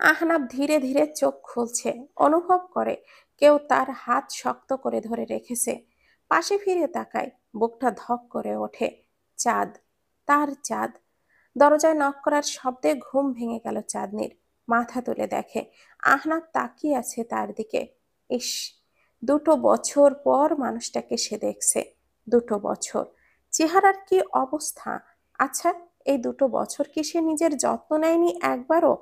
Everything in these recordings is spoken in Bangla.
আহনাব ধীরে ধীরে চোখ খুলছে, অনুভব করে কেউ তার হাত শক্ত করে ধরে রেখেছে। পাশে ফিরে তাকায়, বুকটা ধক করে ওঠে। চাঁদ, তার চাঁদ। দরজায় নক করার শব্দে ঘুম ভেঙে গেল চাঁদনির। মাথা তুলে দেখে আহনাব তাকিয়ে আছে তার দিকে। ইস, 2 বছর পর মানুষটাকে সে দেখছে। 2 বছর, চেহারার কি অবস্থা! আচ্ছা, এই 2 বছর কি সে নিজের যত্ন নেয়নি একবারও?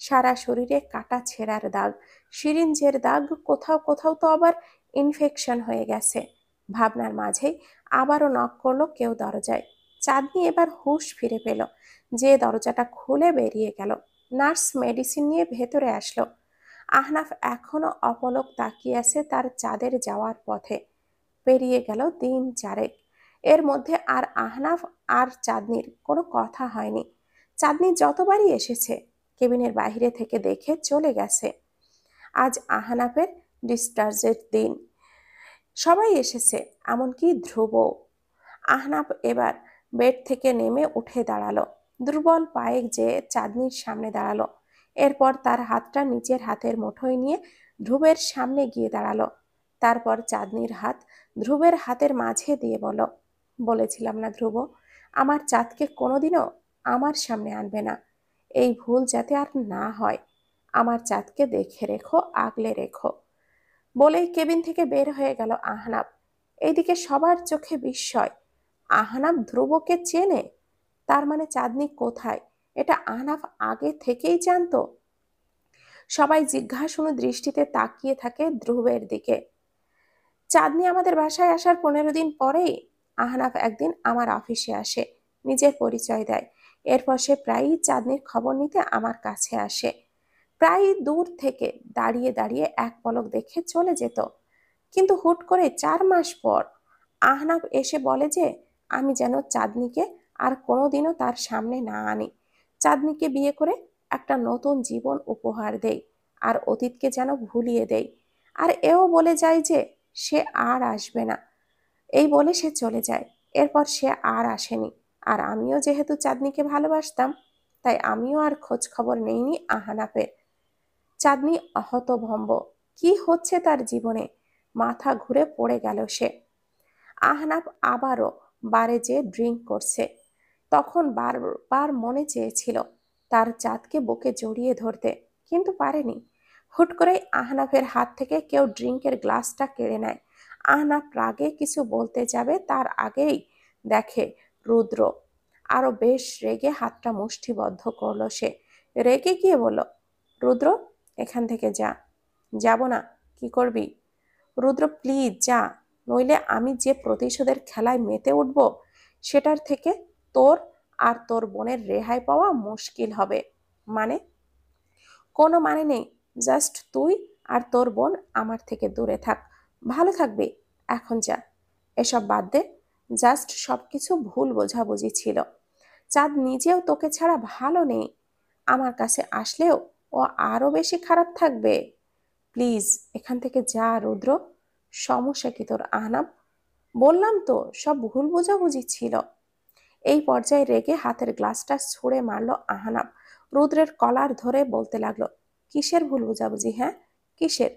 সারা শরীরে কাটা ছেঁড়ার দাগ, সিরিঞ্জের দাগ, কোথাও কোথাও তো আবার ইনফেকশন হয়ে গেছে। ভাবনার মাঝেই আবারও নক করলো কেউ দরজায়। চাঁদনি এবার হুঁশ ফিরে পেল। যে দরজাটা খুলে বেরিয়ে গেল। নার্স মেডিসিন নিয়ে ভেতরে আসলো। আহনাফ এখনো অপলক তাকিয়ে আছে তার চাঁদের যাওয়ার পথে। পেরিয়ে গেল দিন 4। এর মধ্যে আর আহনাফ আর চাঁদনির কোনো কথা হয়নি। চাঁদনি যতবারই এসেছে কেবিনের বাইরে থেকে দেখে চলে গেছে। আজ আহনাফের ডিসচার্জের দিন। সবাই এসেছে, এমনকি ধ্রুব। আহনাফ এবার বেড থেকে নেমে উঠে দাঁড়ালো। দুর্বল পায়ে যে চাঁদনির সামনে দাঁড়ালো। এরপর তার হাতটা নিচের হাতের মুঠোয় নিয়ে ধ্রুবের সামনে গিয়ে দাঁড়ালো। তারপর চাঁদনির হাত ধ্রুবের হাতের মাঝে দিয়ে বলেছিলাম না ধ্রুব, আমার চাঁদকে কোনোদিনও আমার সামনে আনবে না। এই ভুল যাতে আর না হয়। আমার চাঁদকে দেখে রেখো, আগলে রেখো। বলেই কেবিন থেকে বের হয়ে গেল আহনাব। এইদিকে সবার চোখে বিস্ময়। আহনাব ধ্রুবকে চেনে, তার মানে চাঁদনি কোথায়? এটা আহনাব আগে থেকেই জানতো। সবাই জিজ্ঞাসু দৃষ্টিতে তাকিয়ে থাকে ধ্রুবের দিকে। চাঁদনি আমাদের বাসায় আসার 15 দিন পরেই আহনাফ একদিন আমার অফিসে আসে, নিজের পরিচয় দেয়। এরপর সে প্রায়ই চাঁদনির খবর নিতে আমার কাছে আসে। প্রায় দূর থেকে দাঁড়িয়ে দাঁড়িয়ে এক পলক দেখে চলে যেত। কিন্তু হুট করে 4 মাস পর আহনাফ এসে বলে যে আমি যেন চাঁদনিকে আর কোনোদিনও তার সামনে না আনি। চাঁদনিকে বিয়ে করে একটা নতুন জীবন উপহার দেই, আর অতীতকে যেন ভুলিয়ে দেই। আর এও বলে যায় যে সে আর আসবে না। এই বলে সে চলে যায়। এরপর সে আর আসেনি। আর আমিও যেহেতু চাঁদনিকে ভালোবাসতাম, তাই আমিও আর খোঁজ খবর নেইনি আহনাফের। চাঁদনি হতভম্ব। কি হচ্ছে তার জীবনে? মাথা ঘুরে পড়ে গেল সে। আহনাফ আবারও বারে যেয়ে ড্রিঙ্ক করছে। তখন বারবার মনে চেয়েছিল তার চাঁদকে বুকে জড়িয়ে ধরতে, কিন্তু পারেনি। হুট করে আহনাফের হাত থেকে কেউ ড্রিঙ্কের গ্লাসটা কেড়ে নেয়। আহনাফ রাগে কিছু বলতে যাবে, তার আগেই দেখে রুদ্র। আরো বেশ রেগে হাতটা মুষ্টিবদ্ধ করলো সে। রেগে গিয়ে বলল, রুদ্র, এখান থেকে যা। যাব না? কি করবি? রুদ্র, প্লিজ যা, নইলে আমি যে প্রতিশোধের খেলায় মেতে উঠব, সেটার থেকে তোর আর তোর বোনের রেহাই পাওয়া মুশকিল হবে। মানে? কোনো মানে নেই। জাস্ট তুই আর তোর বোন আমার থেকে দূরে থাক, ভালো থাকবি। এখন যা। এসব বাদ দে। জাস্ট সবকিছু ভুল বোঝাবুঝি ছিল। চাঁদ নিজেও তোকে ছাড়া ভালো নেই। আমার কাছে আসলেও ও আরো বেশি খারাপ থাকবে। প্লিজ এখান থেকে যা রুদ্র। সমস্যা কি তোর আহনাব? বললাম তো সব ভুল বোঝাবুঝি ছিল। এই পর্যায়ে রেগে হাতের গ্লাসটা ছুঁড়ে মারলো আহনাব। রুদ্রের কলার ধরে বলতে লাগলো, কিসের ভুল বোঝাবুঝি? হ্যাঁ, কিসের?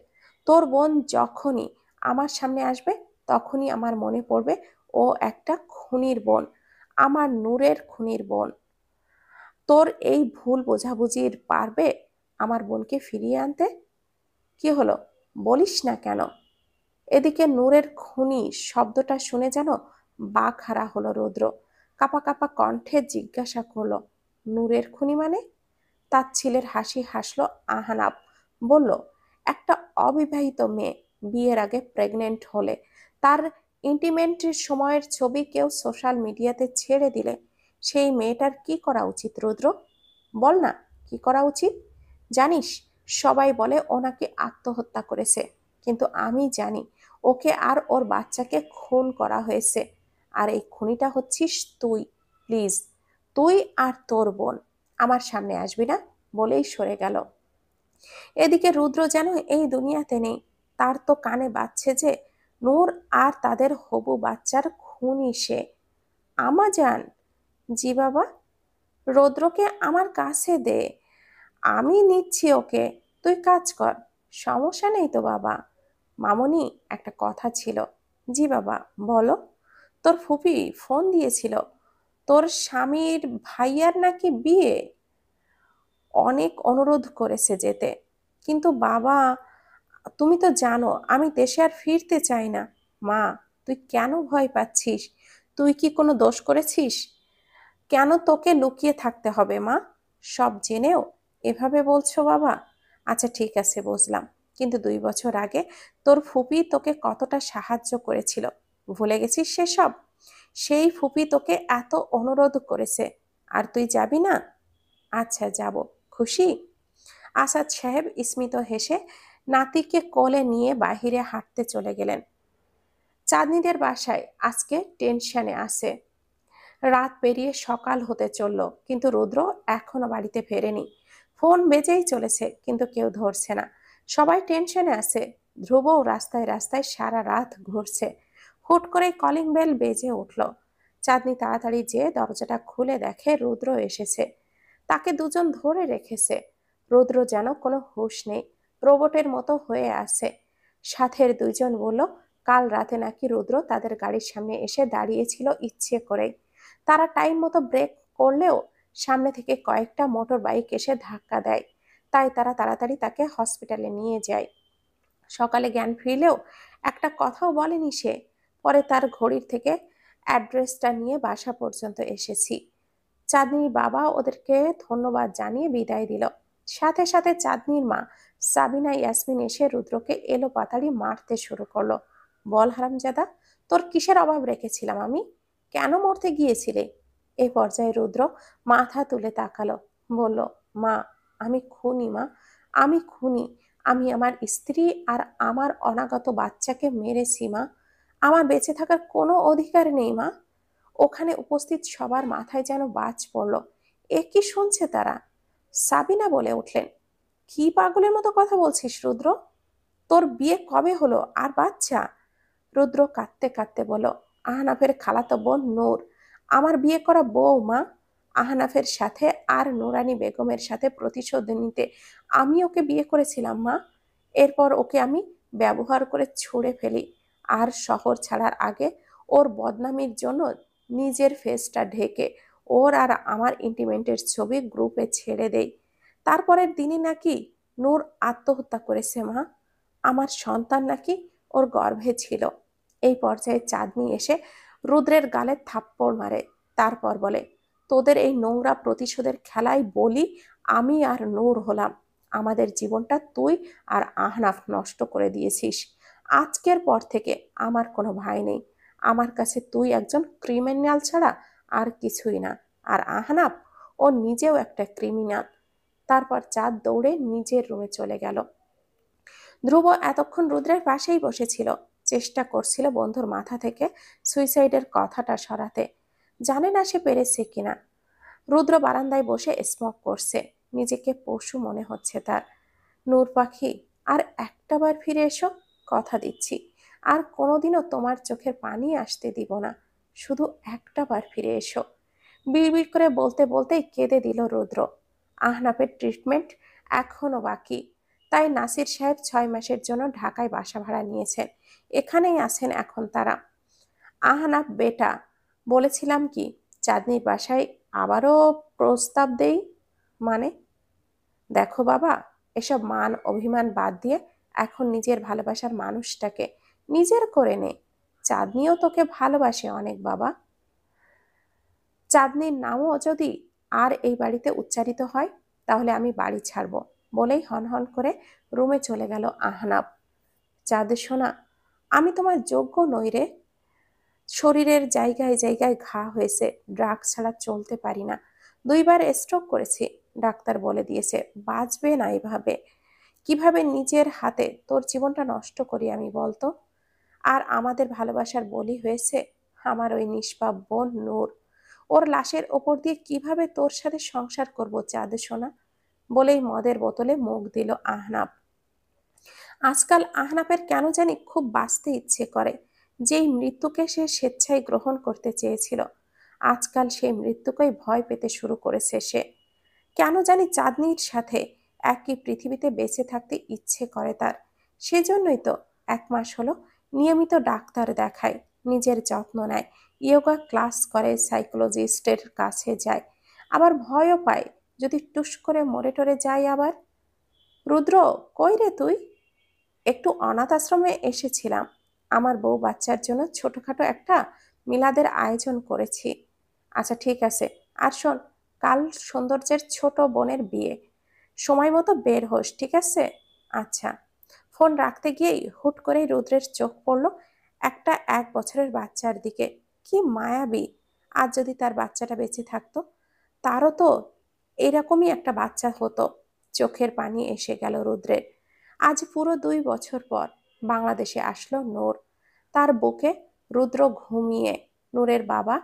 তোর বোন যখনই আমার সামনে আসবে তখনই আমার মনে পড়বে ও একটা খুনির বোন, আমার নূরের খুনির বোন। তোর এই ভুল বোঝাবুঝির পারবে আমার বোনকে ফিরিয়ে আনতে? কি হলো, বলিস না কেন? এদিকে নূরের খুনি শব্দটা শুনে যেন বাক হারা হলো রুদ্র। কাপা কাপা কণ্ঠে জিজ্ঞাসা করলো, নূরের খুনি মানে? তাচ্ছিলের হাসি হাসলো আহনাব। বলল, একটা অবিবাহিত মেয়ে বিয়ের আগে প্রেগনেন্ট হলে তার ইন্টিমেন্টের সময়ের ছবি কেউ সোশ্যাল মিডিয়াতে ছেড়ে দিলে সেই মেয়েটার কি করা উচিত রুদ্র? বল না, কি করা উচিত? জানিস, সবাই বলে ও নাকি আত্মহত্যা করেছে, কিন্তু আমি জানি ওকে আর ওর বাচ্চাকে খুন করা হয়েছে। আর এই খুনিটা হচ্ছিস তুই। প্লিজ, তুই আর তোর বোন আমার সামনে আসবি না। বলেই সরে গেল। এদিকে রুদ্র যেন এই দুনিয়াতে নেই। তার তো কানে বাজছে যে নূর আর তাদের হবু বাচ্চার খুনি সে। আমাজান? জি বাবা। রৌদ্রকে আমার কাছে দে। আমি নিচ্ছি ওকে, তুই কাজ কর। সমস্যা নেই তো বাবা। মামুনি, একটা কথা ছিল। জি বাবা, বলো। তোর ফুপি ফোন দিয়েছিল, তোর স্বামীর ভাইয়ার নাকি বিয়ে, অনেক অনুরোধ করেছে যেতে। কিন্তু বাবা, তুমি তো জানো আমি দেশে আর ফিরতে চাই না। মা, তুই কেন ভয় পাচ্ছিস? তুই কি কোনো দোষ করেছিস? কেন তোকে লুকিয়ে থাকতে হবে মা? সব জেনেও এভাবে বলছো বাবা? আচ্ছা ঠিক আছে, বুঝলাম। কিন্তু 2 বছর আগে তোর ফুপি তোকে কতটা সাহায্য করেছিল, ভুলে গেছিস সেসব? সেই ফুপি তোকে এত অনুরোধ করেছে, আর তুই যাবি না? আচ্ছা যাব। খুশি? আসাদ সাহেব স্মিত হেসে নাতিকে কোলে নিয়ে বাহিরে হাঁটতে চলে গেলেন। চাঁদনীদের বাসায় আজকে টেনশনে আছে। রাত পেরিয়ে সকাল হতে চলল, কিন্তু রুদ্র এখনো বাড়িতে ফেরেনি। ফোন বেজেই চলেছে, কিন্তু কেউ ধরছে না। সবাই টেনশনে আছে। ধ্রুবও রাস্তায় রাস্তায় সারা রাত ঘুরছে। হুট করে কলিং বেল বেজে উঠল। চাঁদনি তাড়াতাড়ি যেয়ে দরজাটা খুলে দেখে রুদ্র এসেছে। তাকে দুজন ধরে রেখেছে। রুদ্র যেন কোনো হুঁশ নেই, রোবটের মতো হয়ে আছে। সাথের দুইজন বলল, কাল রাতে নাকি রুদ্র তাদের গাড়ির সামনে এসে দাঁড়িয়েছিল ইচ্ছে করেই। তারা টাইম মতো ব্রেক করলেও সামনে থেকে কয়েকটা মোটর বাইক এসে ধাক্কা দেয়। তাই তারা তাড়াতাড়ি তাকে হসপিটালে নিয়ে যায়। সকালে জ্ঞান ফিরলেও একটা কথাও বলেনি সে। পরে তার ঘড়ির থেকে অ্যাড্রেসটা নিয়ে বাসা পর্যন্ত এসেছি। চাঁদনির বাবা ওদেরকে ধন্যবাদ জানিয়ে বিদায় দিল। সাথে সাথে চাঁদনির মা সাবিনা ইয়াসমিন এসে রুদ্রকে এলো পাতাড়ি মারতে শুরু করলো। বল হারামজাদা, তোর কিসের অভাব রেখেছিলাম আমি? কেন মরতে গিয়েছিলে? এই পর্যায়ে রুদ্র মাথা তুলে তাকালো, বলল, মা, আমি খুনি মা, আমি খুনি। আমি আমার স্ত্রী আর আমার অনাগত বাচ্চাকে মেরেছি মা। আমার বেঁচে থাকার কোনো অধিকার নেই মা। ওখানে উপস্থিত সবার মাথায় যেন বাজ পড়ল। এ কি শুনছে তারা? সাবিনা বলে উঠলেন, কি পাগলের মতো কথা বলছিস রুদ্র? তোর বিয়ে কবে হলো, আর বাচ্চা? রুদ্র কাঁদতে কাঁদতে বলল, আহনাফের খালাতো বোন নূর আমার বিয়ে করা বউ মা। আহনাফের সাথে আর নুরানি বেগমের সাথে প্রতিশোধ নিতে আমি ওকে বিয়ে করেছিলাম মা। এরপর ওকে আমি ব্যবহার করে ছুঁড়ে ফেলি, আর শহর ছাড়ার আগে ওর বদনামির জন্য নিজের ফেসটা ঢেকে ওর আর আমার ইন্টিমেন্টের ছবি গ্রুপে ছেড়ে দেই। তারপরের দিনই নাকি নূর আত্মহত্যা করেছে মা। আমার সন্তান নাকি ওর গর্ভে ছিল। এই পর্যায়ে চাঁদনি এসে রুদ্রের গালে থাপ্পড় মারে। তারপর বলে, তোদের এই নোংরা প্রতিশোধের খেলায় বলি আমি আর নূর হলাম। আমাদের জীবনটা তুই আর আহনাফ নষ্ট করে দিয়েছিস। আজকের পর থেকে আমার কোনো ভাই নেই। আমার কাছে তুই একজন ক্রিমিনাল ছাড়া আর কিছুই না। আর আহনাফ, ও নিজেও একটা ক্রিমিনাল। তারপর চাঁদ দৌড়ে নিজের রুমে চলে গেল। ধ্রুব এতক্ষণ রুদ্রের পাশেই বসেছিল, চেষ্টা করছিল বন্ধুর মাথা থেকে সুইসাইডের কথাটা সরাতে। জানে না সে পেরেছে কিনা। রুদ্র বারান্দায় বসে স্মোক করছে। নিজেকে পশু মনে হচ্ছে তার। নূর পাখি, আর একটাবার ফিরে এসো, কথা দিচ্ছি। আর কোনোদিনও তোমার চোখের পানি আসতে দিব না। শুধু একটাবার ফিরে এসো। বিড়বিড় করে বলতে বলতেই কেঁদে দিল রুদ্র। আহনাফের ট্রিটমেন্ট এখনো বাকি, তাই নাসির সাহেব 6 মাসের জন্য ঢাকায় বাসা ভাড়া নিয়েছেন। এখানেই আছেন এখন তারা। আহনাফ বেটা, বলেছিলাম কি চাঁদনির বাসায় আবারও প্রস্তাব দেই? মানে, দেখো বাবা, এসব মান অভিমান বাদ দিয়ে এখন নিজের ভালোবাসার মানুষটাকে নিজের করে নে। চাঁদনিও তোকে ভালোবাসে অনেক বাবা। চাঁদনির নামও যদি আর এই বাড়িতে উচ্চারিত হয়, তাহলে আমি বাড়ি ছাড়ব, বলেই হনহন করে রুমে চলে গেল আহনাব। চাঁদ সোনা, আমি তোমার যোগ্য নই রে। শরীরের জায়গায় জায়গায় ঘা হয়েছে, ড্রাগ ছাড়া চলতে পারি না। 2বার স্ট্রোক করেছি, ডাক্তার বলে দিয়েছে বাঁচবে না এভাবে। কিভাবে নিজের হাতে তোর জীবনটা নষ্ট করি আমি বলতো? আর আমাদের ভালোবাসার বলি হয়েছে আমার ওই নিষ্পাপ বোন নূর। ওর লাশের ওপর দিয়ে কিভাবে তোর সাথে সংসার করব চাঁদ সোনা? বলেই মদের বোতলে মুখ দিল আহনাব। আজকাল আহনাফের কেন জানি খুব বাঁচতে ইচ্ছে করে। যেই মৃত্যুকে সে স্বেচ্ছায় গ্রহণ করতে চেয়েছিল, আজকাল সেই মৃত্যুকেই ভয় পেতে শুরু করেছে সে। কেন জানি চাঁদনির সাথে একই পৃথিবীতে বেঁচে থাকতে ইচ্ছে করে তার। সেজন্যই তো 1 মাস হলো নিয়মিত ডাক্তার দেখায়, নিজের যত্ন নেয়, যোগা ক্লাস করে, সাইকোলজিস্টের কাছে যায়। আবার ভয়ও পায় যদি টুস করে মরে টরে যায় আবার। রুদ্র, কই রে তুই? একটু অনাথ আশ্রমে এসেছিলাম। আমার বউ বাচ্চার জন্য ছোটখাটো একটা মিলাদের আয়োজন করেছি। আচ্ছা ঠিক আছে। আর শোন, কাল সৌন্দর্যের ছোট বোনের বিয়ে, সময় মতো বের হোস, ঠিক আছে? আচ্ছা। ফোন রাখতে গিয়েই হুট করেই রুদ্রের চোখ পড়ল একটা 1 বছরের বাচ্চার দিকে। কি মায়াবী! আজ যদি তার বাচ্চাটা বেঁচে থাকতো, তারও তো এরকমই একটা বাচ্চা হতো। চোখের পানি এসে গেল রুদ্রের। আজ পুরো 2 বছর পর বাংলাদেশে আসলো নূর। তার বুকে রুদ্র ঘুমিয়ে। নূরের বাবা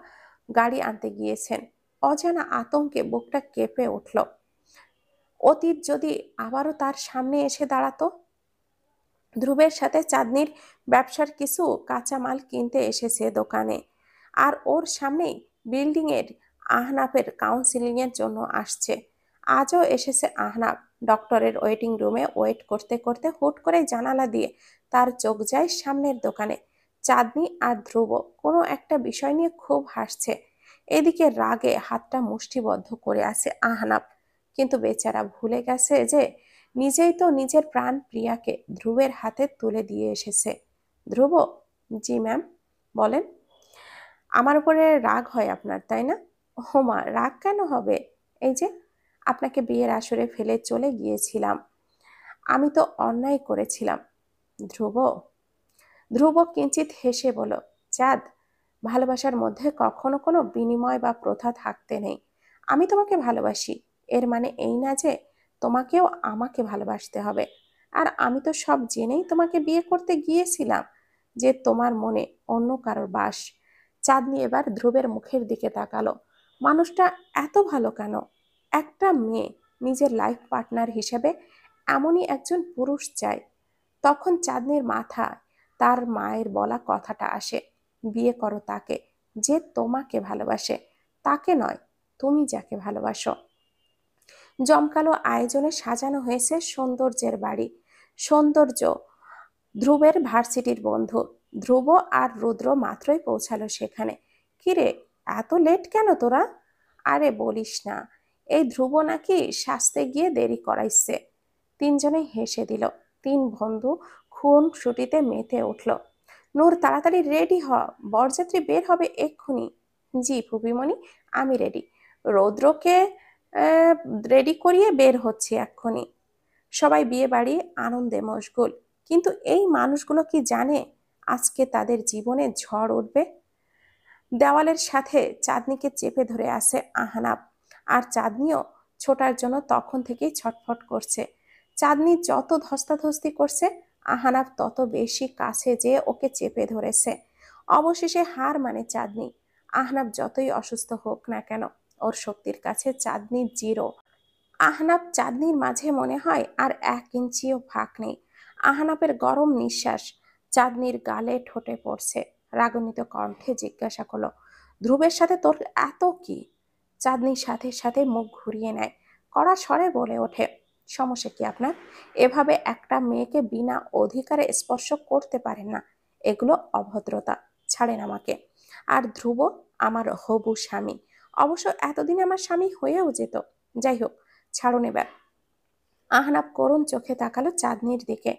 গাড়ি আনতে গিয়েছেন। অজানা আতঙ্কে বুকটা কেঁপে উঠল। অতীত যদি আবারও তার সামনে এসে দাঁড়াতো। ধ্রুবের সাথে চাঁদনির ব্যবসার কিছু কাঁচামাল কিনতে এসেছে দোকানে, আর ওর সামনেই বিল্ডিং এর আহনাফের কাউন্সিলিং এর জন্য আসছে। আজও এসেছে আহনাফ। ডক্টরের ওয়েটিং রুমে ওয়েট করতে করতে হুট করে জানালা দিয়ে তার চোখ যায় সামনের দোকানে। চাঁদনি আর ধ্রুব কোনো একটা বিষয় নিয়ে খুব হাসছে। এদিকে রাগে হাতটা মুষ্টিবদ্ধ করে আছে আহনাফ। কিন্তু বেচারা ভুলে গেছে যে নিজেই তো নিজের প্রাণ প্রিয়াকে ধ্রুবের হাতে তুলে দিয়ে এসেছে। ধ্রুব, জি ম্যাম, বলেন। আমার উপরে রাগ হয় আপনার, তাই না? ও মা, রাগ কেন হবে? এই যে আপনাকে বিয়ের আসরে ফেলে চলে গিয়েছিলাম, আমি তো অন্যায় করেছিলাম। ধ্রুব ধ্রুব কিঞ্চিত হেসে বলল, চাঁদ, ভালোবাসার মধ্যে কখনো কোনো বিনিময় বা প্রথা থাকতে নেই। আমি তোমাকে ভালোবাসি, এর মানে এই না যে তোমাকেও আমাকে ভালোবাসতে হবে। আর আমি তো সব জেনেই তোমাকে বিয়ে করতে গিয়েছিলাম যে তোমার মনে অন্য কারোর বাস। চাঁদনি এবার ধ্রুবের মুখের দিকে তাকালো। মানুষটা এত ভালো কেন? একটা মেয়ে নিজের লাইফ পার্টনার হিসেবে এমনই একজন পুরুষ চায়। তখন চাঁদনির মাথায় তার মায়ের বলা কথাটা আসে, বিয়ে করো তাকে যে তোমাকে ভালোবাসে, তাকে নয় তুমি যাকে ভালোবাসো। জমকালো আয়োজনে সাজানো হয়েছে সৌন্দর্যের বাড়ি। সৌন্দর্য ধ্রুবের ভার্সিটির বন্ধু। ধ্রুব আর রুদ্র মাত্রই পৌঁছালো সেখানে। কিরে, এত লেট কেন তোরা? আরে বলিস না, এই ধ্রুব নাকি সাজতে গিয়ে দেরি করাইছে। তিনজনেই হেসে দিল। তিন বন্ধু খুন ছুটিতে মেতে উঠল। নূর, তাড়াতাড়ি রেডি হ, বরযাত্রী বের হবে এক্ষুনি। জি ফুপিমণি, আমি রেডি। রৌদ্রকে রেডি করিয়ে বের হচ্ছে এক্ষুনি। সবাই বিয়ে বাড়ি আনন্দে মশগুল। কিন্তু এই মানুষগুলো কি জানে আজকে তাদের জীবনে ঝড় উঠবে? দেওয়ালের সাথে চাঁদনিকে চেপে ধরে আছে আহনাব। আর চাঁদনিও ছোটার জন্য তখন থেকেই ছটফট করছে। চাঁদনি যত ধস্তাধস্তি করছে, আহনাব তত বেশি কাছে যেয়ে ওকে চেপে ধরেছে। অবশেষে হার মানে চাঁদনি। আহনাব যতই অসুস্থ হোক না কেন, ওর শক্তির কাছে চাঁদনি জিরো। আহনাব চাঁদনির মাঝে মনে হয় আর 1 ইঞ্চিও ফাঁক নেই। আহনাবের গরম নিঃশ্বাস চাঁদনির গালে ঠোঁটে পড়ছে। রাগান্বিত কণ্ঠে জিজ্ঞাসা করলো, ধ্রুবের সাথে তোর এত কি? চাঁদনির সাথে সাথে মুখ ঘুরিয়ে নেয়, কড়া স্বরে বলে ওঠে, সমস্যা কি আপনার? এভাবে একটা মেয়েকে বিনা অধিকারে স্পর্শ করতে পারেন না, এগুলো অভদ্রতা। ছাড়েন আমাকে। আর ধ্রুব আমার হবু স্বামী। অবশ্য এতদিন আমার স্বামী হয়েও যেত। যাই হোক, ছাড়ুন এবার। আহনাব করুণ চোখে তাকালো চাঁদনির দিকে।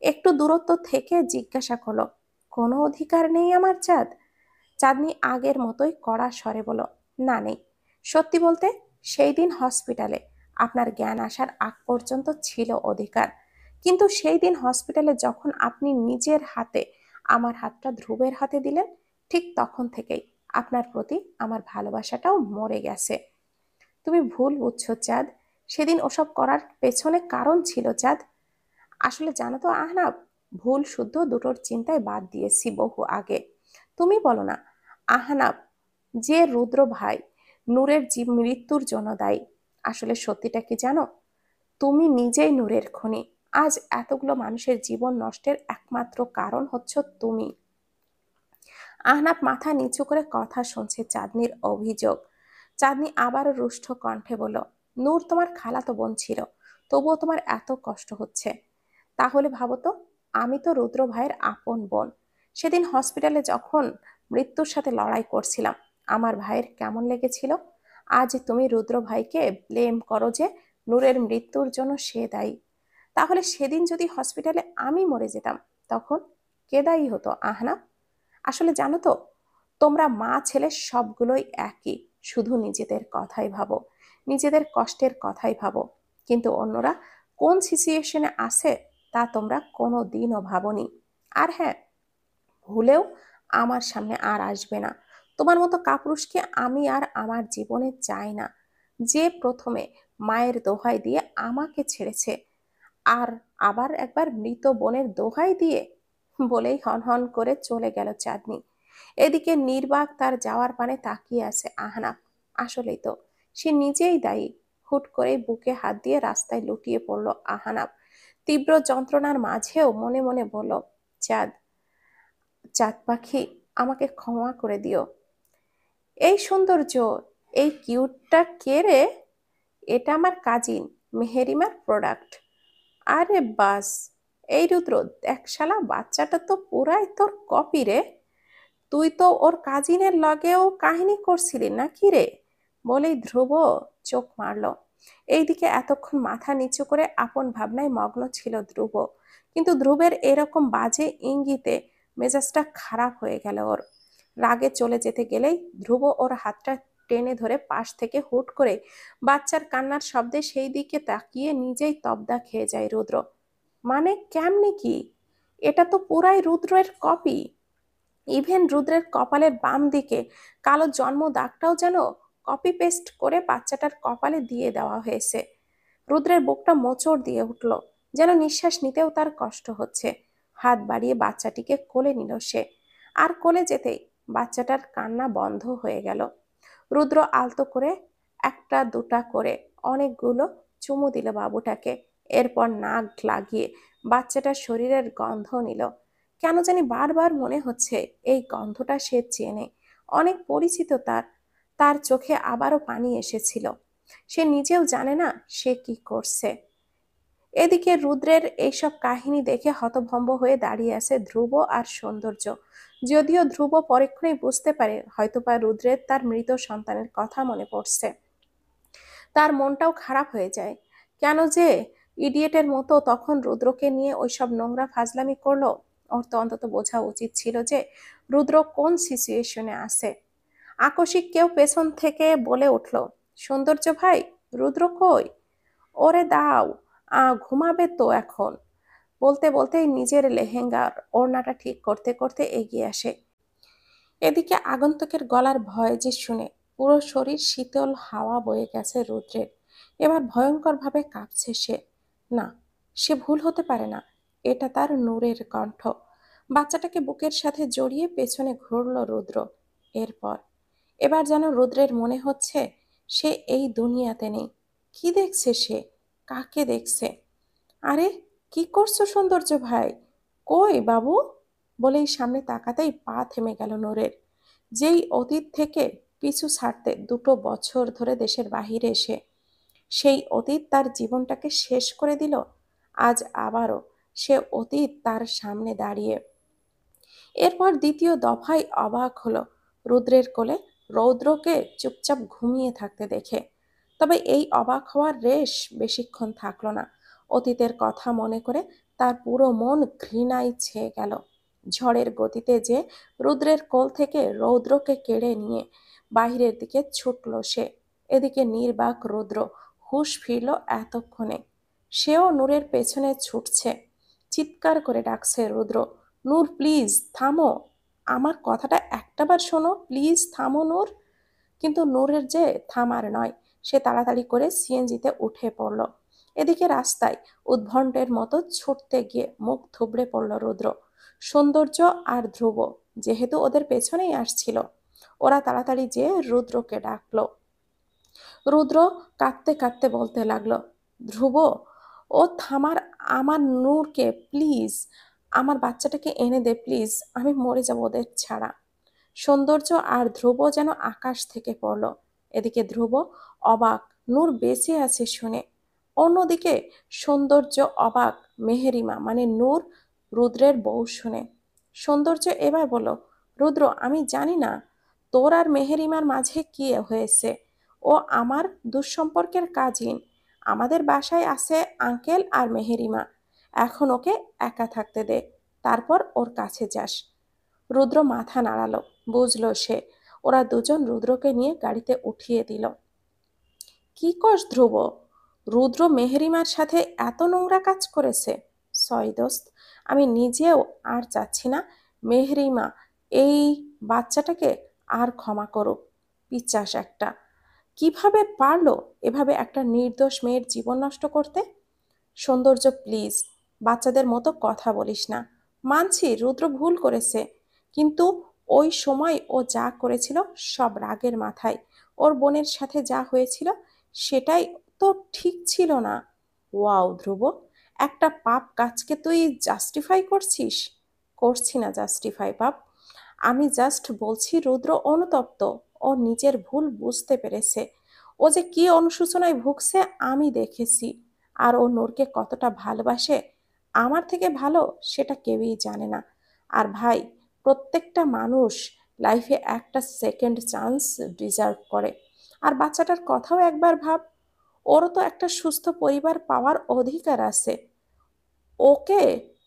একটু দূরত্ব থেকে জিজ্ঞাসা করলো, কোনো অধিকার নেই আমার চাঁদ? চাঁদনি আগের মতোই কড়া স্বরে বলল, না নেই। সত্যি বলতে, সেই দিন হসপিটালে আপনার জ্ঞান আসার আগ পর্যন্ত ছিল অধিকার। কিন্তু সেই দিন হসপিটালে যখন আপনি নিজের হাতে আমার হাতটা ধ্রুবের হাতে দিলেন, ঠিক তখন থেকেই আপনার প্রতি আমার ভালোবাসাটাও মরে গেছে। তুমি ভুল বুঝছো চাঁদ। সেদিন ওসব করার পেছনে কারণ ছিল চাঁদ। আসলে জানো তো আহনাব, ভুল শুদ্ধ দুটোর চিন্তায় বাদ দিয়েছি বহু আগে। তুমি বলো না আহনাব, যে রুদ্র ভাই নূরের মৃত্যুর জন্য দায়ী। আসলে সত্যিটা কি জানো? তুমি নিজেই নূরের খনি। আজ এতগুলো মানুষের জীবন নষ্টের একমাত্র কারণ হচ্ছে তুমি। আহনাব মাথা নিচু করে কথা শুনছে চাঁদনির অভিযোগ। চাঁদনি আবারও রুষ্ট কণ্ঠে বলল, নূর তোমার খালাতো বোন ছিল, তবুও তোমার এত কষ্ট হচ্ছে। তাহলে ভাবো তো, আমি তো রুদ্র ভাইয়ের আপন বোন। সেদিন হসপিটালে যখন মৃত্যুর সাথে লড়াই করছিলাম, আমার ভাইয়ের কেমন লেগেছিল। আজ তুমি রুদ্র ভাইকে ব্লেম করো যে নূরের মৃত্যুর জন্য সে দায়ী। তাহলে সেদিন যদি হসপিটালে আমি মরে যেতাম, তখন কে দায়ী হতো আহনাফ? আসলে জানো তো, তোমরা মা ছেলে সবগুলোই একই, শুধু নিজেদের কথাই ভাবো, নিজেদের কষ্টের কথাই ভাবো। কিন্তু অন্যরা কোন সিচুয়েশনে আছে তা তোমরা কোনো দিনও ভাবোনি। আর হ্যাঁ, ভুলেও আমার সামনে আর আসবে না। তোমার মতো কাপুরুষকে আমি আর আমার জীবনে চাই না, যে প্রথমে মায়ের দোহাই দিয়ে আমাকে ছেড়েছে, আর আবার একবার মৃত বোনের দোহাই দিয়ে। বলেই হনহন করে চলে গেল চাঁদনি। এদিকে নির্বাক তার যাওয়ার পানে তাকিয়ে আছে আহনাফ। আসলেই তো, সে নিজেই দায়ী। হুট করে বুকে হাত দিয়ে রাস্তায় লুটিয়ে পড়ল আহনাফ। তীব্র যন্ত্রণার মাঝেও মনে মনে বলল, চাঁদ, চাঁদ পাখি, আমাকে ক্ষমা করে দিও। এই সৌন্দর্য, এই কিউটটা কে রে? এটা আমার কাজিন মেহেরিমার প্রোডাক্ট। আরে বাস, এই রুদ্র, দেখ শালা, বাচ্চাটা তো পুরাই তোর কপি রে। তুই তো ওর কাজিনের লগেও কাহিনী করছিলি নাকি রে? বলেই ধ্রুব চোখ মারল। এইদিকে এতক্ষণ মাথা নিচু করে আপন ভাবনায় মগ্ন ছিল ধ্রুব, কিন্তু ধ্রুবের এরকম বাজে ইঙ্গিতে মেজাজটা খারাপ হয়ে গেল ওর। রাগে চলে যেতে গেলেই ধ্রুব ওর হাতটা টেনে ধরে পাশ থেকে হুট করে বাচ্চার কান্নার শব্দে সেই দিকে তাকিয়ে নিজেই তবদা খেয়ে যায় রুদ্র। মানে কেমনে কি? এটা তো পুরাই রুদ্রের কপি। ইভেন রুদ্রের কপালের বাম দিকে কালো জন্ম দাগটাও যেন কপি পেস্ট করে বাচ্চাটার কপালে দিয়ে দেওয়া হয়েছে। রুদ্রের বুকটা মোচড় দিয়ে উঠল, যেন নিঃশ্বাস নিতেও তার কষ্ট হচ্ছে। হাত বাড়িয়ে বাচ্চাটিকে কোলে নিল সে। আর কোলে যেতেই বাচ্চাটার কান্না বন্ধ হয়ে গেল। রুদ্র আলতো করে একটা দুটা করে অনেকগুলো চুমু দিল বাবুটাকে। এরপর নাক লাগিয়ে বাচ্চাটার শরীরের গন্ধ নিল। কেন জানি বারবার মনে হচ্ছে এই গন্ধটা সে চেনে, অনেক পরিচিত তার। তার চোখে আবারও পানি এসেছিল। সে নিজেও জানে না সে কি করছে। এদিকে রুদ্রের এইসব কাহিনী দেখে হতভম্ব হয়ে দাঁড়িয়ে আছে ধ্রুব আর সৌন্দর্য। যদিও ধ্রুব পরক্ষণেই বুঝতে পারে হয়তোবা রুদ্রের তার মৃত সন্তানের কথা মনে পড়ছে। তার মনটাও খারাপ হয়ে যায়। কেন যে ইডিয়েটের মতো তখন রুদ্রকে নিয়ে ওইসব নোংরা ফাজলামি করলো। ওর তো অন্তত বোঝা উচিত ছিল যে রুদ্র কোন সিচুয়েশনে আছে। আকস্মিক কেউ পেছন থেকে বলে উঠল, সৌন্দর্য ভাই, রুদ্র কই? ওরে দাও, ঘুমাবে তো এখন। বলতে বলতেই নিজের লেহেঙ্গার ওড়নাটা ঠিক করতে করতে এগিয়ে আসে। এদিকে আগন্তুকের গলার ভয় যে শুনে পুরো শরীর শীতল হাওয়া বয়ে গেছে রুদ্রের। এবার ভয়ঙ্করভাবে কাঁপছে সে। না, সে ভুল হতে পারে না, এটা তার নূরের কণ্ঠ। বাচ্চাটাকে বুকের সাথে জড়িয়ে পেছনে ঘুরল রুদ্র। এরপর এবার যেন রুদ্রের মনে হচ্ছে সে এই দুনিয়াতে নেই। কি দেখছে সে? কাকে দেখছে? আরে, কি করছো সৌন্দর্য ভাই? কই বাবু? বলেই সামনে তাকাতেই পা থেমে গেল নূরের। যেই অতীত থেকে পিছু ছাড়তে 2 বছর ধরে দেশের বাহিরে এসে সেই অতীত তার জীবনটাকে শেষ করে দিল, আজ আবারও সে অতীত তার সামনে দাঁড়িয়ে। এরপর দ্বিতীয় দফায় অবাক হলো রুদ্রের কোলে রৌদ্রকে চুপচাপ ঘুমিয়ে থাকতে দেখে। তবে এই অবাক হওয়ার রেশ বেশিক্ষণ থাকলো না। অতীতের কথা মনে করে তার পুরো মন ঘৃণায় ছেয়ে গেল। ঝড়ের গতিতে যে রুদ্রের কোল থেকে রৌদ্রকে কেড়ে নিয়ে বাহিরের দিকে ছুটল সে। এদিকে নির্বাক রুদ্র হুঁশ ফিরল এতক্ষণে। সেও নূরের পেছনে ছুটছে। চিৎকার করে ডাকছে রুদ্র, নূর প্লিজ থামো, আমার কথাটা একটাবার শোনো, প্লিজ থামো নূর। কিন্তু নূরের যে থামার নয়, সে তাড়াতাড়ি করে সিএনজিতে উঠে পড়ল। এদিকে রাস্তায় উদ্ভণ্ডের মতো ছুটতে গিয়ে মুখ থুবড়ে পড়ল রুদ্র। সৌন্দর্য আর ধ্রুব যেহেতু ওদের পেছনেই আসছিল, ওরা তাড়াতাড়ি যেয়ে রুদ্রকে ডাকলো। রুদ্র কাঁদতে কাঁদতে বলতে লাগলো, ধ্রুব, ও থামার, আমার নূরকে প্লিজ, আমার বাচ্চাটাকে এনে দে প্লিজ, আমি মরে যাব ওদের ছাড়া। সৌন্দর্য আর ধ্রুব যেন আকাশ থেকে পড়ল। এদিকে ধ্রুব অবাক, নূর বেঁচে আছে শুনে। অন্যদিকে সৌন্দর্য অবাক, মেহেরিমা মানে নূর রুদ্রের বউ শুনে। সৌন্দর্য এবার বলল, রুদ্র আমি জানি না তোর আর মেহেরিমার মাঝে কি হয়েছে। ও আমার দুঃসম্পর্কের কাজিন। আমাদের বাসায় আছে আঙ্কেল আর মেহেরিমা। এখন ওকে একা থাকতে দে, তারপর ওর কাছে যাস। রুদ্র মাথা নাড়ালো, বুঝলো সে। ওরা দুজন রুদ্রকে নিয়ে গাড়িতে উঠিয়ে দিল। কি করস ধ্রুব? রুদ্র মেহেরিমার সাথে এত নোংরা কাজ করেছে? সরি দোস্ত, আমি নিজেও আর চাচ্ছি না মেহেরিমা এই বাচ্চাটাকে আর ক্ষমা করুক। পিচ্চাস একটা! কিভাবে পারলো এভাবে একটা নির্দোষ মেয়ের জীবন নষ্ট করতে? সৌন্দর্য প্লিজ, বাচ্চাদের মতো কথা বলিস না। মানছি রুদ্র ভুল করেছে, কিন্তু ওই সময় ও যা করেছিল সব রাগের মাথায়। ওর বোনের সাথে যা হয়েছিল সেটাই তো ঠিক ছিল না। ওয়াও ধ্রুব, একটা পাপ কাজকে তুই জাস্টিফাই করছিস? করছি না জাস্টিফাই পাপ, আমি জাস্ট বলছি রুদ্র অনুতপ্ত। ও নিজের ভুল বুঝতে পেরেছে। ও যে কি অনুশোচনায় ভুগছে আমি দেখেছি। আর ও নূরকে কতটা ভালোবাসে, আমার থেকে ভালো সেটা কেউই জানে না। আর ভাই, প্রত্যেকটা মানুষ লাইফে একটা সেকেন্ড চান্স ডিজার্ভ করে। আর বাচ্চাটার কথাও একবার ভাব, ওরও তো একটা সুস্থ পরিবার পাওয়ার অধিকার আছে। ওকে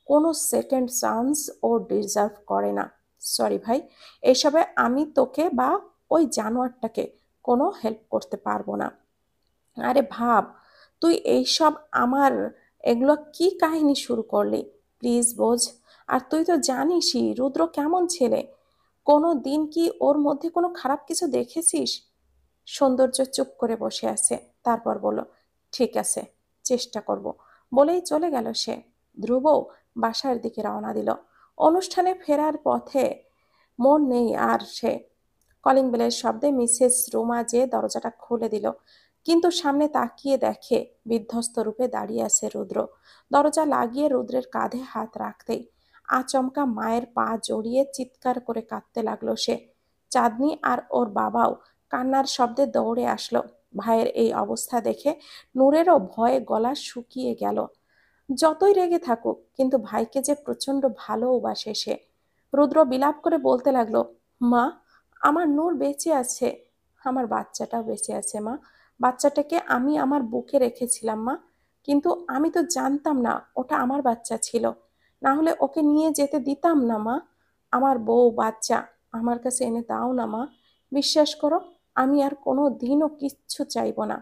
কোনো সেকেন্ড চান্স ও ডিজার্ভ করে না। সরি ভাই, এসবে আমি তোকে বা ওই জানোয়ারটাকে কোনো হেল্প করতে পারবো না। আরে ভাব, তুই এইসব আমার এগুলো কি কাহিনী শুরু করলি? প্লিজ বোঝ। আর তুই তো জানিসই রুদ্র কেমন ছেলে। কোনো দিন কি ওর মধ্যে কোনো খারাপ কিছু দেখেছিস? সৌন্দর্য চুপ করে বসে আছে, তারপর বলল, ঠিক আছে, চেষ্টা করব। বলেই চলে গেল সে। ধ্রুব বাসার দিকে রওনা দিল। অনুষ্ঠানে ফেরার পথে মন নেই আর সে। কলিং বেলের শব্দে মিসেস রোমা যে দরজাটা খুলে দিল, কিন্তু সামনে তাকিয়ে দেখে বিধ্বস্ত রূপে দাঁড়িয়ে আছে রুদ্র। দরজা লাগিয়ে রুদ্রের কাঁধে হাত রাখতেই আচমকা মায়ের পা জড়িয়ে চিৎকার করে কাঁদতে লাগলো সে। চাঁদনি আর ওর বাবাও কান্নার শব্দে দৌড়ে আসলো। ভাইয়ের এই অবস্থা দেখে নূরেরও ভয়ে গলা শুকিয়ে গেল। যতই রেগে থাকুক, কিন্তু ভাইকে যে প্রচন্ড ভালোবাসে সে। রুদ্র বিলাপ করে বলতে লাগলো, মা, আমার নূর বেঁচে আছে। আমার বাচ্চাটাও বেঁচে আছে মা। বাচ্চাটাকে আমি আমার বুকে রেখেছিলাম মা, কিন্তু আমি তো জানতাম না ওটা আমার বাচ্চা ছিল। না হলে ওকে নিয়ে যেতে দিতাম না মা। আমার বউ বাচ্চা আমার কাছে এনে দাও না মা। বিশ্বাস করো, আমি আর কোনো দিনও কিচ্ছু চাইবো না।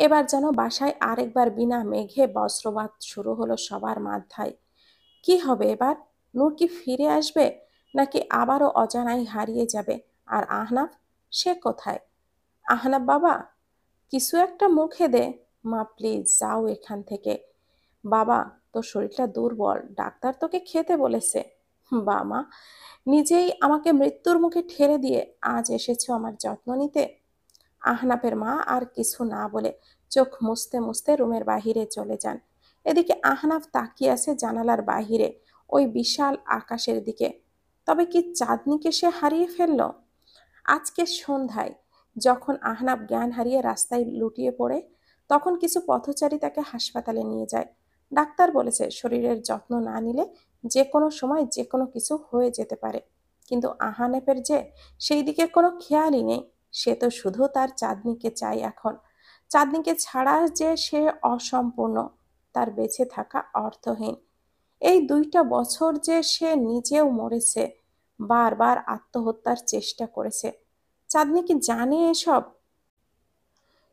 এবার যেন বাসায় আরেকবার বিনা মেঘে বজ্রপাত শুরু হলো সবার মাথায়। কি হবে এবার? নূর কি ফিরে আসবে, নাকি আবারও অজানায় হারিয়ে যাবে? আর আহনাফ, সে কোথায়? আহনাফ বাবা, কিছু একটা মুখে দে। মা প্লিজ যাও এখান থেকে। বাবা, তোর শরীরটা দুর্বল, ডাক্তার তোকে খেতে বলেছে। বা মা, নিজেই আমাকে মৃত্যুর মুখে ঠেলে দিয়ে আজ এসেছো আমার যত্ন নিতে। আহনাফের মা আর কিছু না বলে চোখ মুছতে মুছতে রুমের বাহিরে চলে যান। এদিকে আহনাফ তাকিয়ে আছে জানালার বাহিরে, ওই বিশাল আকাশের দিকে। তবে কি চাঁদনিকে সে হারিয়ে ফেলল? আজকে সন্ধ্যায় যখন আহনাফ জ্ঞান হারিয়ে রাস্তায় লুটিয়ে পড়ে, তখন কিছু পথচারী তাকে হাসপাতালে নিয়ে যায়। ডাক্তার বলেছে শরীরের যত্ন না নিলে যে কোনো সময় যে কোনো কিছু হয়ে যেতে পারে। কিন্তু আহনাফের যে সেই দিকে কোনো খেয়ালই নেই। সে তো শুধু তার চাঁদনিকে চায় এখন। চাঁদনিকে ছাড়া যে সে অসম্পূর্ণ, তার বেঁচে থাকা অর্থহীন। এই 2টা বছর যে সে নিজেও মরেছে, বারবার আত্মহত্যার চেষ্টা করেছে। চাঁদনি কি জানে এসব?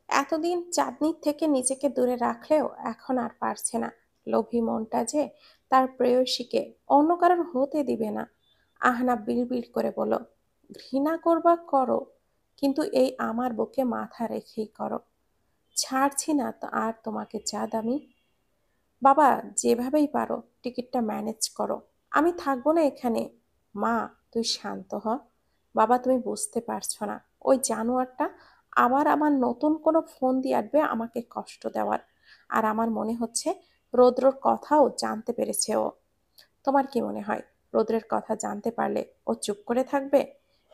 এতদিন চাঁদনির থেকে নিজেকে দূরে রাখলেও এখন আর পারছে না। লোভী মনটা যে তার প্রেয়সীকে অন্য কারোর হতে দিবে না। আহনাফ বিড়বিড় করে বলল, ঘৃণা করবা করো, কিন্তু এই আমার বুকে মাথা রেখেই করো। ছাড়ছি না তো আর তোমাকে চাঁদ আমি। বাবা, যেভাবেই পারো টিকিটটা ম্যানেজ করো। আমি থাকবো না এখানে। মা, তুই শান্ত হ। বাবা, তুমি বুঝতে পারছো না, ওই জানোয়ারটা আবার আমার নতুন কোনো ফোন দিয়ে আসবে আমাকে কষ্ট দেওয়ার। আর আমার মনে হচ্ছে রৌদ্রর কথাও জানতে পেরেছে ও। তোমার কি মনে হয় রৌদ্রের কথা জানতে পারলে ও চুপ করে থাকবে?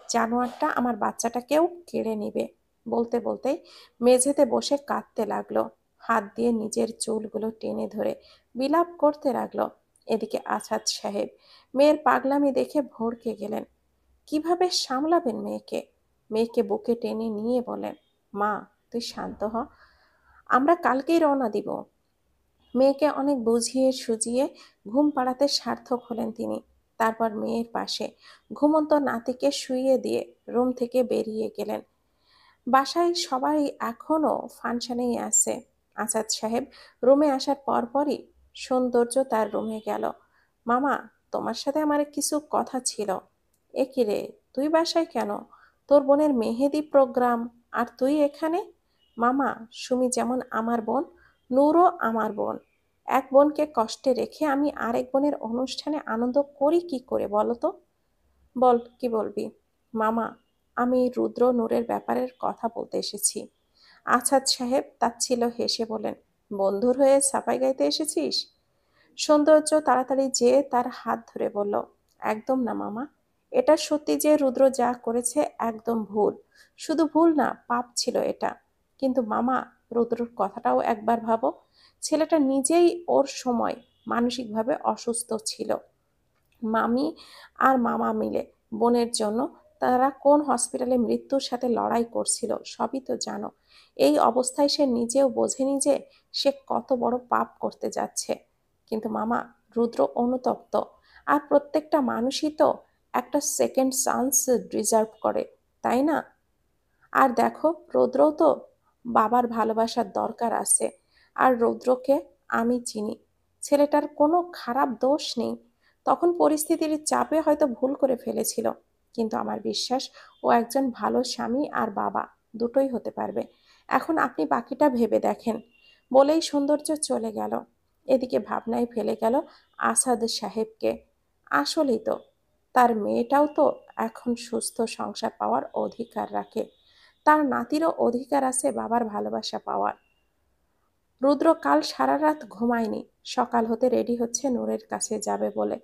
জানোয়ারটা আমার বাচ্চাটাকেও কেড়ে নিবে। বলতে বলতেই মেঝেতে বসে কাঁদতে লাগলো। হাত দিয়ে নিজের চুলগুলো টেনে ধরে বিলাপ করতে লাগলো। এদিকে আসাদ সাহেব মেয়ের পাগলামি দেখে ভড়কে গেলেন। কিভাবে সামলাবেন মেয়েকে? মেয়েকে বুকে টেনে নিয়ে বলেন, মা তুই শান্ত হ, আমরা কালকেই রওনা দিব। মেয়েকে অনেক বুঝিয়ে সুজিয়ে ঘুম পাড়াতে সার্থক হলেন তিনি। তারপর মেয়ের পাশে ঘুমন্ত নাতিকে শুইয়ে দিয়ে রুম থেকে বেরিয়ে গেলেন। বাসায় সবাই এখনো ফাংশনেই আছে। আসাদ সাহেব রুমে আসার পরপরই সৌন্দর্য তার রুমে গেল। মামা, তোমার সাথে আমার কিছু কথা ছিল। এ কি রে, তুই বাসায় কেন? তোর বোনের মেহেদি প্রোগ্রাম, আর তুই এখানে? মামা, সুমি যেমন আমার বোন, নূরও আমার বোন। এক বোনকে কষ্টে রেখে আমি আরেক বোনের অনুষ্ঠানে আনন্দ করি কি করে বলো তো? বল, কি বলবি? মামা, আমি রুদ্র নূরের ব্যাপারের কথা বলতে এসেছি। আছাদ সাহেব তাচ্ছিল্য হেসে বলেন, বন্ধুর হয়ে সাফাই গাইতে এসেছিস? সৌন্দর্য তাড়াতাড়ি যেয়ে তার হাত ধরে বলল, একদম না মামা, এটা সত্যি যে রুদ্র যা করেছে একদম ভুল। শুধু ভুল না, পাপ ছিল এটা। কিন্তু মামা, রুদ্রর কথাটাও একবার ভাবো। ছেলেটা নিজেই ওর সময় মানসিকভাবে অসুস্থ ছিল। মামি আর মামা মিলে বোনের জন্য তারা কোন হসপিটালে মৃত্যুর সাথে লড়াই করছিল সবই তো জানো। এই অবস্থায় সে নিজেও বোঝেনি যে সে কত বড় পাপ করতে যাচ্ছে। কিন্তু মামা, রুদ্র অনুতপ্ত। আর প্রত্যেকটা মানুষই তো একটা সেকেন্ড চান্স ডিজার্ভ করে, তাই না? আর দেখো, রৌদ্রও তো বাবার ভালোবাসার দরকার আছে। আর রৌদ্রকে আমি চিনি, ছেলেটার কোনো খারাপ দোষ নেই। তখন পরিস্থিতির চাপে হয়তো ভুল করে ফেলেছিল, কিন্তু আমার বিশ্বাস ও একজন ভালো স্বামী আর বাবা দুটোই হতে পারবে। এখন আপনি বাকিটা ভেবে দেখেন। বলেই সৌন্দর্য চলে গেল। এদিকে ভাবনায় ফেলে গেল আসাদ সাহেবকে। আসলেই তো, তার মেয়েটাও তো এখন সুস্থ সংসার পাওয়ার অধিকার রাখে। তার নাতিরও অধিকার আছে বাবার ভালোবাসা পাওয়ার। রুদ্র কাল সারা রাত ঘুমায়নি। সকাল হতে রেডি হচ্ছে নূরের কাছে যাবে বলে।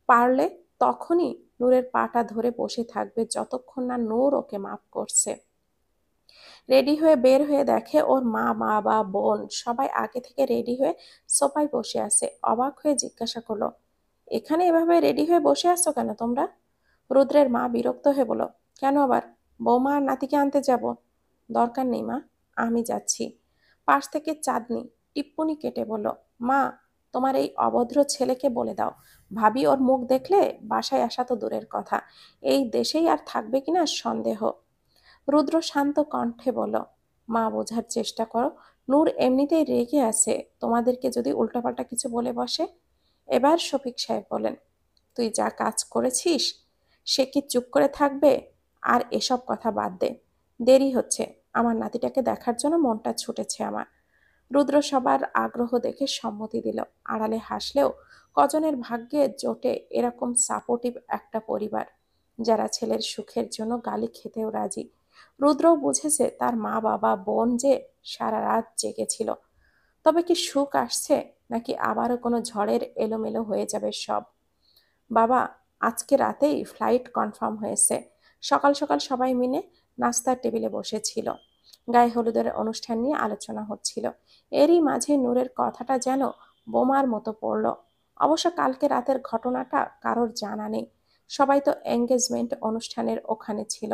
পারলে তখনই নূরের পাটা ধরে বসে থাকবে যতক্ষণ না নূর ওকে মাফ করছে। রেডি হয়ে বের হয়ে দেখে ওর মা, বাবা, বোন সবাই আগে থেকে রেডি হয়ে সোফায় বসে আছে। অবাক হয়ে জিজ্ঞাসা করলো, এখানে এভাবে রেডি হয়ে বসে আছো কেন তোমরা? রুদ্রের মা বিরক্ত হয়ে বলল, কেন আবার? বৌমা আর নাতিকে আনতে যাব। দরকার নেই মা, আমি যাচ্ছি। পাশ থেকে চাঁদনি টিপ্পনি কেটে বলল, মা, তোমার এই অভদ্র ছেলেকে বলে দাও, ভাবি ওর মুখ দেখলে বাসায় আসা তো দূরের কথা, এই দেশেই আর থাকবে কিনা সন্দেহ। রুদ্র শান্ত কণ্ঠে বলল, মা, বোঝার চেষ্টা করো। নূর এমনিতেই রেগে আছে, তোমাদেরকে যদি উল্টাপাল্টা কিছু বলে বসে। এবার শফিক সাহেব বলেন, তুই যা কাজ করেছিস সে কি চুপ করে থাকবে? আর এসব কথা বাদ দে, দেরি হচ্ছে, আমার নাতিটাকে দেখার জন্য মনটা ছুটেছে আমার। রুদ্র সবার আগ্রহ দেখে সম্মতি দিল। আড়ালে হাসলেও কজনের ভাগ্যে জোটে এরকম সাপোর্টিভ একটা পরিবার, যারা ছেলের সুখের জন্য গালি খেতেও রাজি। রুদ্রও বুঝেছে তার মা, বাবা, বোন যে সারা রাত জেগেছিল। তবে কি সুখ আসছে, নাকি আবারও কোনো ঝড়ের এলোমেলো হয়ে যাবে সব? বাবা, আজকে রাতেই ফ্লাইট কনফার্ম হয়েছে। সকাল সকাল সবাই মিলে নাস্তার টেবিলে বসেছিল। গায়ে হলুদের অনুষ্ঠান নিয়ে আলোচনা হচ্ছিল। এরই মাঝে নূরের কথাটা যেন বোমার মতো পড়ল। অবশ্য কালকে রাতের ঘটনাটা কারোর জানা নেই। সবাই তো এঙ্গেজমেন্ট অনুষ্ঠানের ওখানে ছিল।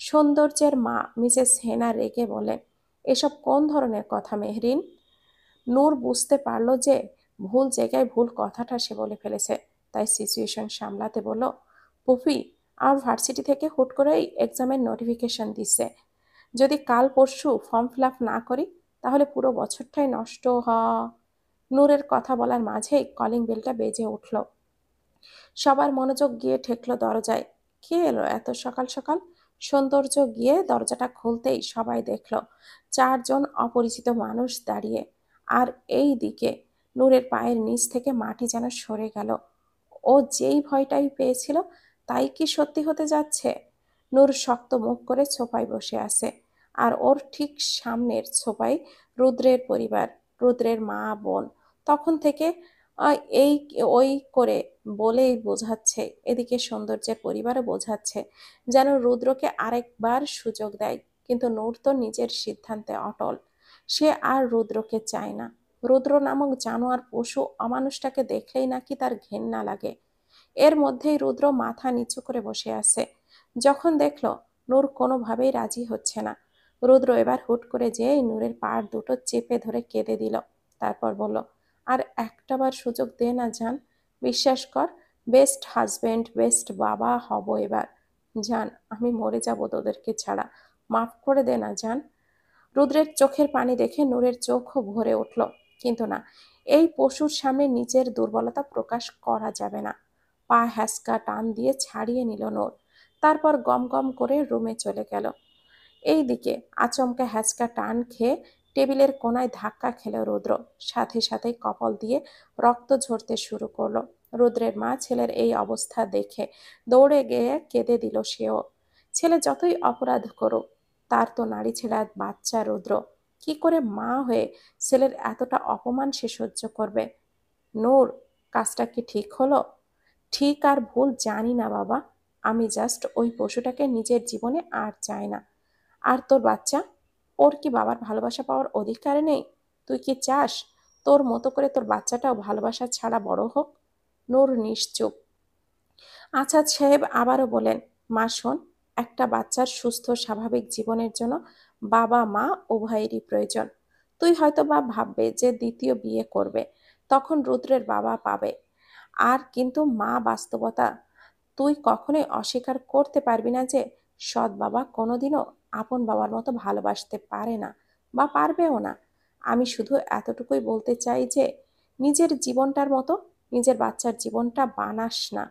সৌন্দর্যের মা মিসেস হেনা রেগে বলেন, এসব কোন ধরনের কথা মেহরিন? নূর বুঝতে পারল যে ভুল জায়গায় ভুল কথাটা সে বলে ফেলেছে। তাই সিচুয়েশন সামলাতে বলল, পুফি, আর ভার্সিটি থেকে হুট করেই এক্সামের নোটিফিকেশন দিছে। যদি কাল পরশু ফর্ম ফিল আপ না করি তাহলে পুরো বছরটাই নষ্ট নূরের কথা বলার মাঝেই কলিং বেলটা বেজে উঠল। সবার মনোযোগ গিয়ে ঠেকল দরজায়। কে এলো এত সকাল সকাল? সৌন্দর্য গিয়ে দরজাটা খুলতেই সবাই দেখল চারজন অপরিচিত মানুষ দাঁড়িয়ে। আর এই দিকে নূরের পায়ের নিচ থেকে মাটি যেন সরে গেল। ও যেই ভয়টাই পেয়েছিল তাই কি সত্যি হতে যাচ্ছে? নূর শক্ত মুখ করে সোফায় বসে আছে। আর ওর ঠিক সামনের সোফায় রুদ্রের পরিবার, রুদ্রের মা, বোন। তখন থেকে এই ওই করে বলেই বোঝাচ্ছে, এদিকে সৌন্দর্যের পরিবারও বোঝাচ্ছে যেন রুদ্রকে আরেকবার সুযোগ দেয়। কিন্তু নূর তো নিজের সিদ্ধান্তে অটল। সে আর রুদ্রকে চায় না। রুদ্র নামক জানোয়ার পশু অমানুষটাকে দেখলেই নাকি তার ঘেন্না লাগে। এর মধ্যেই রুদ্র মাথা নিচু করে বসে আছে। যখন দেখলো নূর কোনোভাবেই রাজি হচ্ছে না, রুদ্র এবার হুট করে যেই নূরের পাড় দুটো চেপে ধরে কেঁদে দিল। তারপর বলল, আর একটাবার সুযোগ দে না জান, বিশ্বাস কর, বেস্ট হাজবেন্ড বেস্ট বাবা হব এবার। জান, আমি মরে যাব তোদেরকে ছাড়া, মাফ করে দে না জান। রুদ্রের চোখের পানি দেখে নূরের চোখও ভরে উঠল। কিন্তু না, এই পশুর সামনে নিজের দুর্বলতা প্রকাশ করা যাবে না। পা হ্যাঁচকা টান দিয়ে ছাড়িয়ে নিল নূর। তারপর গম গম করে রুমে চলে গেল। এইদিকে আচমকা হ্যাঁচকা টান খেয়ে টেবিলের কোনায় ধাক্কা খেল রুদ্র। সাথে সাথেই কপাল দিয়ে রক্ত ঝরতে শুরু করলো। রুদ্রের মা ছেলের এই অবস্থা দেখে দৌড়ে গিয়ে কেঁদে দিল সেও। ছেলে যতই অপরাধ করুক, তার তো নারী ছেলে বাচ্চা রুদ্র। কি করে মা হয়ে ছেলের এতটা অপমান সে সহ্য করবে? নূর, কাজটা কি ঠিক হলো? ঠিক আর ভুল জানি না বাবা, আমি জাস্ট ওই পশুটাকে নিজের জীবনে আর চাই না। আর তোর বাচ্চা, ওর কি বাবার ভালোবাসা পাওয়ার অধিকার নেই? তুই কি চাস তোর মতো করে তোর বাচ্চাটাও ভালোবাসা ছাড়া বড় হোক? নূর নিশ্চুপ। আচাদ সাহেব আবারও বলেন, মা শোন, একটা বাচ্চার সুস্থ স্বাভাবিক জীবনের জন্য বাবা মা উভয়েরই প্রয়োজন। তুই হয়তো বা ভাববে যে দ্বিতীয় বিয়ে করবে, তখন রুদ্রের বাবা পাবে। আর কিন্তু মা বাস্তবতা তুই কখনোই অস্বীকার করতে পারবি না যে সৎ বাবা কোনোদিনও আপন বাবার মতো ভালোবাসতে পারে না, বা পারবেও না। আমি শুধু এতটুকুই বলতে চাই যে নিজের জীবনটার মতো নিজের বাচ্চার জীবনটা বানাস না।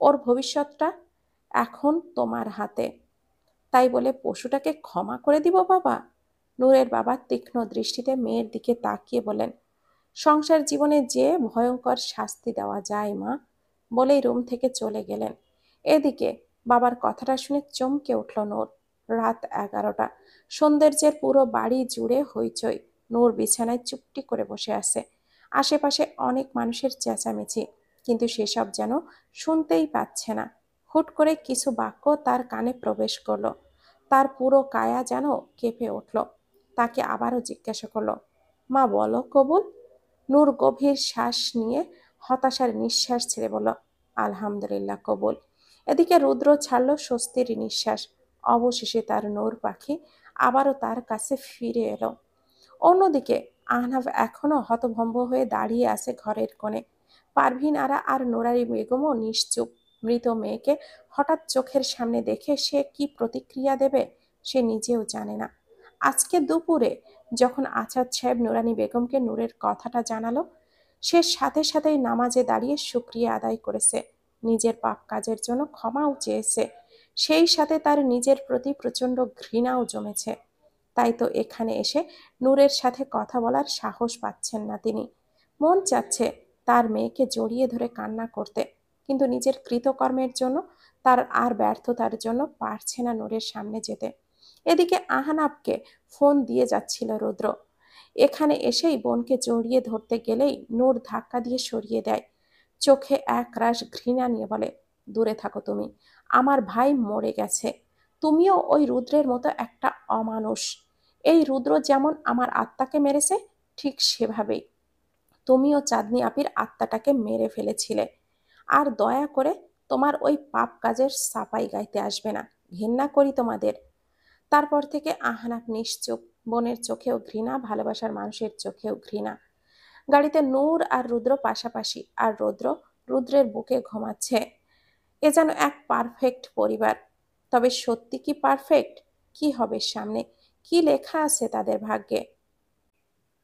ওর ভবিষ্যৎটা এখন তোমার হাতে। তাই বলে পশুটাকে ক্ষমা করে দিব বাবা? নূরের বাবা তীক্ষ্ণ দৃষ্টিতে মেয়ের দিকে তাকিয়ে বলেন, সংসার জীবনে যে ভয়ঙ্কর শাস্তি দেওয়া যায় মা, বলেই রুম থেকে চলে গেলেন। এদিকে বাবার কথাটা শুনে চমকে উঠল নূর। রাত 11টা। সৌন্দর্যের পুরো বাড়ি জুড়ে হইচই। নূর বিছানায় চুপটি করে বসে আছে। আশেপাশে অনেক মানুষের চেঁচামেচি, কিন্তু সেসব যেন শুনতেই পাচ্ছে না। হুট করে কিছু বাক্য তার কানে প্রবেশ করলো। তার পুরো কায়া যেন কেঁপে উঠল। তাকে আবারও জিজ্ঞাসা করলো, মা বলো কবুল। নূর গভীর শ্বাস নিয়ে হতাশার নিঃশ্বাস ছেড়ে বলল, আলহামদুলিল্লাহ কবুল। এদিকে রুদ্র ছাড়ল স্বস্তির নিঃশ্বাস। অবশেষে তার নূর পাখি আবারও তার কাছে ফিরে এলো। অন্যদিকে আহনাফ এখনো হতভম্ব হয়ে দাঁড়িয়ে আছে ঘরের কোণে। পারভিন আরা আর নোরারি বেগমও নিশ্চুপ। মৃত মেয়েকে হঠাৎ চোখের সামনে দেখে সে কি প্রতিক্রিয়া দেবে সে নিজেও জানে না। আজকে দুপুরে যখন আচাদ সাহেব নুরানি বেগমকে নূরের কথাটা জানালো, সে সাথে সাথেই নামাজে দাঁড়িয়ে শুকরিয়া আদায় করেছে, নিজের পাপ কাজের জন্য ক্ষমাও চেয়েছে। সেই সাথে তার নিজের প্রতি প্রচণ্ড ঘৃণাও জমেছে। তাই তো এখানে এসে নূরের সাথে কথা বলার সাহস পাচ্ছেন না তিনি। মন চাচ্ছে তার মেয়েকে জড়িয়ে ধরে কান্না করতে, কিন্তু নিজের কৃতকর্মের জন্য, তার আর ব্যর্থতার জন্য পারছে না নূরের সামনে যেতে। এদিকে আহনাবকে ফোন দিয়ে যাচ্ছিল রুদ্র। এখানে এসেই বোনকে জড়িয়ে ধরতে গেলেই নূর ধাক্কা দিয়ে সরিয়ে দেয়। চোখে এক রাশ ঘৃণা নিয়ে বলে, দূরে থাকো তুমি, আমার ভাই মরে গেছে। তুমিও ওই রুদ্রের মতো একটা অমানুষ। এই রুদ্র যেমন আমার আত্মাকে মেরেছে, ঠিক সেভাবেই তুমিও চাঁদনি আপির আত্মাটাকে মেরে ফেলেছিলে। আর দয়া করে তোমার ওই পাপ কাজের সাফাই গাইতে আসবে না, ঘেন্না করি তোমাদের। তারপর থেকে আহনাফ নিশ্চুপ। বোনের চোখেও ঘৃণা, ভালোবাসার মানুষের চোখেও ঘৃণা। গাড়িতে নূর আর রুদ্র পাশাপাশি, আর রুদ্র রুদ্রের বুকে ঘুমাচ্ছে। এ যেন এক পারফেক্ট পরিবার। তবে সত্যি কি পারফেক্ট? কি হবে সামনে? কি লেখা আছে তাদের ভাগ্যে?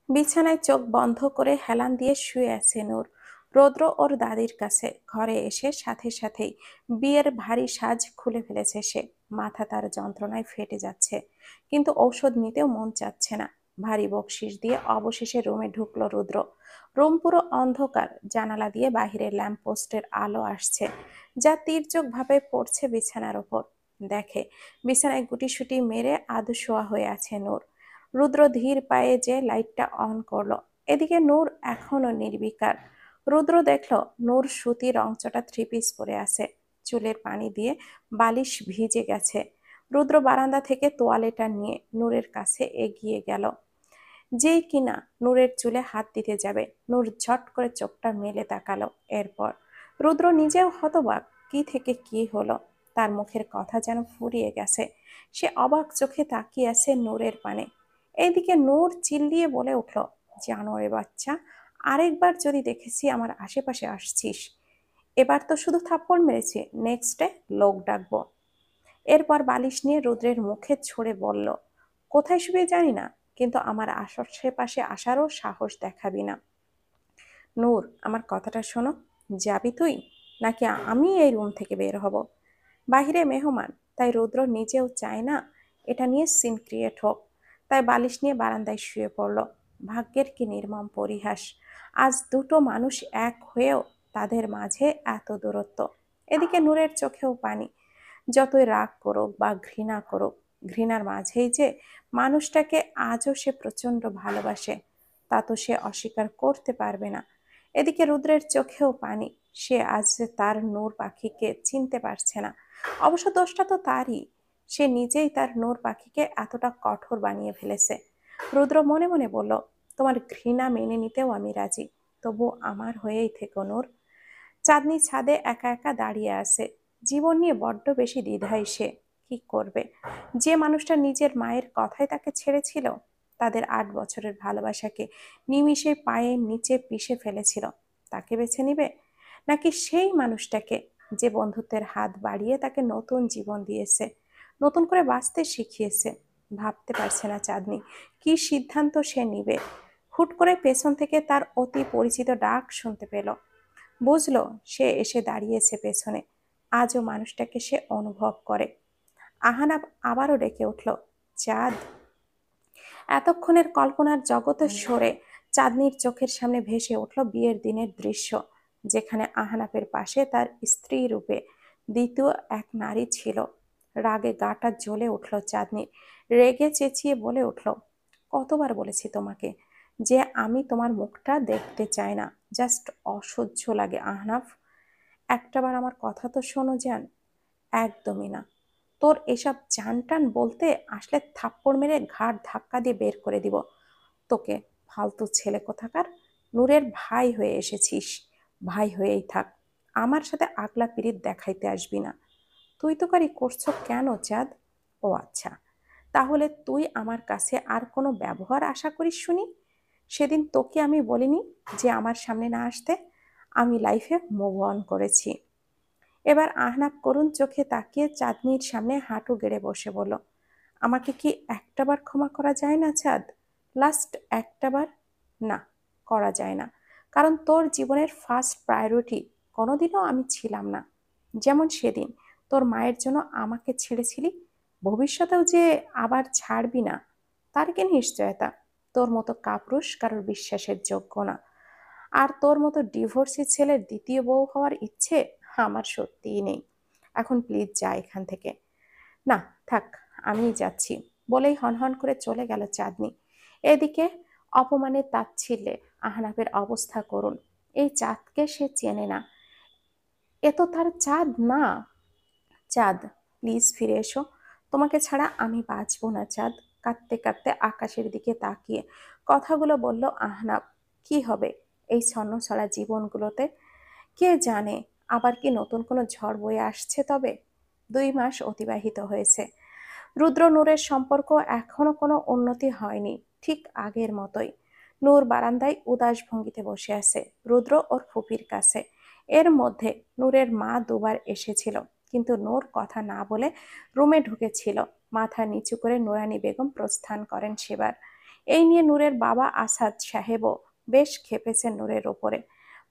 বিছানায় চোখ বন্ধ করে হেলান দিয়ে শুয়ে আছে নূর। রৌদ্র ওর দাদির কাছে। ঘরে এসে সাথে সাথেই বিয়ের ভারী সাজ খুলে ফেলেছে সে। মাথা তার যন্ত্রণায় ফেটে যাচ্ছে, কিন্তু ঔষধ নিতেও মন চাচ্ছে না। ভারী বকশিস দিয়ে অবশেষে রুমে ঢুকলো রুদ্র। রুম পুরো অন্ধকার। জানালা দিয়ে বাহিরের ল্যাম্পপোস্টের আলো আসছে, যা তীর্যক ভাবে পড়ছে বিছানার ওপর। দেখে বিছানায় গুটিসুটি মেরে আধ শোয়া হয়ে আছে নূর। রুদ্র ধীর পায়ে যে লাইটটা অন করলো। এদিকে নূর এখনো নির্বিকার। রুদ্র দেখলো নূর সুতি রংচটা থ্রি পিস পরে আছে। চুলের পানি দিয়ে বালিশ ভিজে গেছে। রুদ্র বারান্দা থেকে তোয়ালেটা নিয়ে নূরের কাছে এগিয়ে গেল। যেই কিনা নূরের চুলে হাত দিতে যাবে, নূর ঝট করে চোখটা মেলে তাকালো। এরপর রুদ্র নিজেও হতবাক, কি থেকে কি হলো। তার মুখের কথা যেন ফুরিয়ে গেছে। সে অবাক চোখে তাকিয়ে আছে নূরের পানে। এইদিকে নূর চিল্লিয়ে বলে উঠল, জানোয়ারের বাচ্চা, আরেকবার যদি দেখেছি আমার আশেপাশে আসছিস, এবার তো শুধু থাপ্পড় মেরেছি, নেক্সটে লোক ডাকবো। এরপর বালিশ নিয়ে রুদ্রের মুখে ছুঁড়ে বলল, কোথায় শুবে জানি না, কিন্তু আমার আশেপাশে আসারও সাহস দেখাবি না। নূর, আমার কথাটা শোনো, যাবি তুই, নাকি আমি এই রুম থেকে বের হব? বাহিরে মেহমান, তাই রুদ্র নিজেও চায় না এটা নিয়ে সিন ক্রিয়েট হোক। তাই বালিশ নিয়ে বারান্দায় শুয়ে পড়ল। ভাগ্যের কি নির্মম পরিহাস, আজ দুটো মানুষ এক হয়েও তাদের মাঝে এত দূরত্ব। এদিকে নূরের চোখেও পানি। যতই রাগ করুক বা ঘৃণা করুক, ঘৃণার মাঝেই যে মানুষটাকে আজও সে প্রচন্ড ভালোবাসে, তা তো সে অস্বীকার করতে পারবে না। এদিকে রুদ্রের চোখেও পানি। সে আজ যে তার নূর পাখিকে চিনতে পারছে না। অবশ্য দোষটা তো তারই। সে নিজেই তার নূর পাখিকে এতটা কঠোর বানিয়ে ফেলেছে। রুদ্র মনে মনে বলল, তোমার ঘৃণা মেনে নিতেও আমি রাজি, তবু আমার হয়েই থেকো নূর। চাঁদনি ছাদে একা একা দাঁড়িয়ে আছে। জীবন নিয়ে বড্ড বেশি দ্বিধায় সে। কি করবে? যে মানুষটা নিজের মায়ের কথায় তাকে ছেড়েছিল, তাদের 8 বছরের ভালোবাসাকে নিমিষে পায়ের নিচে পিষে ফেলেছিল, তাকে বেছে নিবে? নাকি সেই মানুষটাকে, যে বন্ধুত্বের হাত বাড়িয়ে তাকে নতুন জীবন দিয়েছে, নতুন করে বাঁচতে শিখিয়েছে? ভাবতে পারছে না চাঁদনি কি সিদ্ধান্ত সে নিবে। হুট করে পেছন থেকে তার অতি পরিচিত ডাক শুনতে পেল। বুঝলো সে এসে দাঁড়িয়েছে পেছনে। আজও মানুষটাকে সে অনুভব করে। আহানাব আবারও ডেকে উঠল, চাঁদ। এতক্ষণের কল্পনার জগতে সরে চাঁদনির চোখের সামনে ভেসে উঠল বিয়ের দিনের দৃশ্য, যেখানে আহনাফের পাশে তার স্ত্রী রূপে দ্বিতীয় এক নারী ছিল। রাগে গাটা জ্বলে উঠল চাঁদনি। রেগে চেঁচিয়ে বলে উঠল, কতবার বলেছি তোমাকে যে আমি তোমার মুখটা দেখতে চাই না। জাস্ট অসহ্য লাগে আহনাফ। একটাবার আমার কথা তো শোনো জান। একদমই না। তোর এসব জান টান বলতে আসলে থাপ্পড় মেরে ঘাড় ধাক্কা দিয়ে বের করে দিব তোকে। ফালতু ছেলে কোথাকার। নূরের ভাই হয়ে এসেছিস, ভাই হয়েই থাক। আমার সাথে আগলা পিরিত দেখাইতে আসবি না। তুই তো কারি করছো কেন চাঁদ? ও আচ্ছা, তাহলে তুই আমার কাছে আর কোনো ব্যবহার আশা করিস শুনি? সেদিন তোকে আমি বলিনি যে আমার সামনে না আসতে? আমি লাইফে মুভ অন করেছি। এবার আহনাব করুণ চোখে তাকিয়ে চাঁদনির সামনে হাঁটু গেড়ে বসে বলল, আমাকে কি একটাবার ক্ষমা করা যায় না চাঁদ? লাস্ট একটাবার? না, করা যায় না। কারণ তোর জীবনের ফার্স্ট প্রায়োরিটি কোনোদিনও আমি ছিলাম না। যেমন সেদিন তোর মায়ের জন্য আমাকে ছেড়েছিলি, ভবিষ্যতেও যে আবার ছাড়বি না, তার কি নিশ্চয়তা? তোর মতো কাপুরুষ কারোর বিশ্বাসের যোগ্য না। আর তোর মতো ডিভোর্সি ছেলের দ্বিতীয় বউ হওয়ার ইচ্ছে আমার সত্যিই নেই। এখন প্লিজ যা এখান থেকে। না, থাক, আমিই যাচ্ছি, বলেই হনহন করে চলে গেল চাঁদনি। এদিকে অপমানে তাচ্ছিল্যে আহনাফের অবস্থা করুণ। এই চাঁদকে সে চেনে না, এ তো তার চাঁদ না। চাঁদ, প্লিজ ফিরে এসো, তোমাকে ছাড়া আমি বাঁচবো না চাঁদ। কাঁদতে কাঁদতে আকাশের দিকে তাকিয়ে কথাগুলো বলল আহনাব। কি হবে এই ছন্নছাড়া জীবনগুলোতে? কে জানে আবার কি নতুন কোনো ঝড় বয়ে আসছে তবে। 2 মাস অতিবাহিত হয়েছে। রুদ্র নূরের সম্পর্ক এখনো কোনো উন্নতি হয়নি, ঠিক আগের মতোই। নূর বারান্দায় উদাস ভঙ্গিতে বসে আছে, রুদ্র ওর ফুপির কাছে। এর মধ্যে নূরের মা দুবার এসেছিল, কিন্তু নূর কথা না বলে রুমে ঢুকেছিল। মাথা নিচু করে নুরানী বেগম প্রস্থান করেন সেবার। এই নিয়ে নূরের বাবা আসাদ সাহেবও বেশ ক্ষেপেছেন নূরের ওপরে।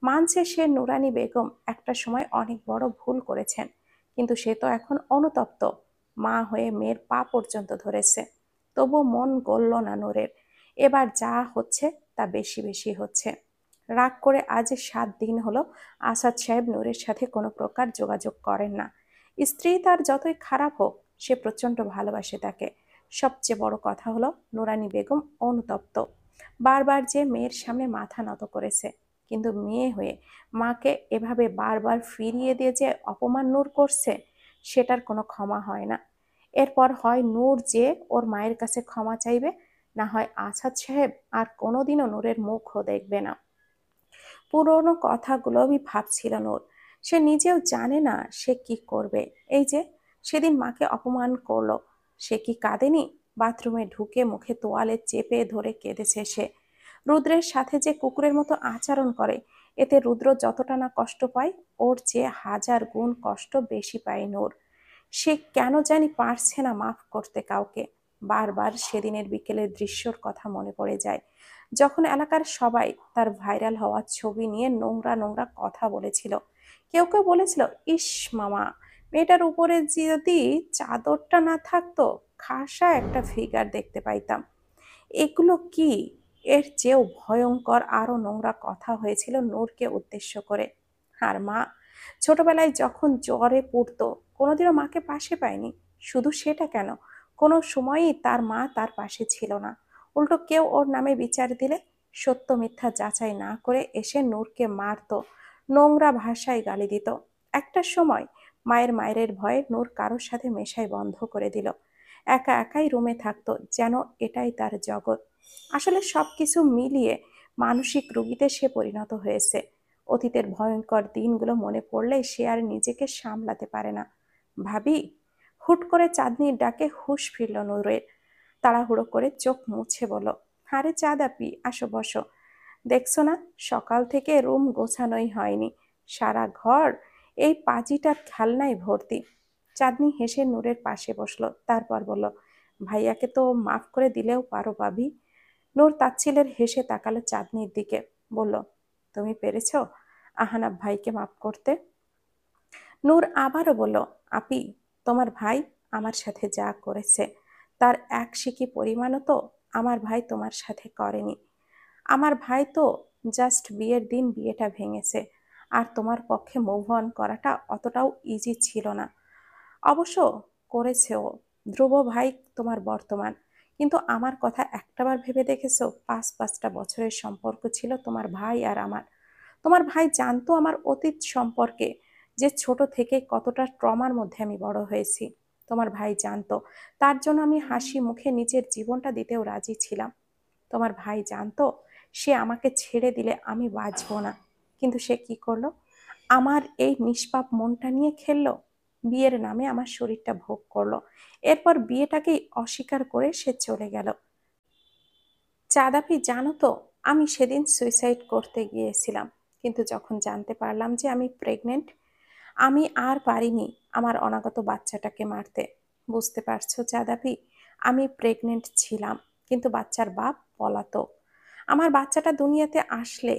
মানছে সে নুরানী বেগম একটা সময় অনেক বড় ভুল করেছেন, কিন্তু সে তো এখন অনুতপ্ত, মা হয়ে মেয়ের পা পর্যন্ত ধরেছে। তবু মন গলল না নূরের। এবার যা হচ্ছে তা বেশি বেশি হচ্ছে। রাগ করে আজ 7 দিন হলো আসাদ সাহেব নূরের সাথে কোনো প্রকার যোগাযোগ করেন না। স্ত্রী তার যতই খারাপ হোক, সে প্রচন্ড ভালোবাসে তাকে। সবচেয়ে বড় কথা হলো নুরানী বেগম অনুতপ্ত। বারবার যে মেয়ের সামনে মাথা নত করেছে, কিন্তু মেয়ে হয়ে মাকে এভাবে বারবার ফিরিয়ে দিয়ে যে অপমান নূর করছে, সেটার কোনো ক্ষমা হয় না। এরপর হয় নূর যে ওর মায়ের কাছে ক্ষমা চাইবে, না হয় আসাদ সাহেব আর কোনোদিনও নূরের মুখও দেখবে না। পুরনো কথাগুলো আমি ভাবছিল নূর। সে নিজেও জানে না সে কি করবে। এই যে সেদিন মাকে অপমান করলো, সে কি কাঁদেনি? বাথরুমে ঢুকে মুখে তোয়ালে চেপে ধরে কেঁদেছে সে। রুদ্রের সাথে যে কুকুরের মতো আচরণ করে, এতে রুদ্র যতটা না কষ্ট পায়, ওর চেয়ে হাজার গুণ কষ্ট বেশি পায় নূর। সে কেন জানি পারছে না মাফ করতে কাউকে। বারবার সেদিনের বিকেলের দৃশ্যর কথা মনে পড়ে যায়, যখন এলাকার সবাই তার ভাইরাল হওয়ার ছবি নিয়ে নোংরা নোংরা কথা বলেছিল। কেউ কেউ বলেছিল, ইস মামা, মেয়েটার উপরে যদি চাদরটা না থাকতো, খাসা একটা ফিগার দেখতে পাইতাম। এগুলো কি? এর চেয়েও ভয়ঙ্কর আরো নোংরা কথা হয়েছিল নূরকে উদ্দেশ্য করে। আর মা ছোটবেলায় যখন জ্বরে পড়তো, কোনোদিনও মাকে পাশে পায়নি। শুধু সেটা কেন, কোনো সময়ই তার মা তার পাশে ছিল না। উল্টো কেউ ওর নামে বিচার দিলে সত্য মিথ্যা যাচাই না করে এসে নূরকে মারতো, নোংরা ভাষায় গালি দিত। একটা সময় মায়ের মায়ের ভয়ে নূর কারোর সাথে মেশাই বন্ধ করে দিল। একা একাই রুমে থাকতো, যেন এটাই তার জগৎ। আসলে সবকিছু মিলিয়ে মানসিক রোগীতে সে পরিণত হয়েছে। অতীতের ভয়ঙ্কর দিনগুলো মনে পড়লেই সে আর নিজেকে সামলাতে পারে না। ভাবি, হুট করে চাঁদনির ডাকে হুঁশ ফিরল নূরের। তাড়াহুড়ো করে চোখ মুছে বলল, আরে চাঁদ আপি, আসো বসো। দেখছো না, সকাল থেকে রুম গোছানোই হয়নি, সারা ঘর এই পাজিটার খেলনায় ভর্তি। চাঁদনি হেসে নূরের পাশে বসলো, তারপর বলল, ভাইয়াকে তো মাফ করে দিলেও পারো ভাবি। নূর তাচ্ছিলের হেসে তাকালো চাঁদনির দিকে, বলল, তুমি পেরেছো আহানাব ভাইকে মাফ করতে? নূর আবারও বলল, আপি, তোমার ভাই আমার সাথে যা করেছে, তার এক সিকি পরিমাণও তো আমার ভাই তোমার সাথে করেনি। আমার ভাই তো জাস্ট বিয়ের দিন বিয়েটা ভেঙেছে, আর তোমার পক্ষে মুভ অন করাটা অতটাও ইজি ছিল না। অবশ্য করেছে ও। ধ্রুব ভাই তোমার বর্তমান, কিন্তু আমার কথা একটাবার ভেবে দেখেছো? 5-5টা বছরের সম্পর্ক ছিল তোমার ভাই আর আমার। তোমার ভাই জানতো আমার অতীত সম্পর্কে, যে ছোট থেকে কতটা ট্রমার মধ্যে আমি বড় হয়েছি। তোমার ভাই জানতো, তার জন্য আমি হাসি মুখে নিজের জীবনটা দিতেও রাজি ছিলাম। তোমার ভাই জানতো, সে আমাকে ছেড়ে দিলে আমি বাঁচবো না। কিন্তু সে কি করলো? আমার এই নিষ্পাপ মনটা নিয়ে খেললো, বিয়ের নামে আমার শরীরটা ভোগ করলো। এরপর বিয়েটাকেই অস্বীকার করে সে চলে গেল। চাঁদাপি, জানো তো, আমি সেদিন সুইসাইড করতে গিয়েছিলাম, কিন্তু যখন জানতে পারলাম যে আমি প্রেগনেন্ট, আমি আর পারিনি আমার অনাগত বাচ্চাটাকে মারতে। বুঝতে পারছো চাঁদাপি, আমি প্রেগনেন্ট ছিলাম, কিন্তু বাচ্চার বাপ পলাতক। আমার বাচ্চাটা দুনিয়াতে আসলে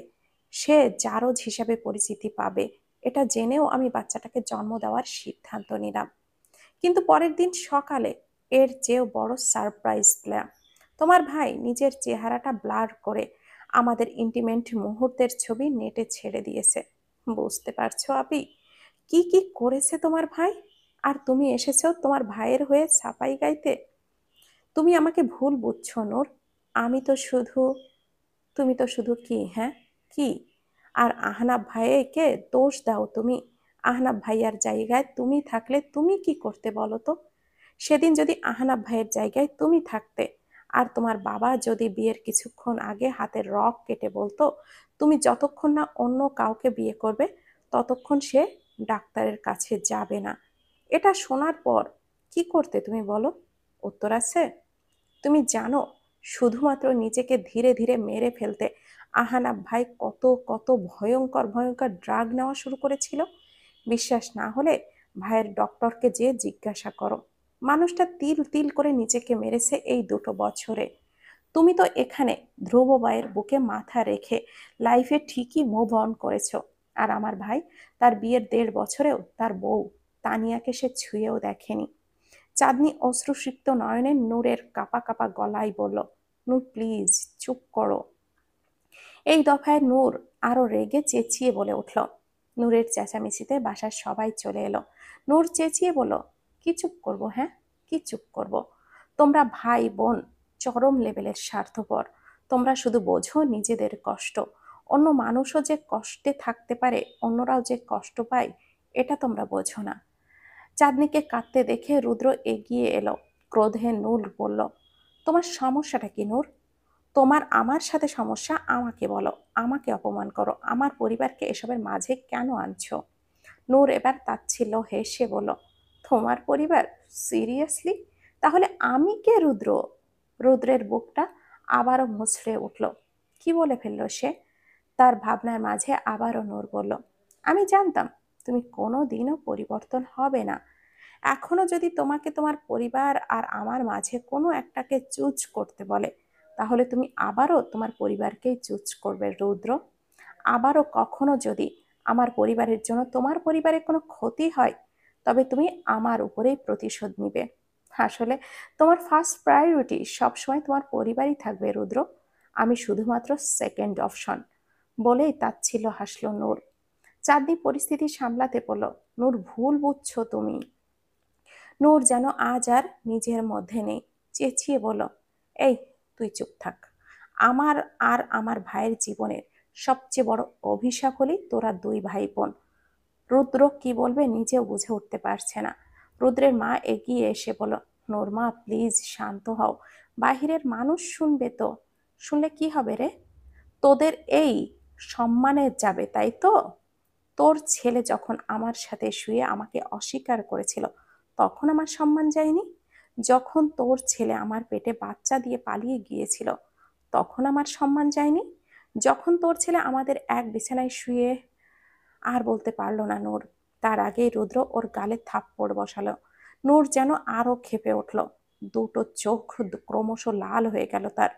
সে জারজ হিসাবে পরিচিতি পাবে, এটা জেনেও আমি বাচ্চাটাকে জন্ম দেওয়ার সিদ্ধান্ত নিলাম। কিন্তু পরের দিন সকালে এর চেয়েও বড় সারপ্রাইজ প্ল্যান। তোমার ভাই নিজের চেহারাটা ব্লার করে আমাদের ইন্টিমেন্ট মুহূর্তের ছবি নেটে ছেড়ে দিয়েছে। বুঝতে পারছো আপি, কি কি করেছে তোমার ভাই? আর তুমি এসেছো তোমার ভাইয়ের হয়ে সাপাই গাইতে। তুমি আমাকে ভুল বুঝছো নূর। আমি তো শুধু তুমি তো শুধু কি, হ্যাঁ, কি? আর আহনাব ভাইকে দোষ দাও তুমি। আহনাব ভাইয়ার জায়গায় তুমি থাকলে তুমি কি করতে বলো তো? সেদিন যদি আহনাব ভাইয়ের জায়গায় তুমি থাকতে, আর তোমার বাবা যদি বিয়ের কিছুক্ষণ আগে হাতের রগ কেটে বলতো, তুমি যতক্ষণ না অন্য কাউকে বিয়ে করবে ততক্ষণ সে ডাক্তারের কাছে যাবে না, এটা শোনার পর কি করতে তুমি বলো? উত্তর আছে? তুমি জানো, শুধুমাত্র নিজেকে ধীরে ধীরে মেরে ফেলতে আহানাব ভাই কত কত ভয়ঙ্কর ভয়ঙ্কর ড্রাগ নেওয়া শুরু করেছিল। বিশ্বাস না হলে ভাইয়ের ডক্টরকে যেয়ে জিজ্ঞাসা করো। মানুষটা তিল তিল করে নিজেকে মেরেছে এই 2 বছরে। তুমি তো এখানে ধ্রুব ভাইয়ের বুকে মাথা রেখে লাইফে ঠিকই মুভ অন করেছো। আর আমার ভাই তার বিয়ের 1.5 বছরেও তার বউ তানিয়াকে সে ছুঁয়েও দেখেনি। চাঁদনি অশ্রুসিক্ত নয়নে নূরের কাপা কাপা গলায় বলল, নূর প্লিজ চুপ করো। এই দফায় নূর আরো রেগে চেঁচিয়ে বলে উঠল। নূরের চেঁচামেচিতে বাসার সবাই চলে এলো। নূর চেঁচিয়ে বলল, কি চুপ করব, হ্যাঁ, কি চুপ করব? তোমরা ভাই বোন চরম লেভেলের স্বার্থপর। তোমরা শুধু বোঝো নিজেদের কষ্ট। অন্য মানুষও যে কষ্টে থাকতে পারে, অন্যরাও যে কষ্ট পায়, এটা তোমরা বোঝো না। চাঁদনিকে কাঁদতে দেখে রুদ্র এগিয়ে এলো। ক্রোধে নূর বলল, তোমার সমস্যাটা কি নূর? তোমার আমার সাথে সমস্যা, আমাকে বলো। আমাকে অপমান করো, আমার পরিবারকে এসবের মাঝে কেন আনছো? নূর এবার তাচ্ছিল্য হেসে বলল, তোমার পরিবার? সিরিয়াসলি? তাহলে আমি কে রুদ্র? রুদ্রের বুকটা আবারও মুচড়ে উঠল। কি বলে ফেললো সে? তার ভাবনার মাঝে আবারও নূর বলল, আমি জানতাম তুমি কোনো দিনও পরিবর্তন হবে না। এখনো যদি তোমাকে তোমার পরিবার আর আমার মাঝে কোনো একটাকে চুজ করতে বলে, তাহলে তুমি আবারও তোমার পরিবারকেই চুজ করবে রুদ্র। আবারও কখনো যদি আমার পরিবারের জন্য তোমার পরিবারের কোনো ক্ষতি হয়, তবে তুমি আমার উপরেই প্রতিশোধ নিবে। আসলে তোমার ফার্স্ট প্রায়োরিটি সবসময় তোমার পরিবারই থাকবে রুদ্র। আমি শুধুমাত্র সেকেন্ড অপশন। বলেই তাচ্ছিল্য হাসলো নূর। চাঁদনি পরিস্থিতি সামলাতে বলল, নূর ভুল বুঝছো তুমি। নূর যেন আজ আর নিজের মধ্যে নেই, চেঁচিয়ে বলল, এই তুই চুপ থাক। আমার আর আমার ভাইয়ের জীবনের সবচেয়ে বড় অভিশাপ হলি তোরা দুই ভাই বোন। রুদ্র কি বলবে নিজেও বুঝে উঠতে পারছে না। রুদ্রের মা এগিয়ে এসে বলল, নূর মা প্লিজ শান্ত হও, বাহিরের মানুষ শুনবে তো। শুনলে কি হবে রে? তোদের এই সম্মানে যাবে, তাই তো? তোর ছেলে যখন আমার সাথে শুয়ে আমাকে অস্বীকার করেছিল, তখন আমার সম্মান যায়নি? যখন তোর ছেলে আমার পেটে বাচ্চা দিয়ে পালিয়ে গিয়েছিল, তখন আমার সম্মান যায়নি? যখন তোর ছেলে আমাদের এক বিছানায় শুয়ে, আর বলতে পারল না নূর। তার আগেই রুদ্র ওর গালে থাপ্পড় বসালো। নূর যেন আরো ক্ষেপে উঠল। দুটো চোখ ক্রমশ লাল হয়ে গেল তার।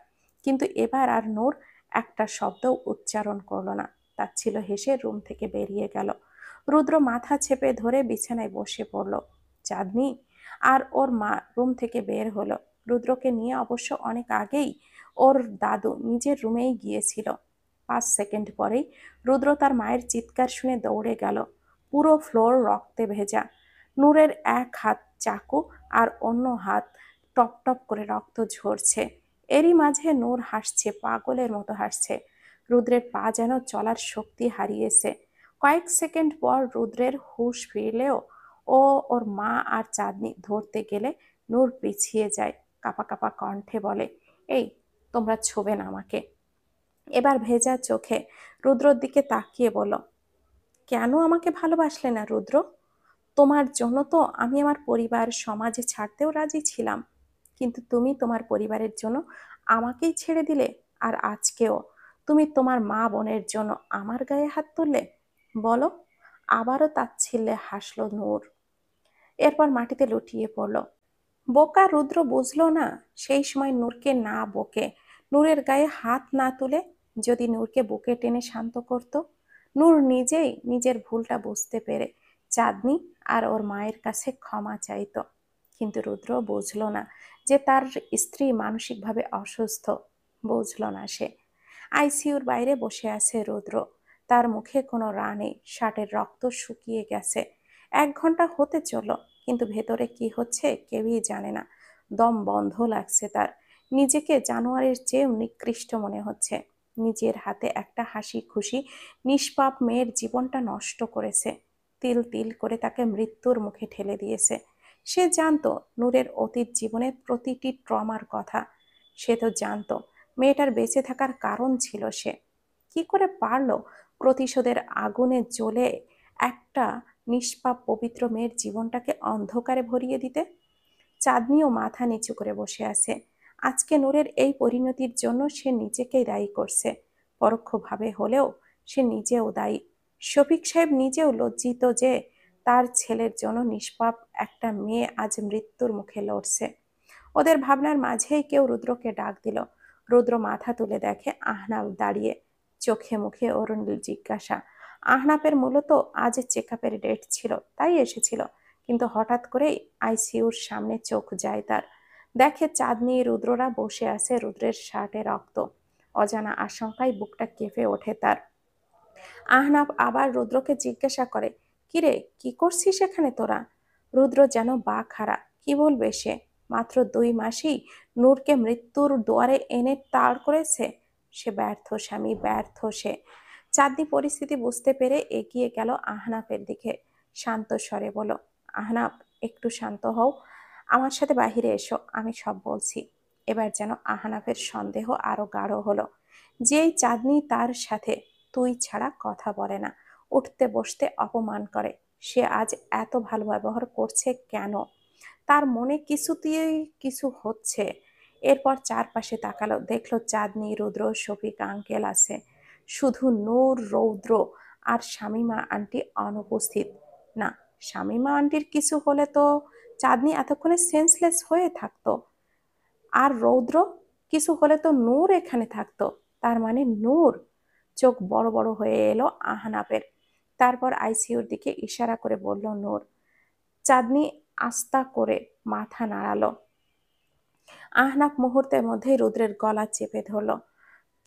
কিন্তু এবার আর নূর একটা শব্দ উচ্চারণ করলো না। তাচ্ছিল হেসে রুম থেকে বেরিয়ে গেল। রুদ্র মাথা চেপে ধরে বিছানায় বসে পড়ল। চাঁদনি আর ওর মা রুম থেকে বের হলো। রুদ্রকে নিয়ে অবশ্য অনেক আগেই ওর দাদু নিজের রুমেই গিয়েছিল। 5 সেকেন্ড পরেই রুদ্র তার মায়ের চিৎকার শুনে দৌড়ে গেল। পুরো ফ্লোর রক্তে ভেজা। নূরের এক হাত চাকু আর অন্য হাত টপ টপ করে রক্ত ঝরছে। এরই মাঝে নূর হাসছে, পাগলের মতো হাসছে। রুদ্রের পা যেন চলার শক্তি হারিয়েছে। কয়েক সেকেন্ড পর রুদ্রের হুঁশ ফিরলেও ও ওর মা আর চাঁদনি ধরতে গেলে নূর পিছিয়ে যায়। কাপা কাপা কণ্ঠে বলে, এই তোমরা ছোবে না আমাকে। এবার ভেজা চোখে রুদ্রর দিকে তাকিয়ে বলল, কেন আমাকে ভালোবাসলে না রুদ্র? তোমার জন্য তো আমি আমার পরিবার সমাজে ছাড়তেও রাজি ছিলাম, কিন্তু তুমি তোমার পরিবারের জন্য আমাকেই ছেড়ে দিলে। আর আজকেও তুমি তোমার মা বোনের জন্য আমার গায়ে হাত তুললে। বলো। আবারও তাচ্ছিল্যে হাসলো নূর। এরপর মাটিতে লুটিয়ে পড়ল। বোকা রুদ্র বুঝলো না, সেই সময় নূরকে না বকে, নূরের গায়ে হাত না তুলে যদি নূরকে বুকে টেনে শান্ত করত। নূর নিজেই নিজের ভুলটা বুঝতে পেরে চাঁদনি আর ওর মায়ের কাছে ক্ষমা চাইতো। কিন্তু রুদ্র বুঝলো না যে তার স্ত্রী মানসিকভাবে অসুস্থ। বুঝলো না সে। আইসিইউর বাইরে বসে আছে রুদ্র। তার মুখে কোনো রা নেই, শার্টের রক্ত শুকিয়ে গেছে। 1 ঘন্টা হতে চলল, কিন্তু ভেতরে কি হচ্ছে কেউই জানে না। দম বন্ধ লাগছে তার। নিজেকে জানোয়ারের চেয়েও নিকৃষ্ট মনে হচ্ছে। নিজের হাতে একটা হাসি খুশি নিষ্পাপ মেয়ের জীবনটা নষ্ট করেছে। তিল তিল করে তাকে মৃত্যুর মুখে ঠেলে দিয়েছে। সে জানতো নূরের অতীত জীবনের প্রতিটি ট্রমার কথা। সে তো জানতো মেয়েটার বেঁচে থাকার কারণ ছিল সে। কি করে পারলো প্রতিশোধের আগুনে জ্বলে একটা নিষ্পাপ পবিত্র মেয়ের জীবনটাকে অন্ধকারে ভরিয়ে দিতে? চাঁদনিও মাথা নিচু করে বসে আছে। আজকে নূরের এই পরিণতির জন্য সে নিজেকেই দায়ী করছে। পরোক্ষভাবে হলেও সে নিজেও দায়ী। শফিক সাহেব নিজেও লজ্জিত যে তার ছেলের জন্য নিষ্পাপ একটা মেয়ে আজ মৃত্যুর মুখে লড়ছে। ওদের ভাবনার মাঝেই কেউ রুদ্রকে ডাক দিল। রুদ্র মাথা তুলে দেখে আহনাফ দাঁড়িয়ে। চোখে মুখে অরুণের জিজ্ঞাসা। আহনাফের মূলত আজ চেকআপের ডেট ছিল, তাই এসেছিল। কিন্তু হঠাৎ করেই আইসিইউর সামনে চোখ যায় তার। দেখে চাঁদনি রুদ্ররা বসে আছে, রুদ্রের শার্টে রক্ত। অজানা আশঙ্কায় বুকটা কেঁপে ওঠে তার। আহনাফ আবার রুদ্রকে জিজ্ঞাসা করে, কিরে কি করছিস এখানে তোরা? রুদ্র যেন বাকহারা। কি বলবে সে? মাত্র 2 মাসেই নূরকে মৃত্যুর দুয়ারে এনে তাড় করেছে। সে ব্যর্থ স্বামী, ব্যর্থ সে। চাঁদনি পরিস্থিতি বুঝতে পেরে এগিয়ে গেল আহনাফের দিকে। শান্ত স্বরে বলল, আহনাফ একটু শান্ত হও, আমার সাথে বাহিরে এসো, আমি সব বলছি। এবার যেন আহনাফের সন্দেহ আরো গাঢ় হলো। যেই চাঁদনি তার সাথে তুই ছাড়া কথা বলে না, উঠতে বসতে অপমান করে, সে আজ এত ভালো ব্যবহার করছে কেন? তার মনে কিছুতেই কিছু হচ্ছে। এরপর চারপাশে তাকালো, দেখলো চাঁদনি, রুদ্র, শফিক আঙ্কেল আছে, শুধু নূর, রৌদ্র আর শামীমা আন্টি অনুপস্থিত। না, শামীমা আন্টির কিছু হলে তো চাঁদনি এতক্ষণে সেন্সলেস হয়ে থাকতো, আর রৌদ্র কিছু হলে তো নূর এখানে থাকতো। তার মানে নূর। চোখ বড় বড় হয়ে এলো আহনাফের। তারপর আইসিইউর দিকে ইশারা করে বলল নূর। চাঁদনি আস্তা করে মাথা নাড়ালো। আহনাফ মুহূর্তের মধ্যেই রুদ্রের গলা চেপে ধরল।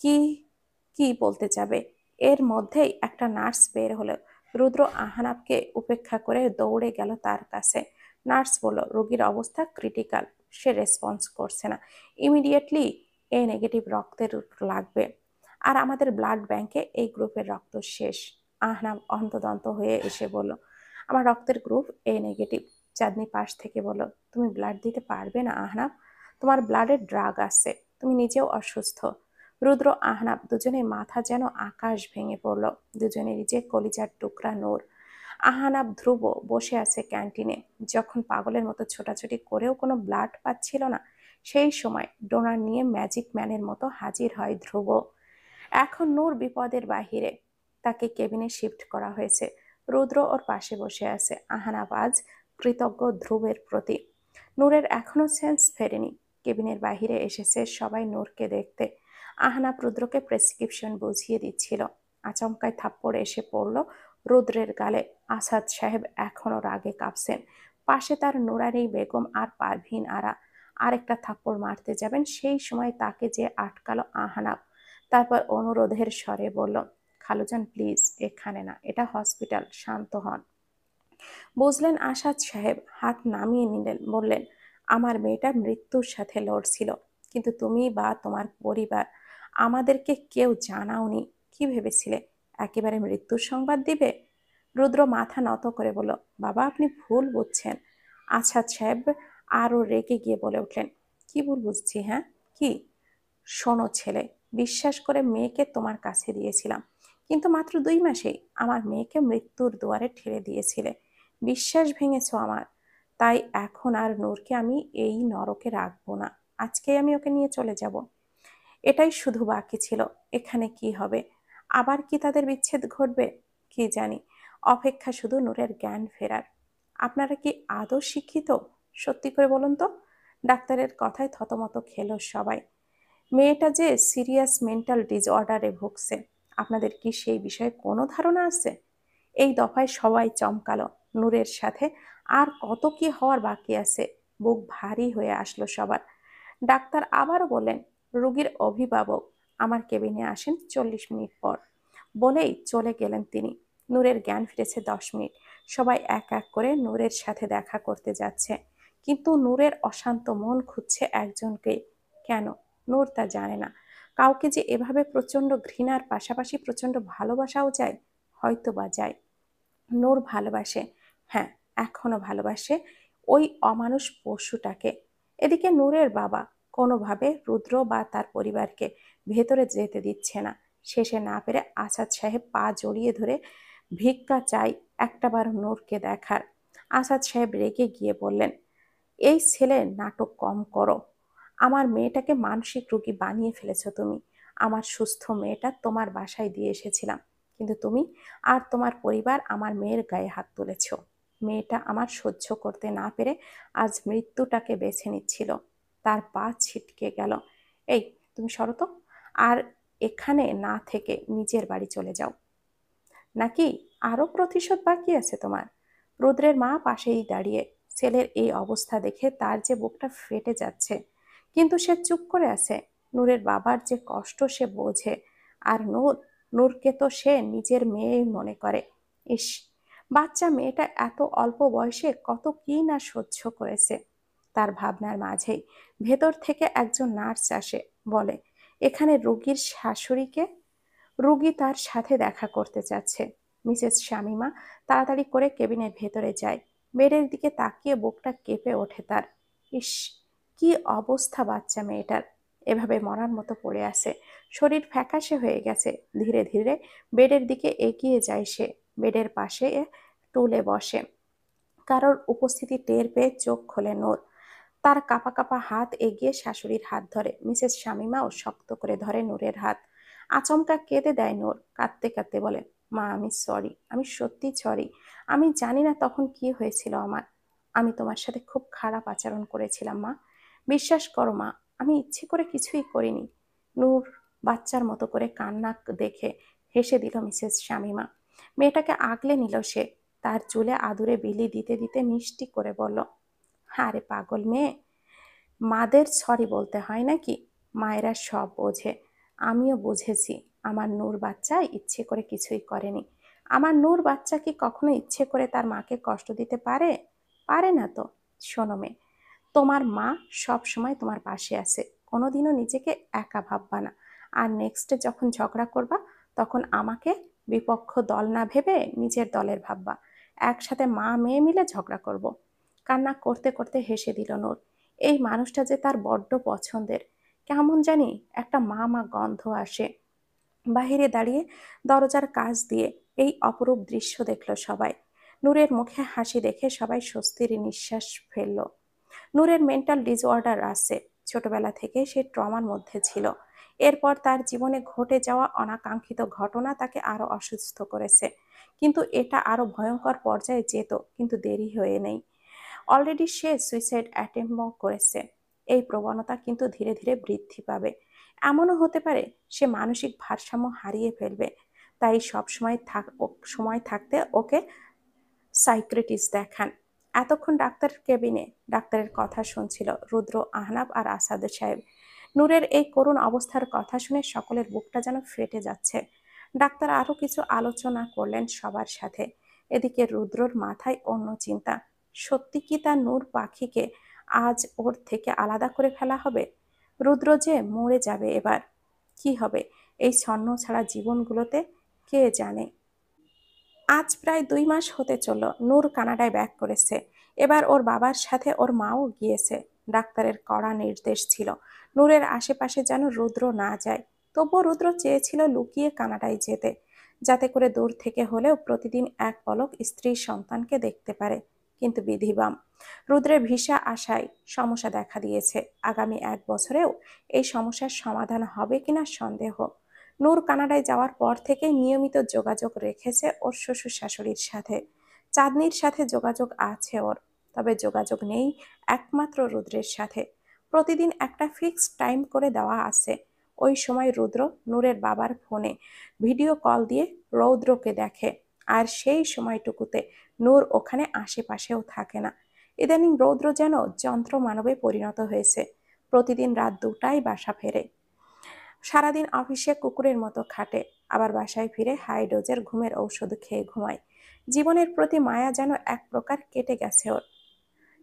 কি কি বলতে যাবে? এর মধ্যেই একটা নার্স বের হলো। রুদ্র আহনাফকে উপেক্ষা করে দৌড়ে গেল তার কাছে। নার্স বলল, রোগীর অবস্থা ক্রিটিক্যাল, সে রেসপন্স করছে না, ইমিডিয়েটলি এ নেগেটিভ রক্তের লাগবে, আর আমাদের ব্লাড ব্যাংকে এই গ্রুপের রক্ত শেষ। আহনাফ অন্তদন্ত হয়ে এসে বলল, আমার রক্তের গ্রুপ এ নেগেটিভ। চাঁদনি পাশ থেকে বলল, তুমি ব্লাড দিতে পারবে না আহনাফ, তোমার ব্লাডে ড্রাগ আছে, তুমি নিজেও অসুস্থ। রুদ্র আহনাফ দুজনের মাথা যেন আকাশ ভেঙে পড়ল। দুজনেরই যে কলিজার টুকরা নূর। আহনাফ ধ্রুব বসে আছে ক্যান্টিনে। যখন পাগলের মতো ছোটাছুটি করেও কোনো ব্লাড পাচ্ছিল না, সেই সময় ডোনার নিয়ে ম্যাজিক ম্যানের মতো হাজির হয় ধ্রুব। এখন নূর বিপদের বাহিরে, তাকে কেবিনে শিফট করা হয়েছে। রুদ্র ওর পাশে বসে আছে। আহনাফ আজ কৃতজ্ঞ ধ্রুবের প্রতি। নূরের এখনো সেন্স ফেরেনি। কেবিনের বাহিরে এসেছে সবাই নূরকে দেখতে। আহনাফ রুদ্রকে প্রেসক্রিপশন বুঝিয়ে দিচ্ছিল। আচমকায় থাপ্পড় এসে পড়ল রুদ্রের গালে। আসাদ সাহেব এখনো রাগে কাঁপছেন। পাশে তার নুরানি বেগম আর পারভিন আরা। আরেকটা থাপ্পড় মারতে যাবেন, সেই সময় তাকে যে আটকালো আহনাফ। তারপর অনুরোধের স্বরে বলল, খালুজান প্লিজ, এখানে না, এটা হসপিটাল, শান্ত হন। বুঝলেন আসাদ সাহেব, হাত নামিয়ে নিলেন, বললেন, আমার মেয়েটা মৃত্যুর সাথে লড়ছিল, কিন্তু তুমি বা তোমার পরিবার আমাদেরকে কেউ জানাওনি। কি ভেবেছিলে একেবারে মৃত্যুর সংবাদ দিবে? রুদ্র মাথা নত করে বলল, বাবা আপনি ভুল বুঝছেন। আসাদ সাহেব আরো রেগে গিয়ে বলে উঠলেন, কি ভুল বুঝছি? হ্যাঁ কি? শোনো ছেলে, বিশ্বাস করে মেয়েকে তোমার কাছে দিয়েছিলাম, কিন্তু মাত্র 2 মাসেই আমার মেয়েকে মৃত্যুর দুয়ারে ঠেলে দিয়েছিলে। বিশ্বাস ভেঙেছ আমার। তাই এখন আর নূরকে আমি এই নরকে রাখবো না। আজকেই আমি ওকে নিয়ে চলে যাব। এটাই শুধু বাকি ছিল। এখানে কি হবে? আবার কি তাদের বিচ্ছেদ ঘটবে? কি জানি। অপেক্ষা শুধু নূরের জ্ঞান ফেরার। আপনারা কি আদৌ শিক্ষিত? সত্যি করে বলুন তো। ডাক্তারের কথায় থতমত খেলো সবাই। মেয়েটা যে সিরিয়াস মেন্টাল ডিসঅর্ডারে ভুগছে, আপনাদের কি সেই বিষয়ে কোনো ধারণা আছে? এই দফায় সবাই চমকালো। নূরের সাথে আর কত কি হওয়ার বাকি আছে। বুক ভারী হয়ে আসলো সবার। ডাক্তার আবারও বললেন, রোগীর অভিভাবক আমার কেবিনে আসেন 40 মিনিট পর। বলেই চলে গেলেন তিনি। নূরের জ্ঞান ফিরেছে 10 মিনিট। সবাই এক এক করে নূরের সাথে দেখা করতে যাচ্ছে, কিন্তু নূরের অশান্ত মন খুঁজছে একজনকে। কেন? নূর তা জানে না। কাউকে যে এভাবে প্রচন্ড ঘৃণার পাশাপাশি প্রচন্ড ভালোবাসাও যায়, হয়তো বা যায়। নূর ভালোবাসে, হ্যাঁ, এখনো ভালোবাসে ওই অমানুষ পশুটাকে। এদিকে নূরের বাবা কোনোভাবে রুদ্র বা তার পরিবারকে ভেতরে যেতে দিচ্ছে না। শেষে না পেরে আসাদ সাহেব পা জড়িয়ে ধরে ভিক্ষা চাই একটাবার নূরকে দেখার। আসাদ সাহেব রেগে গিয়ে বললেন, এই ছেলের নাটক কম করো। আমার মেয়েটাকে মানসিক রোগী বানিয়ে ফেলেছ তুমি। আমার সুস্থ মেয়েটা তোমার বাসায় দিয়ে এসেছিলাম, কিন্তু তুমি আর তোমার পরিবার আমার মেয়ের গায়ে হাত তুলেছ। মেয়েটা আমার সহ্য করতে না পেরে আজ মৃত্যুটাকে বেছে নিচ্ছিল। তার পা ছিটকে গেল। এই, তুমি সরো তো। আর এখানে না থেকে নিজের বাড়ি চলে যাও। নাকি আরো প্রতিশোধ বাকি আছে তোমার? রুদ্রের মা পাশেই দাঁড়িয়ে। ছেলের এই অবস্থা দেখে তার যে বুকটা ফেটে যাচ্ছে, কিন্তু সে চুপ করে আছে। নূরের বাবার যে কষ্ট সে বোঝে। আর নূরকে তো সে নিজের মেয়েই মনে করে। ইস, বাচ্চা মেয়েটা এত অল্প বয়সে কত কি না সহ্য করেছে। তার ভাবনার মাঝেই ভেতর থেকে একজন নার্স আসে, বলে, এখানে রোগীর শাশুড়িকে। রোগী তার সাথে দেখা করতে চাচ্ছে। মিসেস শামীমা তাড়াতাড়ি করে কেবিনের ভেতরে যায়। বেডের দিকে তাকিয়ে বুকটা কেঁপে ওঠে তার। ইস, কি অবস্থা বাচ্চা মেয়েটার! এভাবে মরার মতো পড়ে আছে, শরীর ফ্যাকাশে হয়ে গেছে। ধীরে ধীরে বেডের দিকে এগিয়ে যায় সে। বেডের পাশে টুলে বসে। কারোর উপস্থিতি টের পেয়ে চোখ খোলে নূর। তার কাঁপা কাঁপা হাত এগিয়ে শাশুড়ির হাত ধরে। মিসেস শামীমাও শক্ত করে ধরে নূরের হাত। আচমকা কেঁদে দেয় নূর, কাঁদতে কাঁদতে বলে, মা আমি সরি, আমি সত্যি সরি। আমি জানি না তখন কি হয়েছিল আমার। আমি তোমার সাথে খুব খারাপ আচরণ করেছিলাম মা। বিশ্বাস করো মা, আমি ইচ্ছে করে কিছুই করিনি। নূর বাচ্চার মতো করে কান্না দেখে হেসে দিল মিসেস শামীমা। মেয়েটাকে আগলে নিল সে। তার চুলে আদুরে বিলি দিতে দিতে মিষ্টি করে বলল, আরে পাগল মেয়ে, মাদের সরি বলতে হয় নাকি? মায়েরা সব বোঝে। আমিও বুঝেছি। আমার নূর বাচ্চা ইচ্ছে করে কিছুই করেনি। আমার নূর বাচ্চা কি কখনো ইচ্ছে করে তার মাকে কষ্ট দিতে পারে? পারে না তো। শোনো মেয়ে, তোমার মা সব সময় তোমার পাশে আছে, কোনোদিনও নিজেকে একা ভাববা না। আর নেক্সটে যখন ঝগড়া করবা, তখন আমাকে বিপক্ষ দল না ভেবে নিজের দলের ভাববা। একসাথে মা মেয়ে মিলে ঝগড়া করব। কান্না করতে করতে হেসে দিল নূর। এই মানুষটা যে তার বড্ড পছন্দের। কেমন জানি একটা মা মা গন্ধ আসে। বাহিরে দাঁড়িয়ে দরজার কাছ দিয়ে এই অপরূপ দৃশ্য দেখল সবাই। নূরের মুখে হাসি দেখে সবাই স্বস্তির নিঃশ্বাস ফেলল। নূরের মেন্টাল ডিসঅর্ডার আছে। ছোটবেলা থেকে সে ট্রমার মধ্যে ছিল। এরপর তার জীবনে ঘটে যাওয়া অনাকাঙ্ক্ষিত ঘটনা তাকে আরো অসুস্থ করেছে। কিন্তু এটা আরো ভয়ঙ্কর পর্যায়ে যেত, কিন্তু দেরি হয়ে নেই। অলরেডি সে সুইসাইড অ্যাটেম্পও করেছে। এই প্রবণতা কিন্তু ধীরে ধীরে বৃদ্ধি পাবে। এমনও হতে পারে সে মানসিক ভারসাম্য হারিয়ে ফেলবে। তাই সময় থাকতে ওকে সাইক্রেটিস্ট দেখান। এতক্ষণ ডাক্তার কেবিনে ডাক্তারের কথা শুনছিল রুদ্র, আহনাব আর আসাদ সাহেব। নূরের এই করুণ অবস্থার কথা শুনে সকলের বুকটা যেন ফেটে যাচ্ছে। ডাক্তার আরো কিছু আলোচনা করলেন সবার সাথে। এদিকে রুদ্রর মাথায় অন্য চিন্তা। সত্যি কি তার নূর পাখিকে আজ ওর থেকে আলাদা করে ফেলা হবে? রুদ্র যে মরে যাবে এবার। কি হবে এই ছন্ন ছাড়া জীবনগুলোতে, কে জানে। আজ প্রায় 2 মাস হতে চলল নূর কানাডায় ব্যাক করেছে। এবার ওর বাবার সাথে ওর মাও গিয়েছে। ডাক্তারের কড়া নির্দেশ ছিল নূরের আশেপাশে যেন রুদ্র না যায়। তবুও রুদ্র চেয়েছিল লুকিয়ে কানাডায় যেতে, যাতে করে দূর থেকে হলেও প্রতিদিন এক পলক স্ত্রী সন্তানকে দেখতে পারে। কিন্তু বিধিবাম, রুদ্রের ভিসা আসায় সমস্যা দেখা দিয়েছে। আগামী 1 বছরেও এই সমস্যার সমাধান হবে কিনা সন্দেহ। নূর কানাডায় যাওয়ার পর থেকেই নিয়মিত যোগাযোগ রেখেছে ওর শ্বশুর শাশুড়ির সাথে। চাঁদনির সাথে যোগাযোগ আছে ওর, তবে যোগাযোগ নেই একমাত্র রুদ্রের সাথে। প্রতিদিন একটা ফিক্সড টাইম করে দেওয়া আছে। ওই সময় রুদ্র নূরের বাবার ফোনে ভিডিও কল দিয়ে রৌদ্রকে দেখে। আর সেই সময়টুকুতে নূর ওখানে আশেপাশেও থাকে না। ইদানিং রৌদ্র যেন যন্ত্র মানবে পরিণত হয়েছে। প্রতিদিন রাত 2টায় বাসা ফেরে। সারাদিন অফিসে কুকুরের মতো খাটে, আবার বাসায় ফিরে হাই ডোজের ঘুমের ঔষধ খেয়ে ঘুমায়। জীবনের প্রতি মায়া যেন এক প্রকার কেটে গেছে ওর।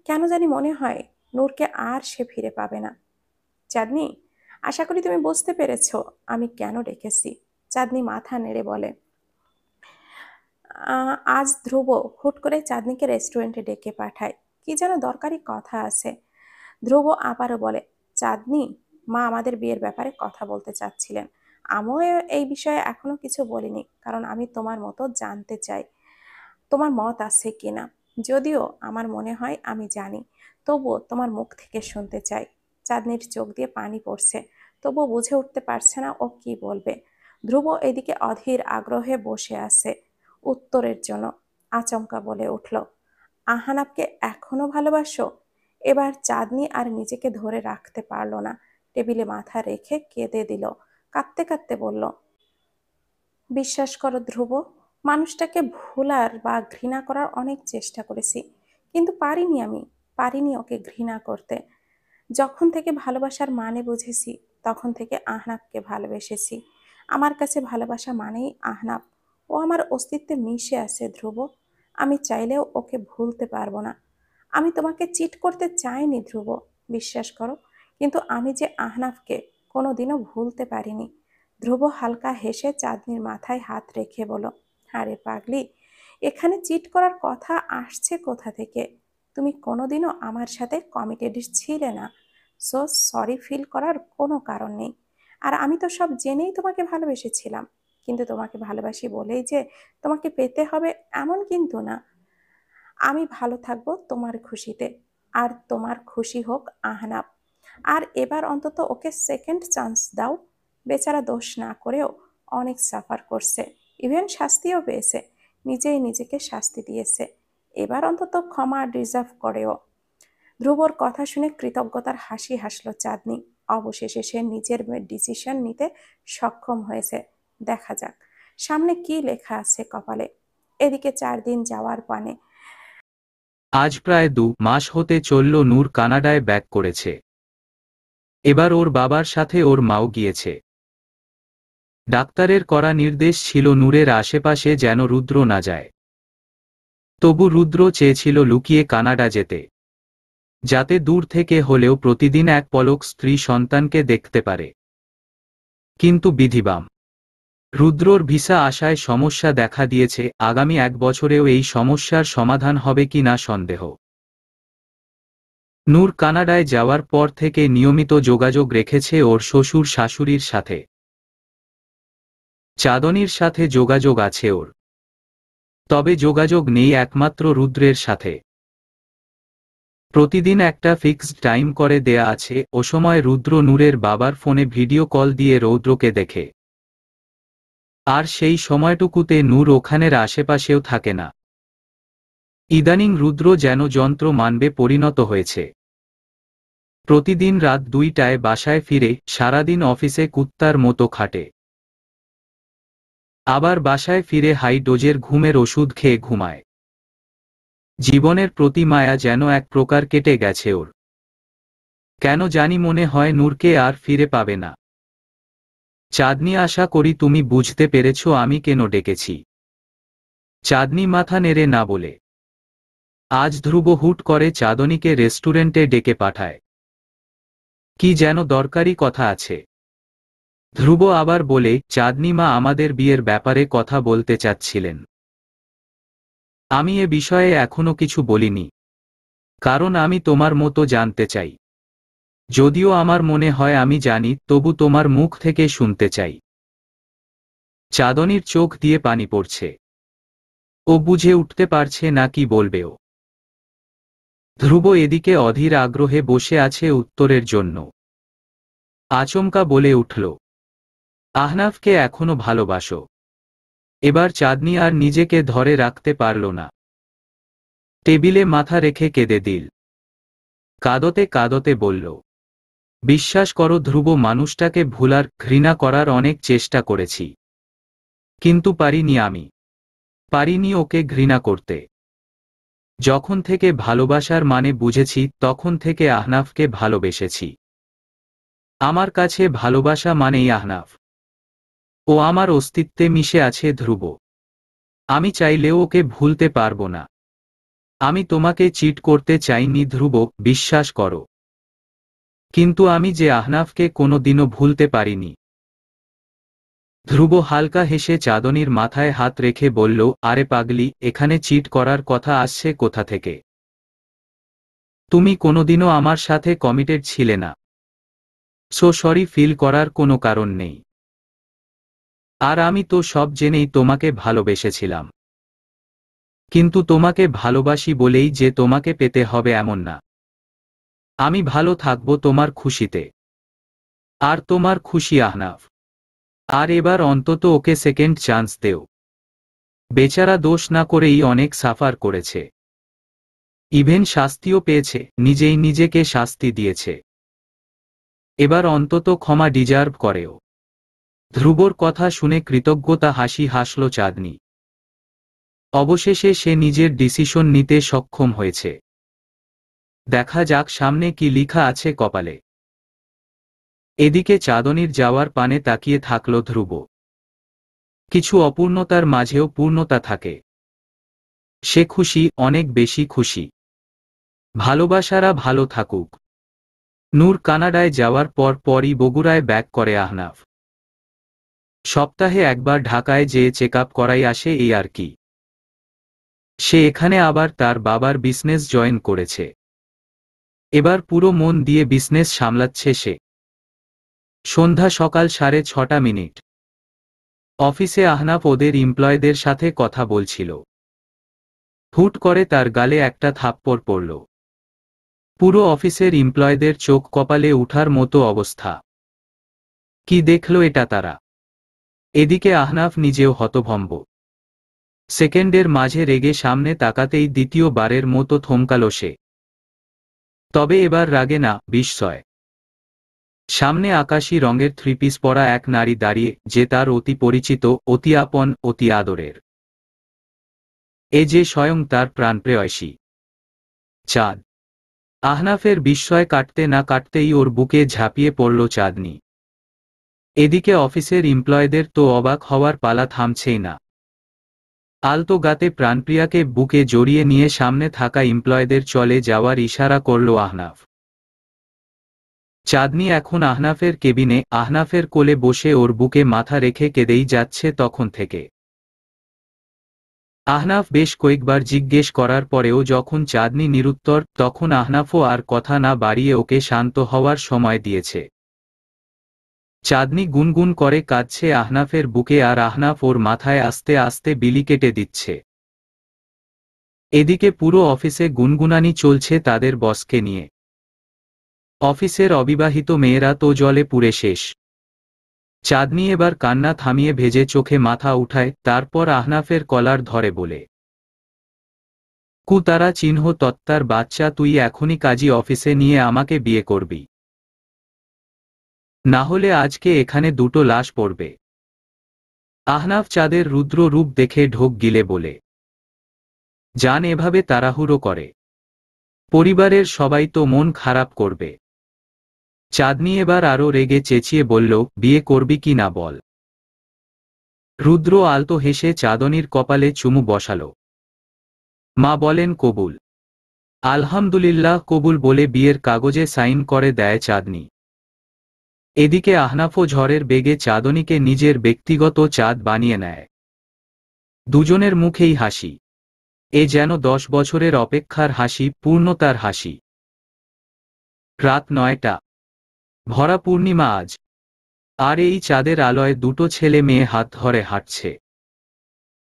কেন জানি মনে হয় নূরকে আর সে ফিরে পাবে না। চাঁদনি, আশা করি তুমি বুঝতে পেরেছ আমি কেন ডেকেছি। চাঁদনি মাথা নেড়ে বলে। আজ ধ্রুব হুট করে চাঁদনিকে রেস্টুরেন্টে ডেকে পাঠায়। কি যেন দরকারি কথা আছে। ধ্রুব আবারও বলে, চাঁদনি, মা আমাদের বিয়ের ব্যাপারে কথা বলতে চাচ্ছিলেন। আমিও এই বিষয়ে এখনো কিছু বলিনি, কারণ আমি তোমার মতো জানতে চাই তোমার মত আছে কিনা। যদিও আমার মনে হয় আমি জানি, তবুও তোমার মুখ থেকে শুনতে চাই। চাঁদনির চোখ দিয়ে পানি পড়ছে, তবুও বুঝে উঠতে পারছে না ও কি বলবে। ধ্রুব এদিকে অধীর আগ্রহে বসে আছে উত্তরের জন্য। আচমকা বলে উঠল, আহানাবকে এখনো ভালোবাসো? এবার চাঁদনি আর নিজেকে ধরে রাখতে পারল না। টেবিলে মাথা রেখে কেঁদে দিল। কাঁদতে কাঁদতে বলল, বিশ্বাস করো ধ্রুব, মানুষটাকে ভোলার বা ঘৃণা করার অনেক চেষ্টা করেছি, কিন্তু পারিনি। আমি পারিনি ওকে ঘৃণা করতে। যখন থেকে ভালোবাসার মানে বুঝেছি, তখন থেকে আহনাবকে ভালোবেসেছি। আমার কাছে ভালোবাসা মানেই আহনাব। ও আমার অস্তিত্বে মিশে আছে ধ্রুব। আমি চাইলেও ওকে ভুলতে পারবো না। আমি তোমাকে চিট করতে চাইনি ধ্রুব, বিশ্বাস করো। কিন্তু আমি যে আহনাবকে কোনোদিনও ভুলতে পারিনি। ধ্রুব হালকা হেসে চাঁদনির মাথায় হাত রেখে বলল, আরে পাগলি, এখানে চিট করার কথা আসছে কোথা থেকে? তুমি কোনোদিনও আমার সাথে কমিটেড ছিলে না, সো সরি ফিল করার কোনো কারণ নেই। আর আমি তো সব জেনেই তোমাকে ভালোবেসেছিলাম, কিন্তু তোমাকে ভালোবাসি বলেই যে তোমাকে পেতে হবে এমন কিন্তু না। আমি ভালো থাকবো তোমার খুশিতে, আর তোমার খুশি হোক আহনাব। আর এবার অন্তত ওকে সেকেন্ড চান্স দাও। বেচারা দোষ না করেও অনেক সাফার করছে, ইভেন শাস্তিও পেয়েছে, নিজেই নিজেকে শাস্তি দিয়েছে। এবার অন্তত ক্ষমা ডিজার্ভ করেও। ধ্রুবর কথা শুনে কৃতজ্ঞতার হাসি হাসল চাঁদনি। অবশেষে সে নিজের ডিসিশন নিতে সক্ষম হয়েছে। দেখা যাক সামনে কি লেখা আছে কপালে। এদিকে 4 দিন যাওয়ার পানে। আজ প্রায় 2 মাস হতে চলল নূর কানাডায় ব্যাক করেছে। এবার ওর বাবার সাথে ওর মাও গিয়েছে। ডাক্তারের করা নির্দেশ ছিল নূরের আশেপাশে যেন রুদ্র না যায়। তবু রুদ্র চেয়েছিল লুকিয়ে কানাডা যেতে, যাতে দূর থেকে হলেও প্রতিদিন এক পলক স্ত্রী সন্তানকে দেখতে পারে। কিন্তু বিধিবাম, রুদ্রর ভিসা আসায় সমস্যা দেখা দিয়েছে। আগামী 1 বছরেও এই সমস্যার সমাধান হবে কি না সন্দেহ। নূর কানাডায় যাওয়ার পর থেকে নিয়মিত যোগাযোগ রেখেছে ওর শ্বশুর শাশুড়ির সাথে। চাঁদনির সাথে যোগাযোগ আছে ওর, তবে যোগাযোগ নেই একমাত্র রুদ্রের সাথে। প্রতিদিন একটা ফিক্সড টাইম করে দেয়া আছে, ও সময় রুদ্র নূরের বাবার ফোনে ভিডিও কল দিয়ে রৌদ্রকে দেখে। আর সেই সময়টুকুতে নূর ওখানের আশেপাশেও থাকে না। ইদানিং রুদ্র যেন যন্ত্র মানবে পরিণত হয়েছে। প্রতিদিন রাত 2টায় বাসায় ফিরে সারাদিন অফিসে কুত্তার মতো খাটে। আবার বাসায় ফিরে হাই ডোজের ঘুমের ওষুধ খেয়ে ঘুমায়। জীবনের প্রতি মায়া যেন এক প্রকার কেটে গেছে ওর। কেন জানি মনে হয় নূরকে আর ফিরে পাবে না। চাঁদনি, আশা করি তুমি বুঝতে পেরেছ আমি কেন ডেকেছি। চাঁদনি মাথা নেড়ে না বলে। আজ ধ্রুব হুট করে চাঁদনিকে রেস্টুরেন্টে ডেকে পাঠায়। কি যেন দরকারি কথা আছে। ধ্রুব আবার বলে, চাঁদনি মা আমাদের বিয়ের ব্যাপারে কথা বলতে চাচ্ছিলেন। আমি এ বিষয়ে এখনো কিছু বলিনি, কারণ আমি তোমার মতো জানতে চাই। যদিও আমার মনে হয় আমি জানি, তবু তোমার মুখ থেকে শুনতে চাই। চাঁদনির চোখ দিয়ে পানি পড়ছে। ও বুঝে উঠতে পারছে না কি বলবে ও। ধ্রুব এদিকে অধীর আগ্রহে বসে আছে উত্তরের জন্য। আচমকা বলে উঠল, আহনাফকে এখনো ভালোবাসো? এবার চাঁদনি আর নিজেকে ধরে রাখতে পারল না। টেবিলে মাথা রেখে কেঁদে দিল। কাঁদতে কাঁদতে বলল, বিশ্বাস করো ধ্রুব, মানুষটাকে ভুলার, ঘৃণা করার অনেক চেষ্টা করেছি, কিন্তু পারিনি। আমি পারিনি ওকে ঘৃণা করতে। যখন থেকে ভালোবাসার মানে বুঝেছি, তখন থেকে আহনাফকে ভালোবেসেছি। আমার কাছে ভালোবাসা মানেই আহনাফ। ও আমার অস্তিত্বে মিশে আছে ধ্রুব। আমি চাইলেও ওকে ভুলতে পারবো না। আমি তোমাকে চিট করতে চাইনি ধ্রুব, বিশ্বাস করো। কিন্তু আমি যে আহনাফকে কোনোদিনও ভুলতে পারিনি। ধ্রুব হালকা হেসে চাঁদনির মাথায় হাত রেখে বলল, আরে পাগলি, এখানে চিট করার কথা আসছে কোথা থেকে? তুমি কোনোদিনও আমার সাথে কমিটেড ছিলে না, সো সরি ফিল করার কোনো কারণ নেই। আর আমি তো সব জেনেই তোমাকে ভালোবেসেছিলাম। কিন্তু তোমাকে ভালোবাসি বলেই যে তোমাকে পেতে হবে এমন না। আমি ভালো থাকবো তোমার খুশিতে। আর তোমার খুশি আহনাফ। আর এবার অন্তত ওকে সেকেন্ড চান্স দেও। বেচারা দোষ না করেই অনেক সাফার করেছে, ইভেন শাস্তিও পেয়েছে, নিজেই নিজেকে শাস্তি দিয়েছে। এবার অন্তত ক্ষমা ডিজার্ভ করেও। ধ্রুবর কথা শুনে কৃতজ্ঞতা হাসি হাসল চাঁদনি। অবশেষে সে নিজের ডিসিশন নিতে সক্ষম হয়েছে। দেখা যাক সামনে কি লিখা আছে কপালে। এদিকে চাঁদনির যাওয়ার পানে তাকিয়ে থাকল ধ্রুব। কিছু অপূর্ণতার মাঝেও পূর্ণতা থাকে। সে খুশি, অনেক বেশি খুশি। ভালোবাসারা ভালো থাকুক। নূর কানাডায় যাওয়ার পর পরই বগুড়ায় ব্যাক করে আহনাফ। সপ্তাহে একবার ঢাকায় যেয়ে চেক আপ করাই আসে, এই আর কি। সে এখানে আবার তার বাবার বিজনেস জয়েন করেছে। এবার পুরো মন দিয়ে বিজনেস সামলাচ্ছে সে। সন্ধ্যা সকাল 6:30। অফিসে আহনাফ ওদের এমপ্লয়ীদের সাথে কথা বলছিল। হুট করে তার গালে একটা থাপ্পড় পড়ল। পুরো অফিসের এমপ্লয়ীদের চোখ কপালে উঠার মতো অবস্থা। কি দেখল এটা তারা? এদিকে আহনাফ নিজেও হতভম্ব। সেকেন্ডের মাঝে রেগে সামনে তাকাতেই দ্বিতীয়বারের মতো থমকাল সে। তবে এবার রাগে না, বিস্ময়। সামনে আকাশী রঙের থ্রিপিস পরা এক নারী দাঁড়িয়ে, যে তার অতি পরিচিত, অতি আপন, অতি আদরের। এ যে স্বয়ং তার প্রাণপ্রেয়সী চাঁদ। আহনাফের বিস্ময় কাটতে না কাটতেই ওর বুকে ঝাঁপিয়ে পড়ল চাঁদনি। এদিকে অফিসের এমপ্লয়ীদের তো অবাক হওয়ার পালা থামছেই না। আলতো গাতে প্রাণপ্রিয়াকে বুকে জড়িয়ে নিয়ে সামনে থাকা এমপ্লয়ীদের চলে যাওয়ার ইশারা করল আহনাফ। চাঁদনি এখন আহনাফের কেবিনে, আহনাফের কোলে বসে ওর বুকে মাথা রেখে কেঁদেই যাচ্ছে তখন থেকে। আহনাফ বেশ কয়েকবার জিজ্ঞেস করার পরেও যখন চাঁদনি নিরুত্তর, তখন আহনাফও আর কথা না বাড়িয়ে ওকে শান্ত হওয়ার সময় দিয়েছে। চাঁদনি গুনগুন করে কাঁদছে আহনাফের বুকে, আর আহনাফ ওর মাথায় আস্তে আস্তে বিলি কেটে দিচ্ছে। এদিকে পুরো অফিসে গুনগুনানি চলছে তাদের বসকে নিয়ে। অফিসের অবিবাহিত মেয়েরা তো জলে পুড়ে শেষ। চাঁদনি এবার কান্না থামিয়ে ভেজে চোখে মাথা উঠায়, তারপর আহনাফের কলার ধরে বলে, কুতারা চিহ্ন তত্ত্বার বাচ্চা, তুই এখনই কাজী অফিসে নিয়ে আমাকে বিয়ে করবি, না হলে আজকে এখানে দুটো লাশ পড়বে। আহনাফ চাঁদের রুদ্র রূপ দেখে ঢোক গিলে বলে, জান এভাবে তাড়াহুড়ো করে, পরিবারের সবাই তো মন খারাপ করবে। চাঁদনি এবার আরো রেগে চেঁচিয়ে বলল, বিয়ে করবি কি না বল। রুদ্র আলতো হেসে চাঁদনির কপালে চুমু বসাল। মা বলেন কবুল। আলহামদুলিল্লাহ কবুল বলে বিয়ের কাগজে সাইন করে দেয় চাঁদনি। এদিকে আহনাফও ঝড়ের বেগে চাঁদনিকে নিজের ব্যক্তিগত চাঁদ বানিয়ে নেয়। দুজনের মুখেই হাসি। এ যেন 10 বছরের অপেক্ষার হাসি, পূর্ণতার হাসি। রাত 9টা। ভরা পূর্ণিমা আজ। আর এই চাঁদের আলোয় দুটো ছেলে মেয়ে হাত ধরে হাঁটছে।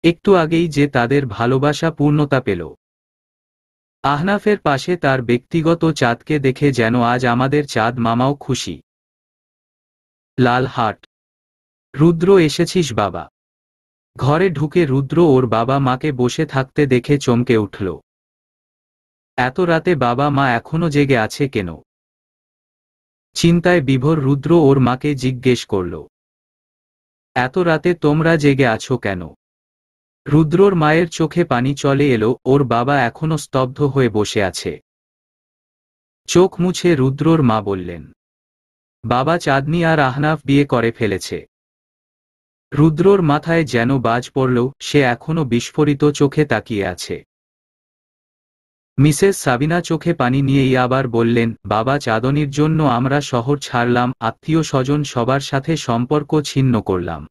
একটু আগেই যে তাদের ভালোবাসা পূর্ণতা পেল। আহনাফের পাশে তার ব্যক্তিগত চাঁদকে দেখে যেন আজ আমাদের চাঁদ মামাও খুশি। লালহাট। রুদ্র এসেছিস বাবা। ঘরে ঢুকে রুদ্র ওর বাবা মাকে বসে থাকতে দেখে চমকে উঠল। এত রাতে বাবা মা এখনো জেগে আছে কেন? চিন্তায় বিভোর রুদ্র ওর মাকে জিজ্ঞেস করল, এত রাতে তোমরা জেগে আছো কেন? রুদ্রর মায়ের চোখে পানি চলে এলো, ওর বাবা এখনো স্তব্ধ হয়ে বসে আছে। চোখ মুছে রুদ্রর মা বললেন, বাবা চাঁদনি আর আহনাফ বিয়ে করে ফেলেছে। রুদ্রর মাথায় যেন বাজ পড়ল, সে এখনো বিস্ফোরিত চোখে তাকিয়ে আছে। মিসেস সাবিনা চোখে পানি নিয়েই আবার বললেন, বাবা চাঁদনির জন্য আমরা শহর ছাড়লাম, আত্মীয় স্বজন সবার সাথে সম্পর্ক ছিন্ন করলাম।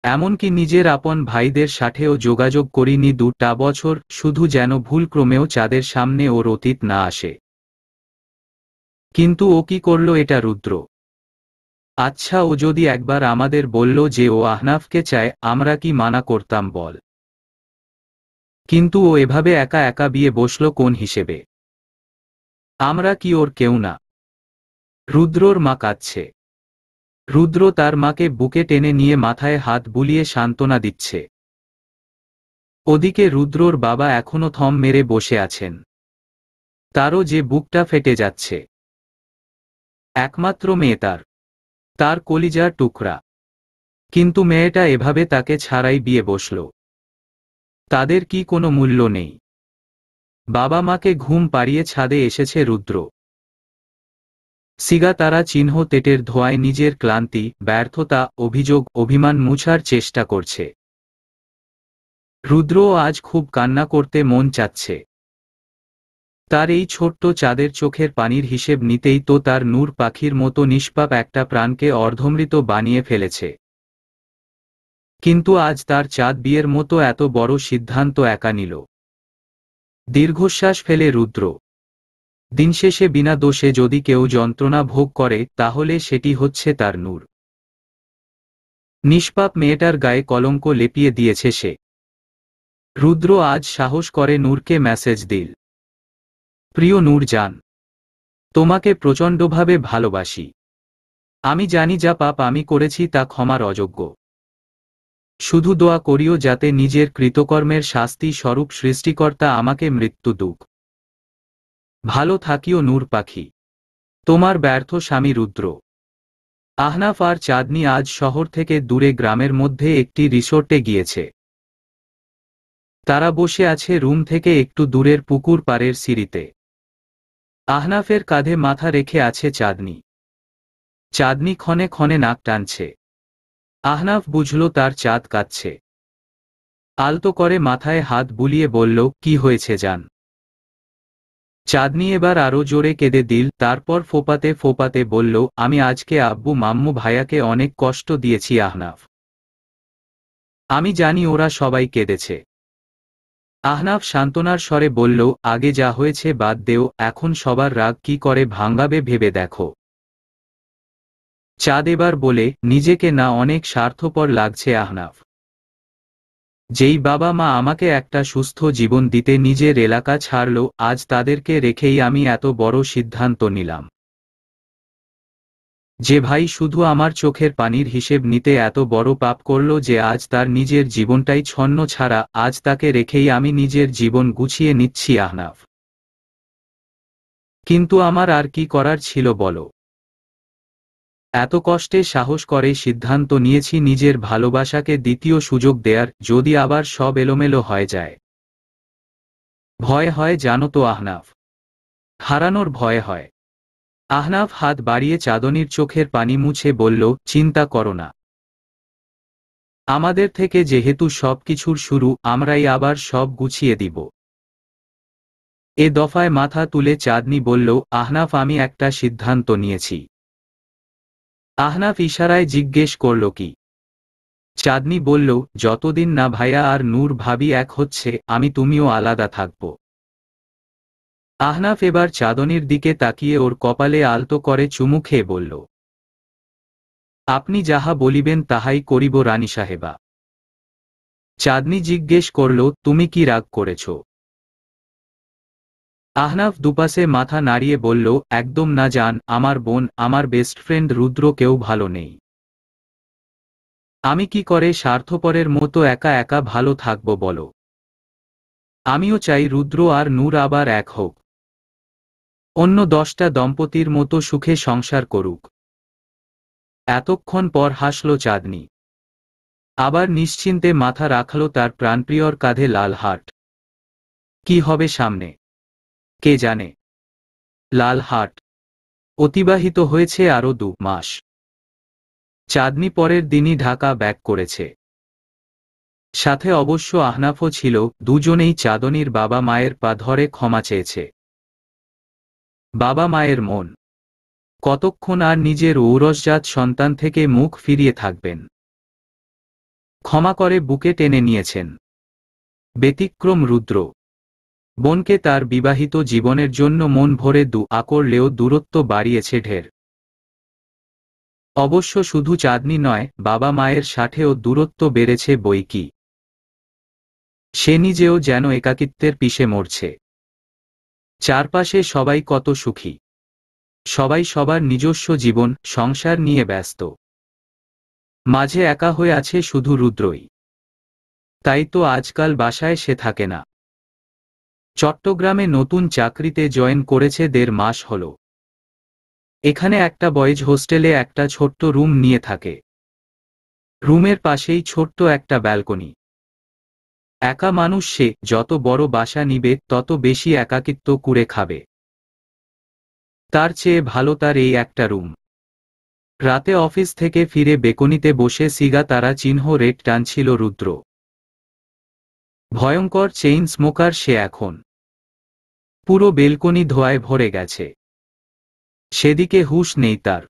এমনকি নিজের আপন ভাইদের সাথেও যোগাযোগ করিনি 2টা বছর, শুধু যেন ভুলক্রমেও চাঁদের সামনে ওর অতীত না আসে। কিন্তু ও কি করল এটা রুদ্র? আচ্ছা ও যদি একবার আমাদের বলল যে ও আহনাফকে চায়, আমরা কি মানা করতাম বল? কিন্তু ও এভাবে একা একা বিয়ে বসল কোন হিসেবে? আমরা কি ওর কেউ না? রুদ্রর মা কাঁদছে। রুদ্র তার মাকে বুকে টেনে নিয়ে মাথায় হাত বুলিয়ে সান্ত্বনা দিচ্ছে। ওদিকে রুদ্রর বাবা এখনো থম মেরে বসে আছেন। তারও যে বুকটা ফেটে যাচ্ছে। একমাত্র মেয়ে তার কলিজার টুকরা। কিন্তু মেয়েটা এভাবে তাকে ছাড়াই বিয়ে বসল। তাদের কি কোনো মূল্য নেই? বাবা মাকে ঘুম পাড়িয়ে ছাদে এসেছে রুদ্র। সিগা তারা চিহ্ন তেটের ধোঁয়ায় নিজের ক্লান্তি, ব্যর্থতা, অভিযোগ, অভিমান মুছার চেষ্টা করছে। রুদ্র আজ খুব কান্না করতে মন চাচ্ছে। তার এই ছোট্ট চাঁদের চোখের পানির হিসেব নিতেই তো তার নূর পাখির মতো নিষ্পাপ একটা প্রাণকে অর্ধমৃত বানিয়ে ফেলেছে। কিন্তু আজ তার চাঁদ বিয়ের মতো এত বড় সিদ্ধান্ত একা নিল। দীর্ঘশ্বাস ফেলে রুদ্র। দিনশেষে বিনা দোষে যদি কেউ যন্ত্রণা ভোগ করে তাহলে সেটি হচ্ছে তার নূর। নিষ্পাপ মেয়েটার গায়ে কলঙ্ক লেপিয়ে দিয়েছে সে। রুদ্র আজ সাহস করে নূরকে মেসেজ দিল। প্রিয় নূর জান, তোমাকে প্রচণ্ডভাবে ভালোবাসি। আমি জানি যা পাপ আমি করেছি তা ক্ষমার অযোগ্য। শুধু দোয়া করিও যাতে নিজের কৃতকর্মের শাস্তি স্বরূপ সৃষ্টিকর্তা আমাকে মৃত্যু দুক। ভালো থাকিও নূর পাখি। তোমার ব্যর্থ স্বামী রুদ্র। আহনাফ আর চাঁদনি আজ শহর থেকে দূরে গ্রামের মধ্যে একটি রিসোর্টে গিয়েছে। তারা বসে আছে রুম থেকে একটু দূরের পুকুর পাড়ের সিঁড়িতে। আহনাফের কাঁধে মাথা রেখে আছে চাঁদনি। চাঁদনি ক্ষণে ক্ষণে নাক টানছে। আহনাফ বুঝল তার চাঁদ কাঁদছে। আলতো করে মাথায় হাত বুলিয়ে বলল, কি হয়েছে জান? চাঁদনি এবার আরো জোরে কেঁদে দিল। তারপর ফোপাতে ফোপাতে বলল, আমি আজকে আব্বু মাম্মু ভাইয়াকে অনেক কষ্ট দিয়েছি আহনাফ। আমি জানি ওরা সবাই কেঁদেছে। আহনাফ সান্ত্বনার স্বরে বলল, আগে যা হয়েছে বাদ দেও, এখন সবার রাগ কি করে ভাঙাবে ভেবে দেখো। চাঁদ এবার বলে, নিজেকে না অনেক স্বার্থপর লাগছে আহনাফ। যেই বাবা মা আমাকে একটা সুস্থ জীবন দিতে নিজের এলাকা ছাড়ল, আজ তাদেরকে রেখেই আমি এত বড় সিদ্ধান্ত নিলাম। যে ভাই শুধু আমার চোখের পানির হিসেব নিতে এত বড় পাপ করল যে আজ তার নিজের জীবনটাই ছন্ন ছাড়া, আজ তাকে রেখেই আমি নিজের জীবন গুছিয়ে নিচ্ছি আহনাফ। কিন্তু আমার আর কি করার ছিল বলো? এত কষ্টে সাহস করে সিদ্ধান্ত নিয়েছি নিজের ভালোবাসাকে দ্বিতীয় সুযোগ দেয়ার, যদি আবার সব এলোমেলো হয়ে যায়। ভয় হয় জানো তো আহনাফ। হারানোর ভয় হয়। আহনাফ হাত বাড়িয়ে চাঁদনির চোখের পানি মুছে বলল, চিন্তা করো না। আমাদের থেকে যেহেতু সবকিছুর শুরু, আমরাই আবার সব গুছিয়ে দিব। এ দফায় মাথা তুলে চাঁদনি বলল, আহনাফ আমি একটা সিদ্ধান্ত নিয়েছি। আহনাফ ইশারায় জিজ্ঞেস করল কি? চাঁদনি বলল, যতদিন না ভাইয়া আর নূর ভাবি এক হচ্ছে, আমি তুমিও আলাদা থাকব। আহনাফ এবার চাঁদনির দিকে তাকিয়ে ওর কপালে আলতো করে চুমু খেয়ে বলল, আপনি যাহা বলিবেন তাহাই করিব রানী সাহেবা। চাঁদনি জিজ্ঞেস করল, তুমি কি রাগ করেছ? আহনাফ দুপাশে মাথা নাড়িয়ে বলল, একদম না জান, আমার বোন, আমার বেস্ট ফ্রেন্ড রুদ্র কেউ ভালো নেই। আমি কি করে স্বার্থপরের মতো একা একা ভালো থাকব বলো? আমিও চাই রুদ্র আর নূর আবার এক হোক। অন্য 10টা দম্পতির মতো সুখে সংসার করুক। এতক্ষণ পর হাসল চাঁদনি। আবার নিশ্চিন্তে মাথা রাখল তার প্রাণপ্রিয়র কাঁধে লাল হাট। কি হবে সামনে কে জানে। লাল হাট অতিবাহিত হয়েছে আরো 2 মাস। চাঁদনি পরের দিনই ঢাকা ব্যাক করেছে। সাথে অবশ্য আহনাফও ছিল। দুজনেই চাঁদনির বাবা মায়ের পা ধরে ক্ষমা চেয়েছে। বাবা মায়ের মন কতক্ষণ আর নিজের ঔরসজাত সন্তান থেকে মুখ ফিরিয়ে থাকবেন। ক্ষমা করে বুকে টেনে নিয়েছেন। ব্যতিক্রম রুদ্র। বোনকে তার বিবাহিত জীবনের জন্য মন ভরে দোয়া করলেও দূরত্ব বাড়িয়েছে ঢের। অবশ্য শুধু চাঁদনি নয়, বাবা মায়ের সাথেও দূরত্ব বেড়েছে বৈকি। সে নিজেও যেন একাকিত্বের পিষে মরছে। চারপাশে সবাই কত সুখী। সবাই সবার নিজস্ব জীবন সংসার নিয়ে ব্যস্ত। মাঝে একা হয়ে আছে শুধু রুদ্রই। তাই তো আজকাল বাসায় সে থাকে না। চট্টগ্রামে নতুন চাকরিতে জয়েন করেছে 1.5 মাস হল। এখানে একটা বয়েজ হোস্টেলে একটা ছোট্ট রুম নিয়ে থাকে। রুমের পাশেই ছোট্ট একটা ব্যালকনি। একা মানুষ সে, যত বড় বাসা নিবে তত বেশি একাকিত্ব কুড়ে খাবে। তার চেয়ে ভালো তার এই একটা রুম। রাতে অফিস থেকে ফিরে বেকনিতে বসে সিগাতারা চিহ্ন রেট টানছিল রুদ্র। ভয়ঙ্কর চেইন স্মোকার সে এখন। পুরো বেলকনি ধোঁয়ায় ভরে গেছে। সেদিকে হুঁশ নেই তার।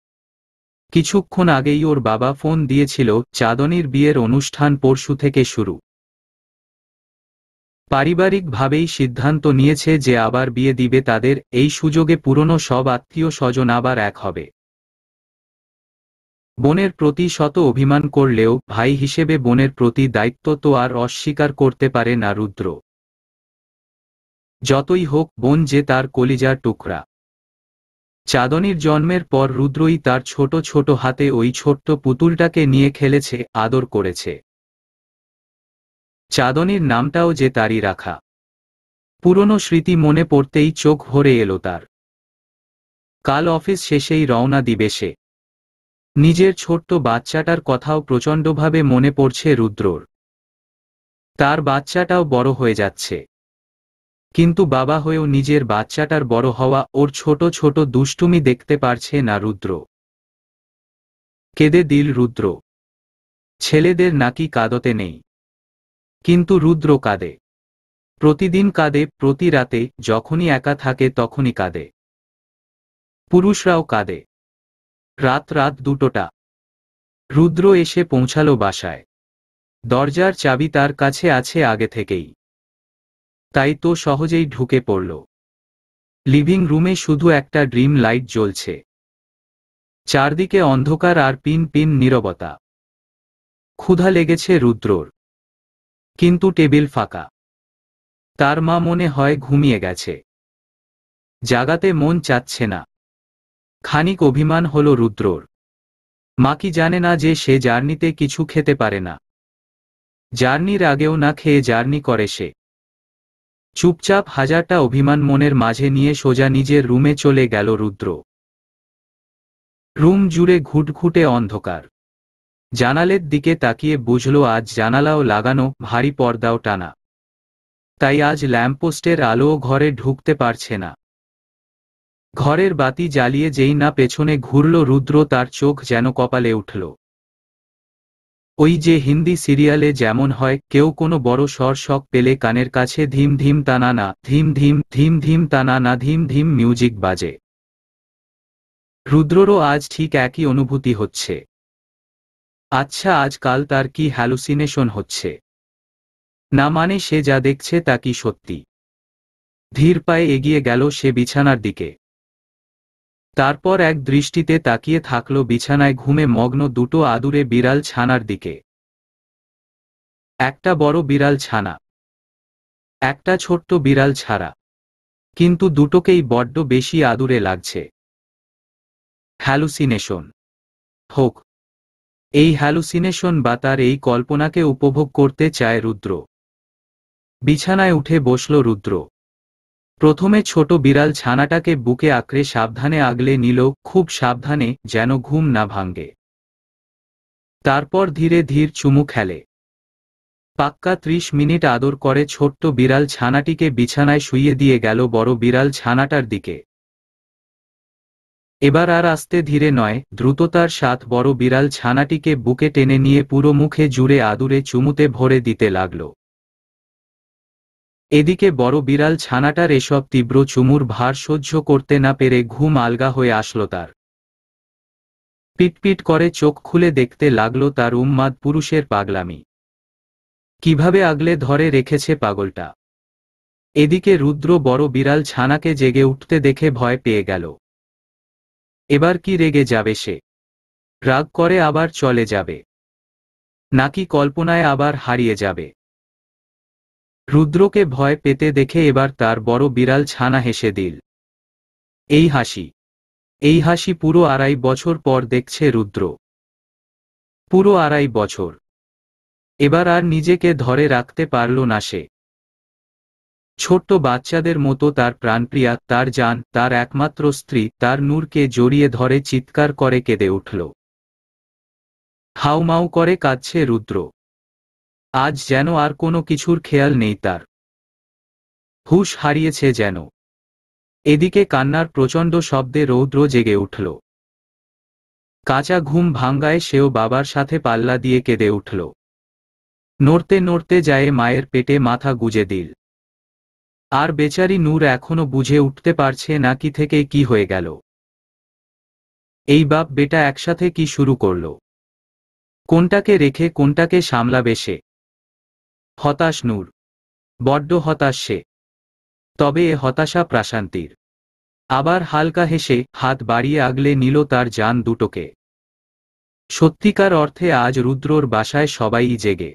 কিছুক্ষণ আগেই ওর বাবা ফোন দিয়েছিল, চাঁদনীর বিয়ের অনুষ্ঠান পরশু থেকে শুরু। পারিবারিকভাবেই সিদ্ধান্ত নিয়েছে যে আবার বিয়ে দিবে তাদের, এই সুযোগে পুরনো সব আত্মীয় স্বজন আবার এক হবে। বোনের প্রতি শত অভিমান করলেও ভাই হিসেবে বোনের প্রতি দায়িত্ব তো আর অস্বীকার করতে পারে না রুদ্র। যতই হোক বোন যে তার কলিজার টুকরা। চাঁদনীর জন্মের পর রুদ্রই তার ছোট ছোট হাতে ওই ছোট্ট পুতুলটাকে নিয়ে খেলেছে, আদর করেছে। চাঁদনীর নামটাও যে তারই রাখা। পুরনো স্মৃতি মনে পড়তেই চোখ ভরে এলো তার। কাল অফিস শেষেই রওনা দিবে সে। নিজের ছোট্ট বাচ্চাটার কথাও প্রচণ্ডভাবে মনে পড়ছে রুদ্রর। তার বাচ্চাটাও বড় হয়ে যাচ্ছে, কিন্তু বাবা হয়েও নিজের বাচ্চাটার বড় হওয়া, ওর ছোট ছোট দুষ্টুমি দেখতে পারছে না রুদ্র। কেঁদে দিল রুদ্র। ছেলেদের নাকি কাঁদতে নেই, কিন্তু রুদ্র কাঁদে। প্রতিদিন কাঁদে, প্রতি রাতে যখনই একা থাকে তখনই কাঁদে। পুরুষরাও কাঁদে। রাত রাত 2টা। রুদ্র এসে পৌঁছালো বাসায়। দরজার চাবি তার কাছে আছে আগে থেকেই, তাই তো সহজেই ঢুকে পড়ল। লিভিং রুমে শুধু একটা ড্রিম লাইট জ্বলছে। চারদিকে অন্ধকার আর পিন পিন নীরবতা। ক্ষুধা লেগেছে রুদ্রর, কিন্তু টেবিল ফাঁকা। তার মা মনে হয় ঘুমিয়ে গেছে। জাগাতে মন চাচ্ছে না। খানিক অভিমান হলো রুদ্রর। মা কি জানে না যে সে জার্নিতে কিছু খেতে পারে না? জার্নির আগেও না খেয়ে জার্নি করে সে। চুপচাপ হাজারটা অভিমান মনের মাঝে নিয়ে সোজা নিজের রুমে চলে গেল রুদ্র। রুম জুড়ে ঘুটঘুটে অন্ধকার। জানালের দিকে তাকিয়ে বুঝল আজ জানালাও লাগানো, ভারী পর্দাও টানা। তাই আজ ল্যাম্পপোস্টের আলোও ঘরে ঢুকতে পারছে না। ঘরের বাতি জ্বালিয়ে যেই না পেছনে ঘুরল রুদ্র, তার চোখ যেন কপালে উঠল। ওই যে হিন্দি সিরিয়ালে যেমন হয়, কেউ কোনো বড় স্বর শখ পেলে কানের কাছে ধিম ধিম তানা না ধিম ধিম ধিম ধিম তানা না ধিম ধিম মিউজিক বাজে। রুদ্ররও আজ ঠিক একই অনুভূতি হচ্ছে। আচ্ছা, আজকাল তার কি হ্যালুসিনেশন হচ্ছে? না মানে সে যা দেখছে তা কি সত্যি? ধীর পায়ে এগিয়ে গেল সে বিছানার দিকে। তারপর এক দৃষ্টিতে তাকিয়ে থাকল বিছানায় ঘুমে মগ্ন দুটো আদুরে বিড়াল ছানার দিকে। একটা বড় বিড়াল ছানা, একটা ছোট্ট বিড়াল ছাড়া, কিন্তু দুটোকেই বড্ড বেশি আদুরে লাগছে। হ্যালুসিনেশন হোক। এই হ্যালুসিনেশন বা তার এই কল্পনাকে উপভোগ করতে চায় রুদ্র। বিছানায় উঠে বসল রুদ্র। প্রথমে ছোট বিড়াল ছানাটাকে বুকে আঁকড়ে সাবধানে আগলে নিল, খুব সাবধানে, যেন ঘুম না ভাঙে। তারপর ধীরে ধীরে চুমু খেলে। পাক্কা 30 মিনিট আদর করে ছোট্ট বিড়াল ছানাটিকে বিছানায় শুইয়ে দিয়ে গেল বড় বিড়াল ছানাটার দিকে। এবার আর আস্তে ধীরে নয়, দ্রুততার সাথে বড় বিড়াল ছানাটিকে বুকে টেনে নিয়ে পুরো মুখে জুড়ে আদুরে চুমুতে ভরে দিতে লাগল। এদিকে বড় বিড়াল ছানাটার এসব তীব্র চুমুর ভার সহ্য করতে না পেরে ঘুম আলগা হয়ে আসল তার। পিটপিট করে চোখ খুলে দেখতে লাগল তার উন্মাদ পুরুষের পাগলামি। কিভাবে আগলে ধরে রেখেছে পাগলটা। এদিকে রুদ্র বড় বিড়াল ছানাকে জেগে উঠতে দেখে ভয় পেয়ে গেল। এবার কি রেগে যাবে সে? রাগ করে আবার চলে যাবে? নাকি কল্পনায় আবার হারিয়ে যাবে? রুদ্রকে ভয় পেতে দেখে এবার তার বড় বিড়াল ছানা হেসে দিল। এই হাসি পুরো 2.5 বছর পর দেখছে রুদ্র। পুরো 2.5 বছর। এবার আর নিজেকে ধরে রাখতে পারল না সে। ছোট্ট বাচ্চাদের মতো তার প্রাণপ্রিয়া, তার জান, তার একমাত্র স্ত্রী, তার নূরকে জড়িয়ে ধরে চিৎকার করে কেঁদে উঠল। হাউমাউ করে কাঁদছে রুদ্র। আজ যেন আর কোনো কিছুর খেয়াল নেই তার। হুঁশ হারিয়েছে যেন। এদিকে কান্নার প্রচণ্ড শব্দে রৌদ্র জেগে উঠল। কাঁচা ঘুম ভাঙ্গায় সেও বাবার সাথে পাল্লা দিয়ে কেঁদে উঠল। নড়তে নড়তে যায় মায়ের পেটে মাথা গুজে দিল। আর বেচারি নূর এখনো বুঝে উঠতে পারছে না কি থেকে কি হয়ে গেল। এই বাপ বেটা একসাথে কি শুরু করলো? কোনটাকে রেখে কোনটাকে সামলাবে সে? হতাশ নূর, বড্ড হতাশ সে। তবে এ হতাশা প্রাশান্তির। আবার হালকা হেসে হাত বাড়িয়ে আগলে নিল তার জান দুটোকে। সত্যিকার অর্থে আজ রুদ্রর বাসায় সবাই জেগে।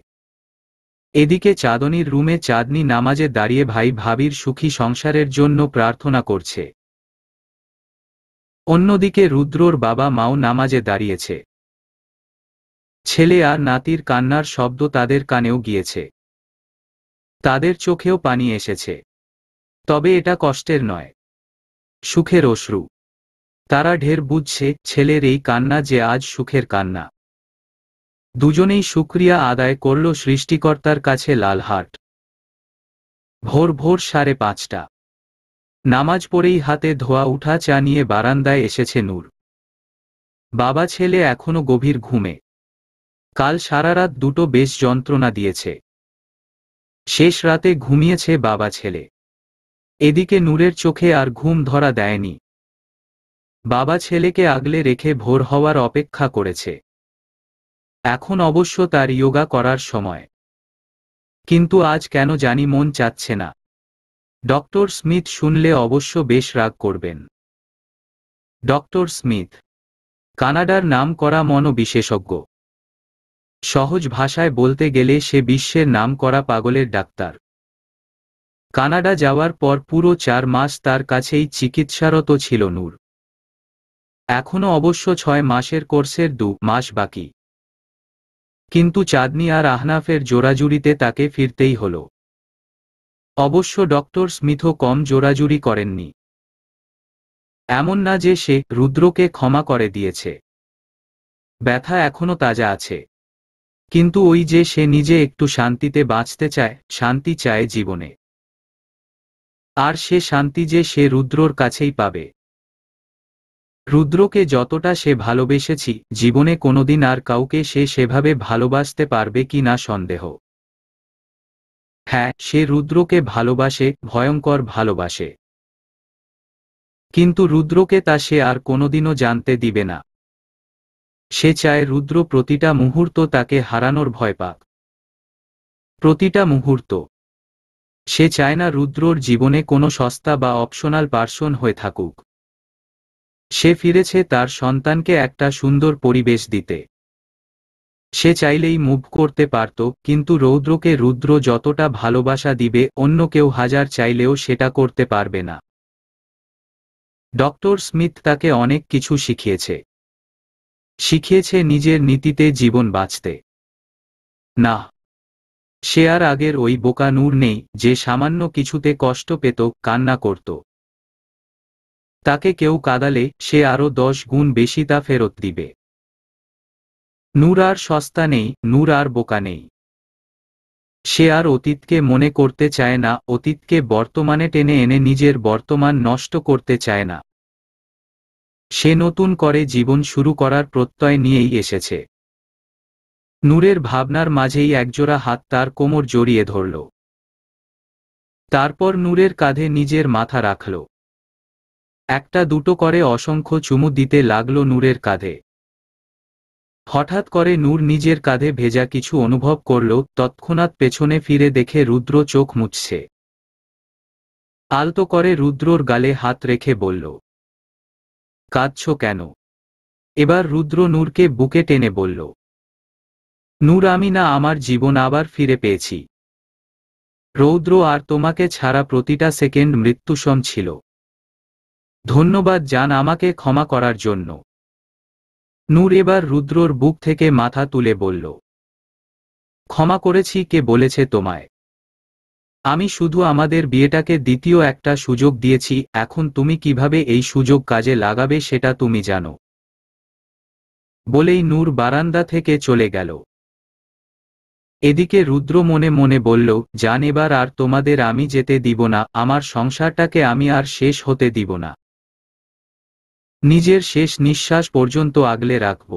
এদিকে চাঁদনীর রুমে চাঁদনি নামাজে দাঁড়িয়ে ভাই ভাবির সুখী সংসারের জন্য প্রার্থনা করছে। অন্যদিকে রুদ্রর বাবা মাও নামাজে দাঁড়িয়েছে। ছেলে আর নাতির কান্নার শব্দ তাদের কানেও গিয়েছে। তাদের চোখেও পানি এসেছে। তবে এটা কষ্টের নয়, সুখের অশ্রু। তারা ঢের বুঝছে ছেলের এই কান্না যে আজ সুখের কান্না। দুজনেই শুকরিয়া আদায় করল সৃষ্টিকর্তার কাছে লালহাট। ভোর ভোর 5:30। নামাজ পড়েই হাতে ধোয়া উঠা চা নিয়ে বারান্দায় এসেছে নূর। বাবা ছেলে এখনো গভীর ঘুমে। কাল সারারাত দুটো বেশ যন্ত্রণা দিয়েছে। শেষ রাতে ঘুমিয়েছে বাবা ছেলে। এদিকে নূরের চোখে আর ঘুম ধরা দেয়নি। বাবা ছেলেকে আগলে রেখে ভোর হওয়ার অপেক্ষা করেছে। এখন অবশ্য তার ইয়োগা করার সময়। কিন্তু আজ কেন জানি মন চাচ্ছে না। ডক্টর স্মিথ শুনলে অবশ্য বেশ রাগ করবেন। ডক্টর স্মিথ কানাডার নামকরা মনোবিশেষজ্ঞ। সহজ ভাষায় বলতে গেলে সে বিশ্বের নামকরা পাগলের ডাক্তার। কানাডা যাওয়ার পর পুরো 4 মাস তার কাছেই চিকিৎসারত ছিল নূর। এখনো অবশ্য 6 মাসের কোর্সের 2 মাস বাকি। কিন্তু চাঁদনি আর আহনাফের জোরাজুরিতে তাকে ফিরতেই হল। অবশ্য ডক্টর স্মিথও কম জোরাজুরি করেননি। এমন না যে সে রুদ্রকে ক্ষমা করে দিয়েছে। ব্যথা এখনো তাজা আছে। কিন্তু ওই যে সে নিজে একটু শান্তিতে বাঁচতে চায়, শান্তি চায় জীবনে। আর সে শান্তি যে সে রুদ্রর কাছেই পাবে। রুদ্রকে যতটা সে ভালোবেসেছি, জীবনে কোনোদিন আর কাউকে সে সেভাবে ভালোবাসতে পারবে কি না সন্দেহ। হ্যাঁ, সে রুদ্রকে ভালোবাসে, ভয়ঙ্কর ভালোবাসে। কিন্তু রুদ্রকে তা সে আর কোনোদিনও জানতে দিবে না। সে চায় রুদ্র প্রতিটা মুহূর্ত তাকে হারানোর ভয় পাক। প্রতিটা মুহূর্ত। সে চায় না রুদ্রর জীবনে কোনো সস্তা বা অপশনাল পার্সন হয়ে থাকুক। সে ফিরেছে তার সন্তানকে একটা সুন্দর পরিবেশ দিতে। সে চাইলেই মুভ করতে পারত, কিন্তু রৌদ্রকে রুদ্র যতটা ভালোবাসা দিবে অন্য কেউ হাজার চাইলেও সেটা করতে পারবে না। ডক্টর স্মিথ তাকে অনেক কিছু শিখিয়েছে। শিখিয়েছে নিজের নীতিতে জীবন বাঁচতে। না, সে আর আগের ওই বোকা নূর নেই যে সামান্য কিছুতে কষ্ট পেত, কান্না করত। তাকে কেউ কাঁদালে সে আরও 10 গুণ বেশি তা ফেরত দিবে। নূর আর সস্তা নেই, নূর আর বোকা নেই। সে আর অতীতকে মনে করতে চায় না, অতীতকে বর্তমানে টেনে এনে নিজের বর্তমান নষ্ট করতে চায় না। সে নতুন করে জীবন শুরু করার প্রত্যয় নিয়েই এসেছে। নূরের ভাবনার মাঝেই একজোড়া হাত তার কোমর জড়িয়ে ধরল। তারপর নূরের কাঁধে নিজের মাথা রাখল। একটা দুটো করে অসংখ্য চুমু দিতে লাগল নূরের কাঁধে। হঠাৎ করে নূর নিজের কাঁধে ভেজা কিছু অনুভব করল, তৎক্ষণাৎ পেছনে ফিরে দেখে রুদ্র চোখ মুছছে। আলতো করে রুদ্রর গালে হাত রেখে বলল, কাঁদছ কেন? এবার রুদ্র নূরকে বুকে টেনে বলল, নূর, আমি না আমার জীবন আবার ফিরে পেয়েছি। রৌদ্র আর তোমাকে ছাড়া প্রতিটা সেকেন্ড মৃত্যুসম ছিল। ধন্যবাদ জান আমাকে ক্ষমা করার জন্য। নূর এবার রুদ্রর বুক থেকে মাথা তুলে বলল, ক্ষমা করেছি, কে বলেছে তোমায়? আমি শুধু আমাদের বিয়েটাকে দ্বিতীয় একটা সুযোগ দিয়েছি, এখন তুমি কিভাবে এই সুযোগ কাজে লাগাবে সেটা তুমি জানো। বলেই নূর বারান্দা থেকে চলে গেল। এদিকে রুদ্র মনে মনে বলল, জান, এবার আর তোমাদের আমি যেতে দিব না, আমার সংসারটাকে আমি আর শেষ হতে দিব না। নিজের শেষ নিঃশ্বাস পর্যন্ত আগলে রাখব।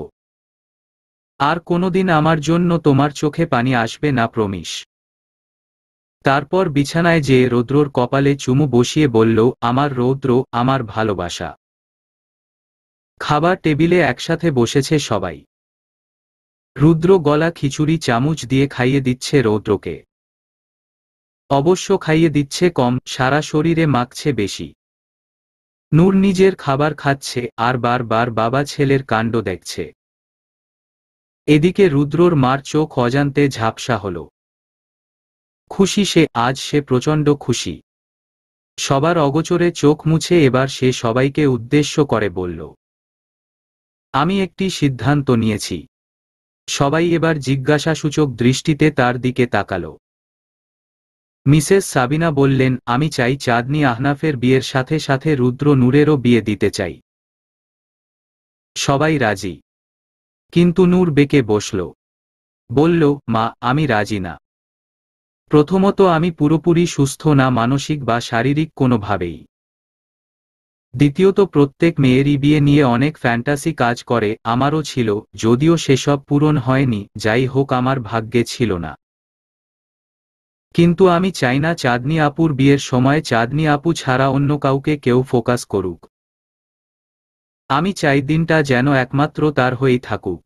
আর কোনোদিন আমার জন্য তোমার চোখে পানি আসবে না, প্রমিস। তারপর বিছানায় যেয়ে রৌদ্রর কপালে চুমু বসিয়ে বলল, আমার রৌদ্র, আমার ভালোবাসা। খাবার টেবিলে একসাথে বসেছে সবাই। রুদ্র গলা খিচুড়ি চামচ দিয়ে খাইয়ে দিচ্ছে রৌদ্রকে। অবশ্য খাইয়ে দিচ্ছে কম, সারা শরীরে মাখছে বেশি। নূর নিজের খাবার খাচ্ছে আর বারবার বাবা ছেলের কাণ্ড দেখছে। এদিকে রুদ্রর মার চোখ অজান্তে ঝাপসা হল। খুশি সে, আজ সে প্রচণ্ড খুশি। সবার অগোচরে চোখ মুছে এবার সে সবাইকে উদ্দেশ্য করে বলল, আমি একটি সিদ্ধান্ত নিয়েছি। সবাই এবার জিজ্ঞাসাসূচক দৃষ্টিতে তার দিকে তাকাল। মিসেস সাবিনা বললেন, আমি চাই চাঁদনি আহনাফের বিয়ের সাথে সাথে রুদ্র নূরেরও বিয়ে দিতে চাই। সবাই রাজি, কিন্তু নূর বেঁকে বসল। বলল, মা, আমি রাজি না। প্রথমত, আমি পুরোপুরি সুস্থ না, মানসিক বা শারীরিক কোনোভাবেই। দ্বিতীয়ত, প্রত্যেক মেয়েরই বিয়ে নিয়ে অনেক ফ্যান্টাসি কাজ করে, আমারও ছিল, যদিও সেসব পূরণ হয়নি, যাই হোক আমার ভাগ্যে ছিল না। কিন্তু আমি চাই না চাঁদনি আপুর বিয়ের সময় চাঁদনি আপু ছাড়া অন্য কাউকে কেউ ফোকাস করুক। আমি চাই দিনটা যেন একমাত্র তার হয়েই থাকুক।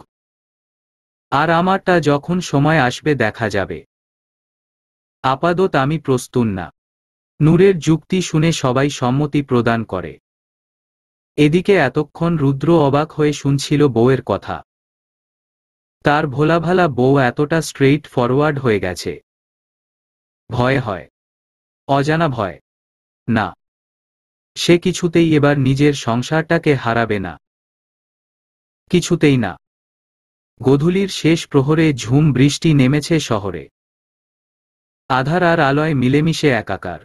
আর আমারটা যখন সময় আসবে দেখা যাবে। আপাতত আমি প্রস্তুত না। নূরের যুক্তি শুনে সবাই সম্মতি প্রদান করে। এদিকে এতক্ষণ রুদ্র অবাক হয়ে শুনছিল বউয়ের কথা। তার ভোলাভালা বউ এতটা স্ট্রেইট ফরওয়ার্ড হয়ে গেছে। ভয় হয়, অজানা ভয়। না, সে কিছুতেই এবার নিজের সংসারটাকে হারাবে না। কিছুতেই না। গোধূলির শেষ প্রহরে ঝুম বৃষ্টি নেমেছে শহরে। আধার আর আলোয় মিলেমিশে একাকার।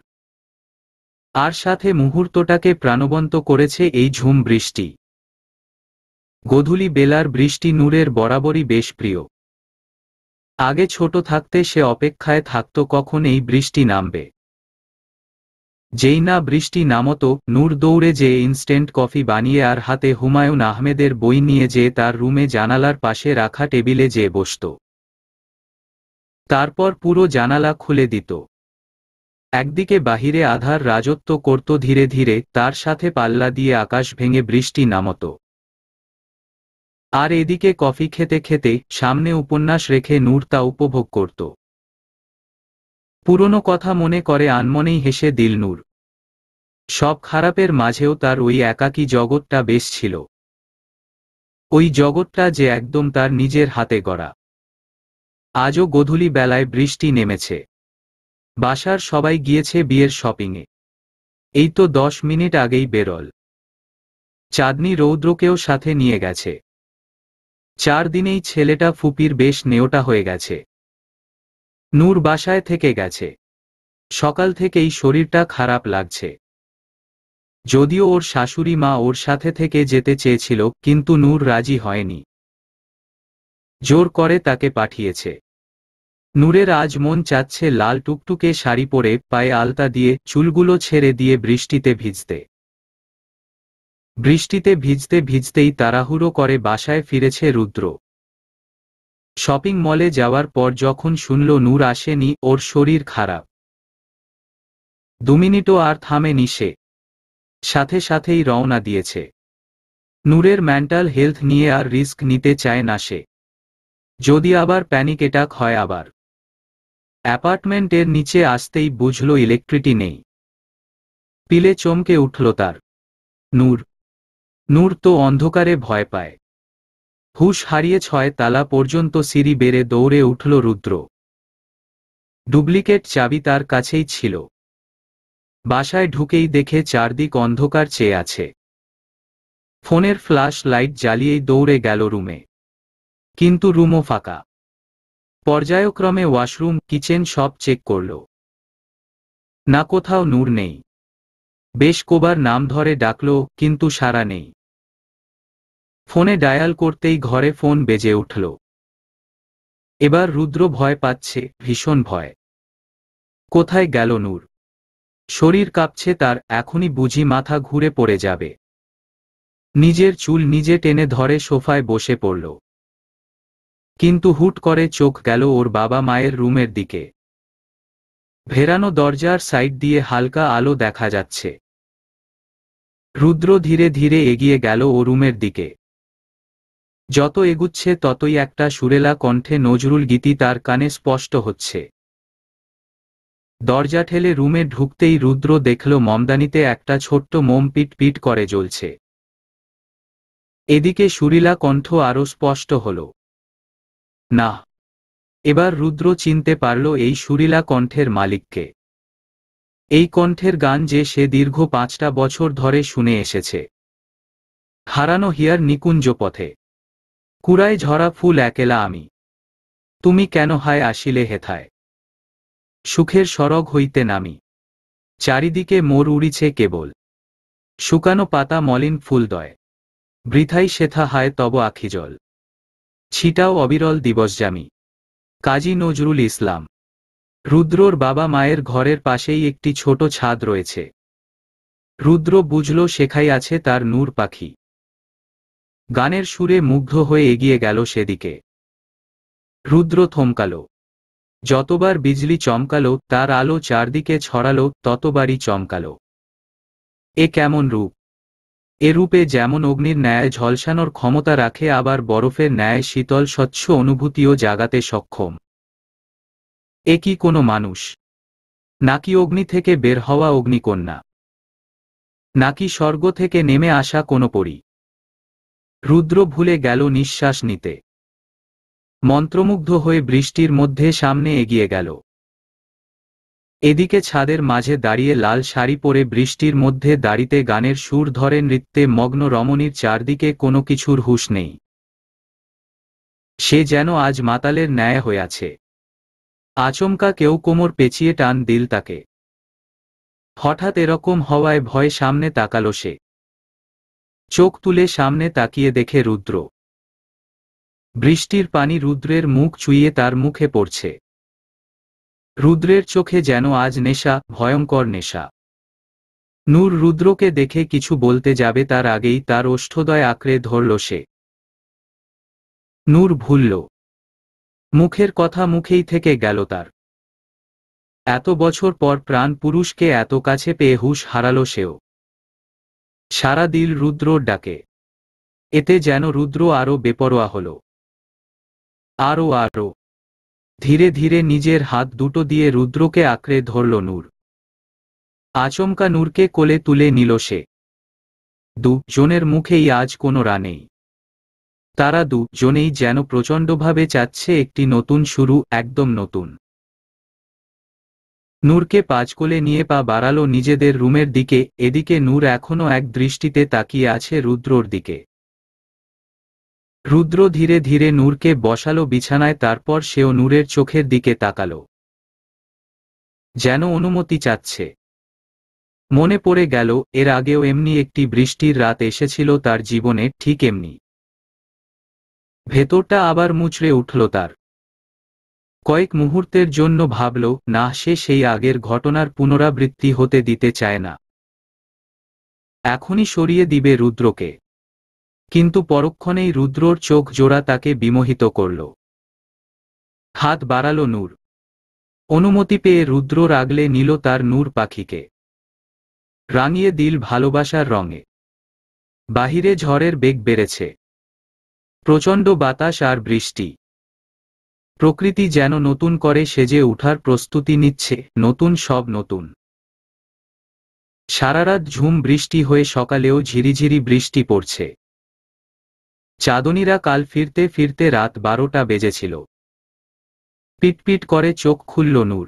আর সাথে মুহূর্তটাকে প্রাণবন্ত করেছে এই ঝুম বৃষ্টি। গোধূলি বেলার বৃষ্টি নূরের বরাবরই বেশ প্রিয়। আগে ছোট থাকতে সে অপেক্ষায় থাকত কখন এই বৃষ্টি নামবে। যেই না বৃষ্টি নামতো, নূর দৌড়ে যেয়ে ইনস্ট্যান্ট কফি বানিয়ে আর হাতে হুমায়ুন আহমেদের বই নিয়ে যেয়ে তার রুমে জানালার পাশে রাখা টেবিলে যেয়ে বসত। তারপর পুরো জানালা খুলে দিত। একদিকে বাহিরে আধার রাজত্ব করত ধীরে ধীরে, তার সাথে পাল্লা দিয়ে আকাশ ভেঙে বৃষ্টি নামত। আর এদিকে কফি খেতে খেতে সামনে উপন্যাস রেখে নূর তা উপভোগ করত। পুরনো কথা মনে করে আনমনেই হেসে দিল নূর। সব খারাপের মাঝেও তার ওই একাকী জগৎটা বেশ ছিল। ওই জগৎটা যে একদম তার নিজের হাতে গড়া। আজও গোধূলি বেলায় বৃষ্টি নেমেছে। বাসার সবাই গিয়েছে বিয়ের শপিংয়ে। এই তো 10 মিনিট আগেই বেরোল। চাঁদনি রৌদ্রকেও সাথে নিয়ে গেছে। 4 দিনেই ছেলেটা ফুপির বেশ নেওটা হয়ে গেছে। নূর বাসায় থেকে গেছে। সকাল থেকেই শরীরটা খারাপ লাগছে। যদিও ওর শাশুড়ি মা ওর সাথে থেকে যেতে চেয়েছিল, কিন্তু নূর রাজি হয়নি। জোর করে তাকে পাঠিয়েছে। নূরের আজ মন চাচ্ছে লাল টুকটুকে শাড়ি পরে, পায়ে আলতা দিয়ে, চুলগুলো ছেড়ে দিয়ে বৃষ্টিতে ভিজতে। বৃষ্টিতে ভিজতে ভিজতেই তাড়াহুড়ো করে বাসায় ফিরেছে রুদ্র। শপিং মলে যাওয়ার পর যখন শুনল নূর আসেনি, ওর শরীর খারাপ। 2 মিনিটও আর থামেনি সে। সাথে সাথেই রওনা দিয়েছে। নূরের মেন্টাল হেলথ নিয়ে আর রিস্ক নিতে চায় না সে। যদি আবার প্যানিক অ্যাটাক হয় আবার। অ্যাপার্টমেন্টের নিচে আসতেই বুঝল ইলেকট্রিসিটি নেই। পিলে চমকে উঠল তার। নূর। নূর তো অন্ধকারে ভয় পায়। হুঁশ হারিয়ে 6 তালা পর্যন্ত সিঁড়ি বেড়ে দৌড়ে উঠল রুদ্র। ডুপ্লিকেট চাবি তার কাছেই ছিল। বাসায় ঢুকেই দেখে চারদিক অন্ধকার চেয়ে আছে। ফোনের ফ্ল্যাশ লাইট জ্বালিয়েই দৌড়ে গেল রুমে। কিন্তু রুমও ফাঁকা। পর্যায়ক্রমে ওয়াশরুম, কিচেন সব চেক করল। না, কোথাও নূর নেই। বেশ কবার নাম ধরে ডাকল, কিন্তু সাড়া নেই। ফোনে ডায়াল করতেই ঘরে ফোন বেজে উঠল। এবার রুদ্র ভয় পাচ্ছে, ভীষণ ভয়। কোথায় গেল নূর? শরীর কাঁপছে তার, এখনই বুঝি মাথা ঘুরে পড়ে যাবে। নিজের চুল নিজে টেনে ধরে সোফায় বসে পড়ল। কিন্তু হুট করে চোখ গেল ওর বাবা মায়ের রুমের দিকে। ভেরানো দরজার সাইড দিয়ে হালকা আলো দেখা যাচ্ছে। রুদ্র ধীরে ধীরে এগিয়ে গেল ও রুমের দিকে। যত এগুচ্ছে ততই একটা সুরেলা কণ্ঠে নজরুল গীতি তার কানে স্পষ্ট হচ্ছে। দরজা ঠেলে রুমে ঢুকতেই রুদ্র দেখল মমদানিতে একটা ছোট্ট মোম পিট পিট করে জ্বলছে। এদিকে সুরিলা কণ্ঠ আরো স্পষ্ট হল। না, এবার রুদ্র চিনতে পারল এই সুরিলা কণ্ঠের মালিককে। এই কণ্ঠের গান যে সে দীর্ঘ 5টা বছর ধরে শুনে এসেছে। হারানো হিয়ার নিকুঞ্জ পথে কুড়ায় ঝরা ফুল একেলা আমি, তুমি কেন হায় আসিলে হেথায়, সুখের সরগ হইতে নামি, চারিদিকে মোর উড়িছে কেবল, শুকানো পাতা মলিন ফুলদয়, বৃথাই সেথা হায় তব আখিজল, ছিটাও অবিরল দিবসজামি। কাজী নজরুল ইসলাম। রুদ্রর বাবা মায়ের ঘরের পাশেই একটি ছোট ছাদ রয়েছে। রুদ্র বুঝল সেখাই আছে তার নূর পাখি। গানের সুরে মুগ্ধ হয়ে এগিয়ে গেল সেদিকে। রুদ্র থমকাল। যতবার বিজলি চমকালো, তার আলো চারদিকে ছড়ালো, ততবারই চমকালো। এ কেমন রূপ! এ রূপে যেমন অগ্নির ন্যায় ঝলসানোর ক্ষমতা রাখে, আবার বরফের ন্যায় শীতল স্বচ্ছ অনুভূতিও জাগাতে সক্ষম। এ কি কোনো মানুষ, নাকি অগ্নি থেকে বের হওয়া অগ্নিকন্যা, নাকি স্বর্গ থেকে নেমে আসা কোনো পরী? রুদ্র ভুলে গেল নিঃশ্বাস নিতে। মন্ত্রমুগ্ধ হয়ে বৃষ্টির মধ্যে সামনে এগিয়ে গেল। এদিকে ছাদের মাঝে দাঁড়িয়ে লাল শাড়ি পরে বৃষ্টির মধ্যে দাঁড়িতে গানের সুর ধরে নৃত্যে মগ্ন রমণীর চারদিকে কোনো কিছুর হুঁশ নেই। সে যেন আজ মাতালের ন্যায় হয়ে আছে। আচমকা কেউ কোমর পেঁচিয়ে টান দিল তাকে। হঠাৎ এরকম হওয়ায় ভয়ে সামনে তাকালো সে। চোখ তুলে সামনে তাকিয়ে দেখে রুদ্র। বৃষ্টির পানি রুদ্রের মুখ চুইয়ে তার মুখে পড়ছে। রুদ্রের চোখে যেন আজ নেশা, ভয়ঙ্কর নেশা। নূর রুদ্রকে দেখে কিছু বলতে যাবে তার আগেই তার ওষ্ঠদয় আঁকড়ে ধরল সে। নূর ভুলল। মুখের কথা মুখেই থেকে গেল তার। এত বছর পর প্রাণ পুরুষকে এত কাছে পেয়ে হুঁশ হারালো সেও। সারা দিল রুদ্রর ডাকে। এতে যেন রুদ্র আরো বেপরোয়া হল। আরো আরো ধীরে ধীরে নিজের হাত দুটো দিয়ে রুদ্রকে আঁকড়ে ধরল নূর। আচমকা নূরকে কোলে তুলে নিল সে। দুজনের মুখেই আজ কোনো রা নেই। তারা দুজনেই যেন প্রচণ্ডভাবে চাচ্ছে একটি নতুন শুরু, একদম নতুন। নূরকে পাঁচ কোলে নিয়ে পা বাড়ালো নিজেদের রুমের দিকে। এদিকে নূর এখনো এক দৃষ্টিতে তাকিয়ে আছে রুদ্রর দিকে। রুদ্র ধীরে ধীরে নূরকে বসালো বিছানায়, তারপর সেও নূরের চোখের দিকে তাকালো, যেন অনুমতি চাচ্ছে। মনে পড়ে গেল এর আগেও এমনি একটি বৃষ্টির রাত এসেছিল তার জীবনে, ঠিক এমনি। ভেতরটা আবার মুচড়ে উঠল তার। কয়েক মুহূর্তের জন্য ভাবল, না, সে সেই আগের ঘটনার পুনরাবৃত্তি হতে দিতে চায় না। এখনই সরিয়ে দিবে রুদ্রকে। কিন্তু পরক্ষণেই রুদ্রর চোখ জোড়া তাকে বিমোহিত করল। হাত বাড়ালো নূর। অনুমতি পেয়ে রুদ্র আগলে নিল তার নূর পাখিকে। রাঙিয়ে দিল ভালোবাসার রঙে। বাহিরে ঝড়ের বেগ বেড়েছে। প্রচণ্ড বাতাস আর বৃষ্টি। প্রকৃতি যেন নতুন করে সেজে উঠার প্রস্তুতি নিচ্ছে, নতুন সব নতুন। সারারাত ঝুম বৃষ্টি হয়ে সকালেও ঝিরিঝিরি বৃষ্টি পড়ছে। চাঁদনীরা কাল ফিরতে ফিরতে রাত 12টা বেজেছিল। পিটপিট করে চোখ খুলল নূর।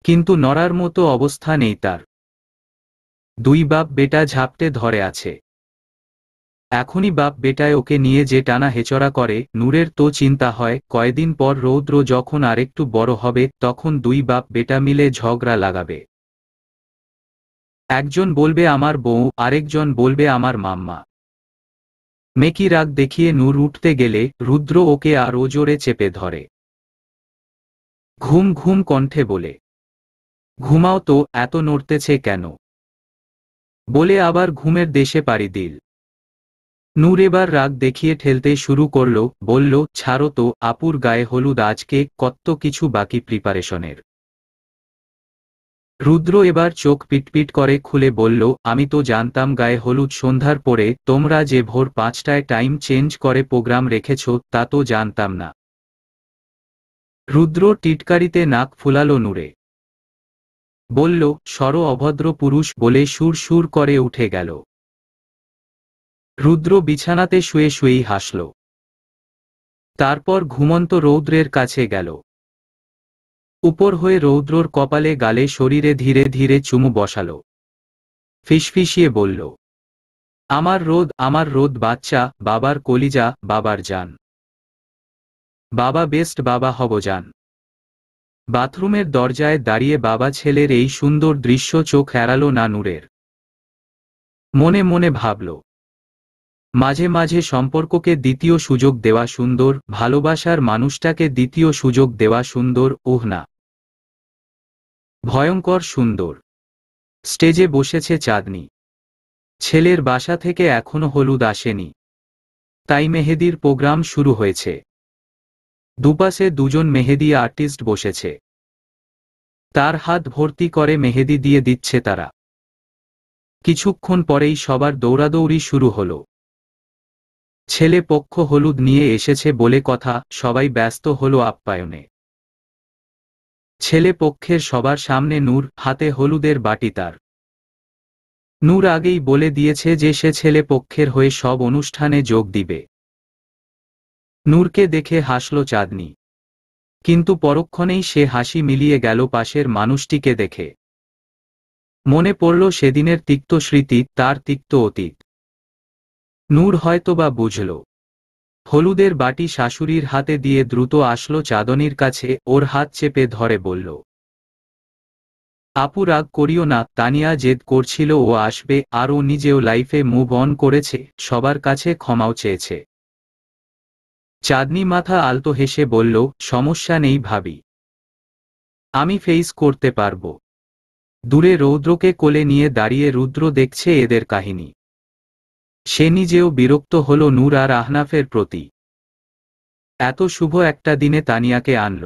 কিন্তু নড়ার মতো অবস্থা নেই তার। দুই বাপ বেটা ঝাপটে ধরে আছে। এখনই বাপ বেটায় ওকে নিয়ে যে টানা হেচড়া করে, নূরের তো চিন্তা হয় কয়দিন পর রৌদ্র যখন আরেকটু বড় হবে তখন দুই বাপ বেটা মিলে ঝগড়া লাগাবে। একজন বলবে আমার বউ, আরেকজন বলবে আমার মাম্মা। মেকি রাগ দেখিয়ে নূর উঠতে গেলে রুদ্র ওকে আরও জোরে চেপে ধরে। ঘুম ঘুম কণ্ঠে বলে, ঘুমাও তো, এত নড়তেছে কেন? বলে আবার ঘুমের দেশে পাড়ি দিল। নূর এবার রাগ দেখিয়ে ঠেলতে শুরু করল, বলল, ছাড়ো তো, আপুর গায়ে হলুদ আজকে, কত কিছু বাকি প্রিপারেশনের। রুদ্র এবার চোখ পিটপিট করে খুলে বলল, আমি তো জানতাম গায়ে হলুদ সন্ধ্যার পরে তোমরা যে ভোর 5টায় টাইম চেঞ্জ করে প্রোগ্রাম রেখেছ তা তো জানতাম না। রুদ্র টিটকারিতে নাক ফুলালো নূরে। বলল, সর অভদ্র পুরুষ বলে সুর সুর করে উঠে গেল। রুদ্র বিছানাতে শুয়ে শুয়েই হাসল। তারপর ঘুমন্ত রৌদ্রের কাছে গেল। উপর হয়ে রৌদ্রর কপালে গালে শরীরে ধীরে ধীরে চুমু বসাল। ফিসফিসিয়ে বলল, আমার রোদ বাচ্চা, বাবার কলিজা, বাবার জান। বাবা বেস্ট বাবা হব জান। বাথরুমের দরজায় দাঁড়িয়ে বাবা ছেলের এই সুন্দর দৃশ্য চোখ এড়াল না নূরের। মনে মনে ভাবল, মাঝে মাঝে সম্পর্ককে দ্বিতীয় সুযোগ দেওয়া সুন্দর, ভালোবাসার মানুষটাকে দ্বিতীয় সুযোগ দেওয়া সুন্দর, ওহ না, ভয়ঙ্কর সুন্দর। স্টেজে বসেছে চাঁদনি। ছেলের বাসা থেকে এখনো হলুদ আসেনি, তাই মেহেদির প্রোগ্রাম শুরু হয়েছে। দুপাশে দুজন মেহেদি আর্টিস্ট বসেছে। তার হাত ভর্তি করে মেহেদি দিয়ে দিচ্ছে তারা। কিছুক্ষণ পরেই সবার দৌড়াদৌড়ি শুরু হলো। ছেলে পক্ষ হলুদ নিয়ে এসেছে বলে কথা, সবাই ব্যস্ত হলো আপ্যায়নে। ছেলে পক্ষের সবার সামনে নূর, হাতে হলুদের বাটি তার। নূর আগেই বলে দিয়েছে যে সে ছেলে পক্ষের হয়ে সব অনুষ্ঠানে যোগ দিবে। নূরকে দেখে হাসল চাঁদনি, কিন্তু পরক্ষণেই সে হাসি মিলিয়ে গেল পাশের মানুষটিকে দেখে। মনে পড়ল সেদিনের তিক্ত স্মৃতি, তার তিক্ত অতীত। নূর হয়তোবা বুঝল। হলুদের বাটি শাশুড়ির হাতে দিয়ে দ্রুত আসলো চাঁদনির কাছে, ওর হাত চেপে ধরে বলল, আপু রাগ করিও না, তানিয়া জেদ করছিল ও আসবে, আর ও নিজেও লাইফে মুভ অন করেছে, সবার কাছে ক্ষমাও চেয়েছে। চাঁদনি মাথা আলতো হেসে বলল, সমস্যা নেই ভাবি, আমি ফেস করতে পারব। দূরে রৌদ্রকে কোলে নিয়ে দাঁড়িয়ে রুদ্র দেখছে এদের কাহিনী। সে নিজেও বিরক্ত হল নূর আর আহনাফের প্রতি। এত শুভ একটা দিনে তানিয়াকে আনল।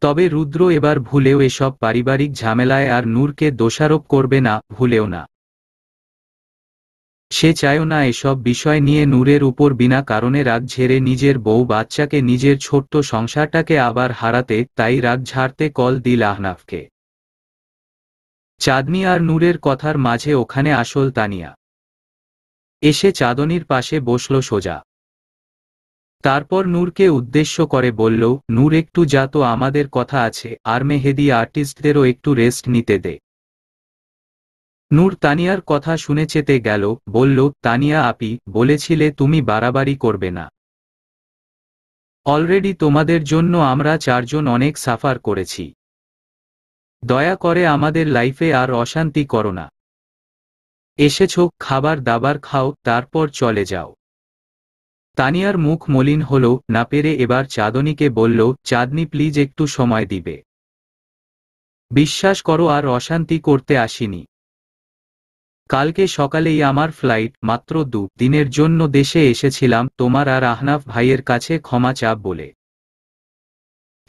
তবে রুদ্র এবার ভুলেও এসব পারিবারিক ঝামেলায় আর নূরকে দোষারোপ করবে না, ভুলেও না। সে চায়ও না এসব বিষয় নিয়ে নূরের উপর বিনা কারণে রাগ ঝেড়ে নিজের বউ বাচ্চাকে, নিজের ছোট্ট সংসারটাকে আবার হারাতে, তাই রাগ ঝাড়তে কল দিল আহনাফকে। চাঁদনি আর নূরের কথার মাঝে ওখানে আসল তানিয়া এসে চাঁদনির পাশে বসল সোজা। তারপর নূরকে উদ্দেশ্য করে বলল, নূর একটু যা তো, আমাদের কথা আছে, আর মেহেদি আর্টিস্টদেরও একটু রেস্ট নিতে দে। নূর তানিয়ার কথা শুনে চেতে গেল, বলল, তানিয়া আপি, বলেছিলে তুমি বাড়াবাড়ি করবে না। অলরেডি তোমাদের জন্য আমরা চারজন অনেক সাফার করেছি। দয়া করে আমাদের লাইফে আর অশান্তি করো না। এসেছ, খাবার দাবার খাও, তারপর চলে যাও। তানিয়ার মুখ মলিন হল, না পেরে এবার চাঁদনিকে বলল, চাঁদনি প্লিজ একটু সময় দিবে। বিশ্বাস করো আর অশান্তি করতে আসিনি। কালকে সকালেই আমার ফ্লাইট, মাত্র 2 দিনের জন্য দেশে এসেছিলাম তোমার আর আহনাফ ভাইয়ের কাছে ক্ষমা চাপ বলে।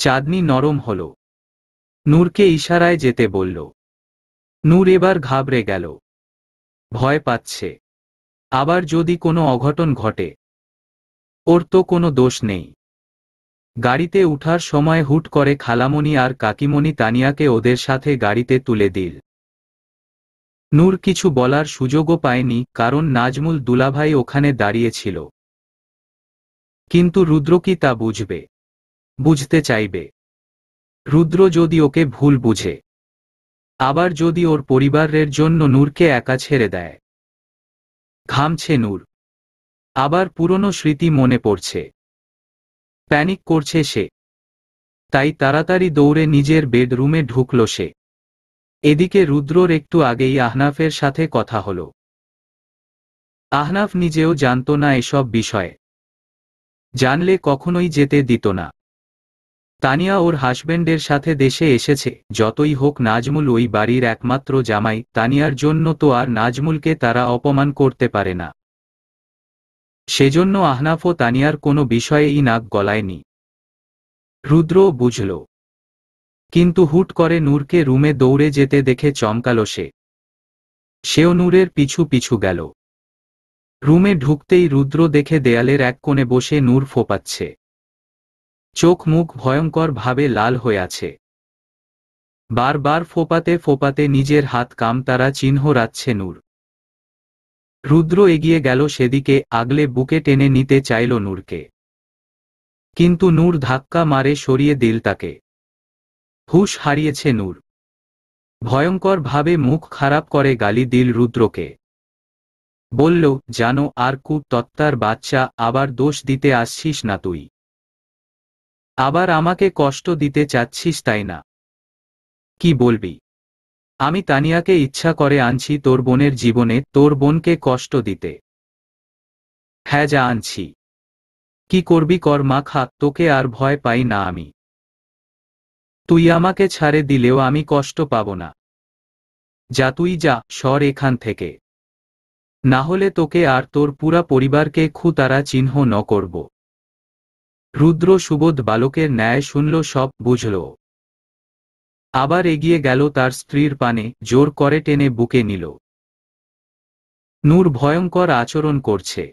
চাঁদনি নরম হল। নূরকে ইশারায় যেতে বলল। নূর এবার ঘাবড়ে গেল। ভয় পাচ্ছে। আবার যদি কোনো অঘটন ঘটে। ওর তো কোনো দোষ নেই। গাড়িতে উঠার সময় হুট করে খালামণি আর কাকিমণি তানিয়াকে ওদের সাথে গাড়িতে তুলে দিল। নূর কিছু বলার সুযোগও পায়নি, কারণ নাজমুল দুলাভাই ওখানে দাঁড়িয়েছিল। কিন্তু রুদ্র কি তা বুঝবে? বুঝতে চাইবে? রুদ্র যদি ওকে ভুল বুঝে, আবার যদি ওর পরিবারের জন্য নূরকে একা ছেড়ে দেয়। ঘামছে নূর। আবার পুরনো স্মৃতি মনে পড়ছে। প্যানিক করছে সে। তাই তাড়াতাড়ি দৌড়ে নিজের বেডরুমে ঢুকল সে। এদিকে রুদ্রর একটু আগেই আহনাফের সাথে কথা হলো। আহনাফ নিজেও জানত না এসব বিষয়ে। জানলে কখনোই যেতে দিত না। তানিয়া ওর হাজবেন্ডের সাথে দেশে এসেছে, যতই হোক নাজমুল ওই বাড়ির একমাত্র জামাই, তানিয়ার জন্য তো আর নাজমুলকে তারা অপমান করতে পারে না। সেজন্য আহনাফও তানিয়ার কোনো বিষয়েই নাক গলায়নি। রুদ্রও বুঝল। কিন্তু হুট করে নূরকে রুমে দৌড়ে যেতে দেখে চমকালো সে। সেও নূরের পিছু পিছু গেল। রুমে ঢুকতেই রুদ্র দেখে দেয়ালের এক কোণে বসে নূর ফোঁপাচ্ছে। চোখ মুখ ভয়ঙ্কর ভাবে লাল হয়ে আছে। বারবার ফোঁপাতে ফোঁপাতে নিজের হাত কামতারা চিহ্ন রাখছে নূর। রুদ্র এগিয়ে গেল সেদিকে, আগলে বুকে টেনে নিতে চাইল নূরকে। কিন্তু নূর ধাক্কা মারে সরিয়ে দিল তাকে। হুঁশ হারিয়েছে নূর। ভয়ঙ্কর ভাবে মুখ খারাপ করে গালি দিল রুদ্রকে। বলল, জানো আর তত্ত্বার বাচ্চা, আবার দোষ দিতে আসছিস না তুই? আবার আমাকে কষ্ট দিতে চাচ্ছিস তাই না? কি বলবি? আমি তানিয়াকে ইচ্ছা করে আনছি তোর বোনের জীবনে, তোর বোনকে কষ্ট দিতে। হ্যাঁ, যা আনছি। কি করবি কর মা, খা, তোকে আর ভয় পাই না আমি। তুই আমাকে ছাড়ে দিলেও আমি কষ্ট পাব না। যা তুই যা, সর এখান থেকে। না হলে তোকে আর তোর পুরা পরিবারকে খুঁতারা চিহ্ন ন করব। রুদ্র সুবোধ বালকের ন্যায় শুনল, সব বুঝল। আবার এগিয়ে গেল তার স্ত্রীর পানে, জোর করে টেনে বুকে নিল। নূর ভয়ঙ্কর আচরণ করছে।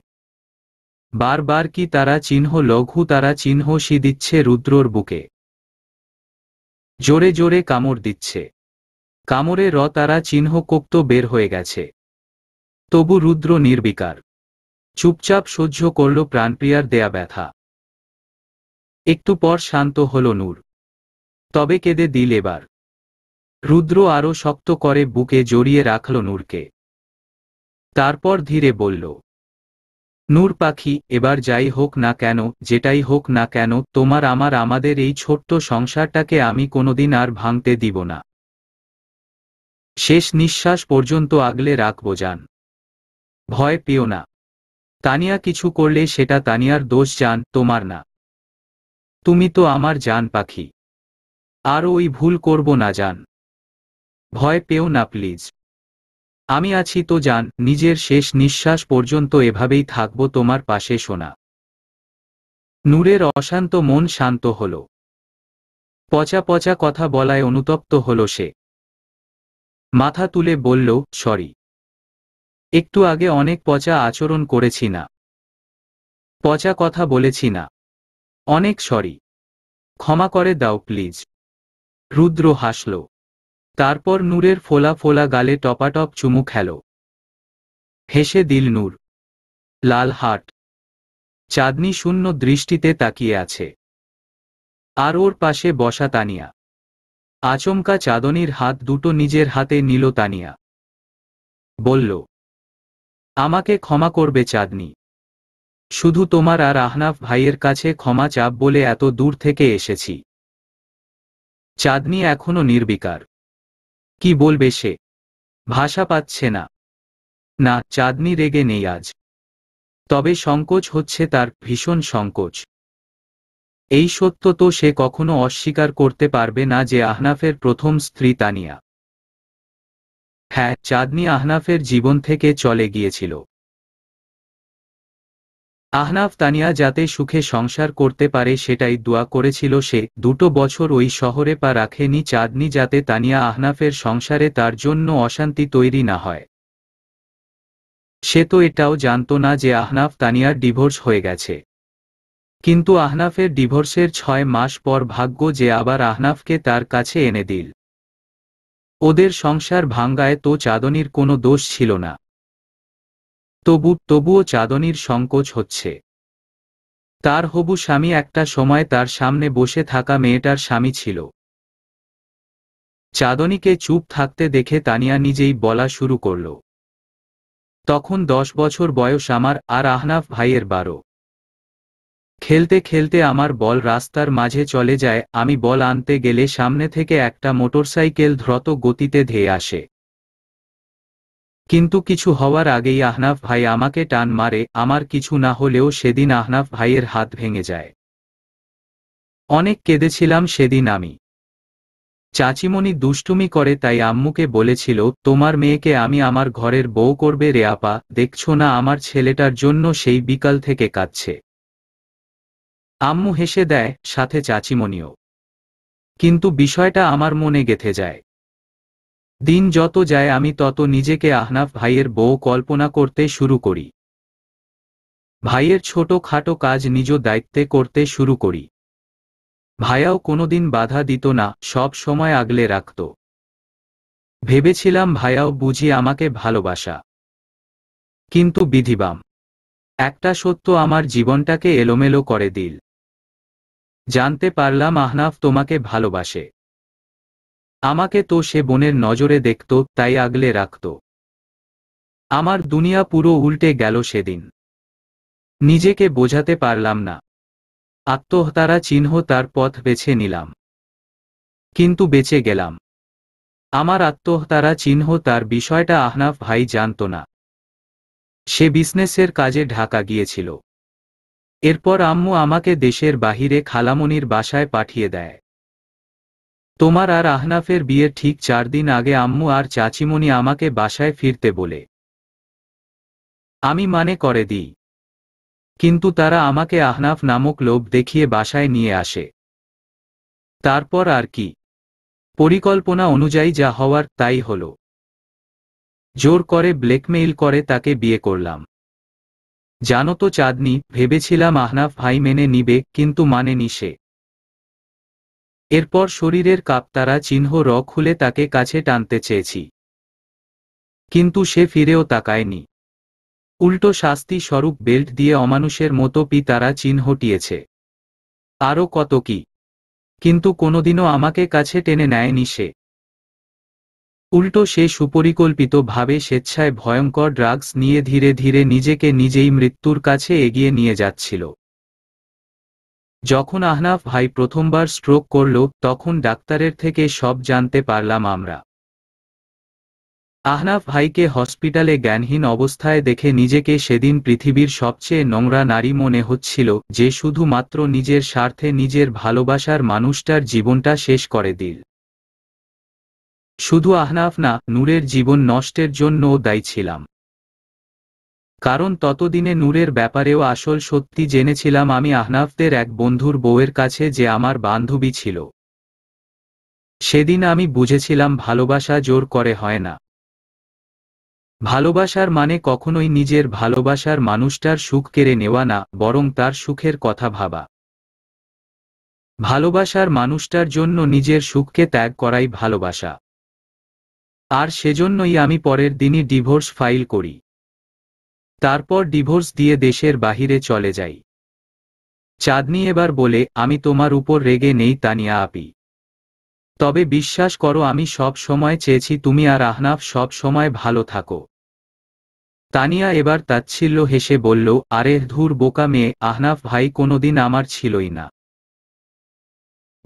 বারবার কি তারা চিহ্ন, লঘু তারা চিহ্ন সি দিচ্ছে রুদ্রর বুকে। জোরে জোরে কামড় দিচ্ছে। কামড়ে তারা চিহ্ন কোক্ত বের হয়ে গেছে। তবু রুদ্র নির্বিকার। চুপচাপ সহ্য করল প্রাণপ্রিয়ার দেয়া ব্যথা। একটু পর শান্ত হল নূর। তবে কেঁদে দিল এবার। রুদ্র আরো শক্ত করে বুকে জড়িয়ে রাখল নূরকে। তারপর ধীরে বলল, নূর পাখি, এবার যাই হোক না কেন, যেটাই হোক না কেন, তোমার আমার আমাদের এই ছোট্ট সংসারটাকে আমি কোনোদিন আর ভাঙতে দিব না। শেষ নিঃশ্বাস পর্যন্ত আগলে রাখবো জান। ভয় পেও না। তানিয়া কিছু করলে সেটা তানিয়ার দোষ জান, তোমার না। তুমি তো আমার জান পাখি। আর ওই ভুল করব না জান। ভয় পেও না প্লিজ। আমি আছি তো জান, নিজের শেষ নিঃশ্বাস পর্যন্ত এভাবেই থাকবো তোমার পাশে সোনা। নূরের অশান্ত মন শান্ত হল। পচা পচা কথা বলায় অনুতপ্ত হল সে। মাথা তুলে বলল, সরি। একটু আগে অনেক পচা আচরণ করেছি না? পচা কথা বলেছি না? অনেক সরি। ক্ষমা করে দাও প্লিজ। রুদ্র হাসল। তারপর নূরের ফোলা ফোলা গালে টপাটপ চুমু খেল। হেসে দিল নূর। লাল হাট। চাঁদনি শূন্য দৃষ্টিতে তাকিয়ে আছে। আর ওর পাশে বসা তানিয়া। আচমকা চাঁদনির হাত দুটো নিজের হাতে নিল তানিয়া। বলল, আমাকে ক্ষমা করবে চাঁদনি। শুধু তোমার আর আহনাফ ভাইয়ের কাছে ক্ষমা চাপ বলে এত দূর থেকে এসেছি। চাঁদনি এখনো নির্বিকার। কি বলবে সে? ভাষা পাচ্ছে না। না, চাঁদনি রেগে নেই আজ। তবে সংকোচ হচ্ছে তার, ভীষণ সংকোচ। এই সত্য তো সে কখনো অস্বীকার করতে পারবে না যে আহনাফের প্রথম স্ত্রী তানিয়া। হ্যাঁ, চাঁদনি আহনাফের জীবন থেকে চলে গিয়েছিল। আহনাফ তানিয়া যাতে সুখে সংসার করতে পারে সেটাই দোয়া করেছিল সে। 2 বছর ওই শহরে পা রাখেনি চাঁদনি যাতে তানিয়া আহনাফের সংসারে তার জন্য অশান্তি তৈরি না হয়। সে তো এটাও জানত না যে আহনাফ তানিয়ার ডিভোর্স হয়ে গেছে। কিন্তু আহনাফের ডিভোর্সের 6 মাস পর ভাগ্য যে আবার আহনাফকে তার কাছে এনে দিল। ওদের সংসার ভাঙ্গায় তো চাঁদনির কোনো দোষ ছিল না। তবুও চাঁদনির সংকোচ হচ্ছে। তার হবু স্বামী একটা সময় তার সামনে বসে থাকা মেয়েটার স্বামী ছিল। চাঁদনিকে চুপ থাকতে দেখে তানিয়া নিজেই বলা শুরু করল, তখন 10 বছর বয়স আমার, আর আহনাফ ভাইয়ের 12। খেলতে খেলতে আমার বল রাস্তার মাঝে চলে যায়। আমি বল আনতে গেলে সামনে থেকে একটা মোটরসাইকেল দ্রুত গতিতে ধেয়ে আসে। কিন্তু কিছু হওয়ার আগেই আহনাফ ভাই আমাকে টান মারে। আমার কিছু না হলেও সেদিন আহনাফ ভাইয়ের হাত ভেঙে যায়। অনেক কেঁদেছিলাম সেদিন আমি। চাচিমণি দুষ্টুমি করে তাই আম্মুকে বলেছিল, তোমার মেয়েকে আমি আমার ঘরের বউ করবে রে আপা, দেখছো না আমার ছেলেটার জন্য সেই বিকাল থেকে কাঁদছে। আম্মু হেসে দেয়, সাথে চাচিমণিও। কিন্তু বিষয়টা আমার মনে গেঁথে যায়। দিন যত যায় আমি তত নিজেকে আহনাফ ভাইয়ের বউ কল্পনা করতে শুরু করি। ভাইয়ের ছোটখাটো কাজ নিজ দায়িত্বে করতে শুরু করি। ভাইয়াও কোনোদিন বাধা দিত না, সব সময় আগলে রাখত। ভেবেছিলাম ভাইয়াও বুঝি আমাকে ভালোবাসা। কিন্তু বিধিবাম একটা সত্য আমার জীবনটাকে এলোমেলো করে দিল। জানতে পারলাম আহনাফ তোমাকে ভালোবাসে। আমাকে তো সে বোনের নজরে দেখত, তাই আগলে রাখত। আমার দুনিয়া পুরো উল্টে গেল সেদিন। নিজেকে বোঝাতে পারলাম না। আত্মহত্যারা চিহ্ন তার পথ বেছে নিলাম। কিন্তু বেঁচে গেলাম। আমার আত্মহত্যারা চিহ্ন তার বিষয়টা আহনাফ ভাই জানত না। সে বিজনেসের কাজে ঢাকা গিয়েছিল। এরপর আম্মু আমাকে দেশের বাহিরে খালামণির বাসায় পাঠিয়ে দেয়। তোমার আর আহনাফের বিয়ের ঠিক 4 দিন আগে আম্মু আর চাচিমণি আমাকে বাসায় ফিরতে বলে। আমি মানে করে দিই। কিন্তু তারা আমাকে আহনাফ নামক লোভ দেখিয়ে বাসায় নিয়ে আসে। তারপর আর কি, পরিকল্পনা অনুযায়ী যা হওয়ার তাই হলো। জোর করে ব্ল্যাকমেইল করে তাকে বিয়ে করলাম। জানো তো চাঁদনি, ভেবেছিলাম আহনাফ ভাই মেনে নিবে, কিন্তু মানেনি সে। এরপর শরীরের কাঁপতারা চিহ্ন খুলে তাকে কাছে টানতে চেয়েছি। কিন্তু সে ফিরেও তাকায়নি। উল্টো শাস্তি স্বরূপ বেল্ট দিয়ে অমানুষের মতো তারা চিহ্ন হটিয়েছে। আরও কত কি, কিন্তু কোনোদিনও আমাকে কাছে টেনে নেয়নি সে। উল্টো সে সুপরিকল্পিতভাবে স্বেচ্ছায় ভয়ঙ্কর ড্রাগস নিয়ে ধীরে ধীরে নিজেকে নিজেই মৃত্যুর কাছে এগিয়ে নিয়ে যাচ্ছিল। যখন আহনাফ ভাই প্রথমবার স্ট্রোক করল, তখন ডাক্তারের থেকে সব জানতে পারলাম আমরা। আহনাফ ভাইকে হসপিটালে জ্ঞানহীন অবস্থায় দেখে নিজেকে সেদিন পৃথিবীর সবচেয়ে নোংরা নারী মনে হচ্ছিল, যে শুধুমাত্র নিজের স্বার্থে নিজের ভালোবাসার মানুষটার জীবনটা শেষ করে দিল। শুধু আহনাফ না, নূরের জীবন নষ্টের জন্যও দায়ী ছিলাম। কারণ ততদিনে নূরের ব্যাপারেও আসল সত্যি জেনেছিলাম আমি আহনাফদের এক বন্ধুর বউয়ের কাছে, যে আমার বান্ধবী ছিল। সেদিন আমি বুঝেছিলাম ভালোবাসা জোর করে হয় না। ভালোবাসার মানে কখনোই নিজের ভালোবাসার মানুষটার সুখ কেড়ে নেওয়া না, বরং তার সুখের কথা ভাবা। ভালোবাসার মানুষটার জন্য নিজের সুখকে ত্যাগ করাই ভালোবাসা। আর সেজন্যই আমি পরের দিনই ডিভোর্স ফাইল করি। তারপর ডিভোর্স দিয়ে দেশের বাহিরে চলে যাই। চাঁদনি এবার বলে, আমি তোমার উপর রেগে নেই তানিয়া আপি। তবে বিশ্বাস করো, আমি সব সময় চেয়েছি তুমি আর আহনাফ সব সময় ভালো থাকো। তানিয়া এবার তাচ্ছিল্য হেসে বলল, আরে ধুর বোকা মেয়ে, আহনাফ ভাই কোনোদিন আমার ছিলই না।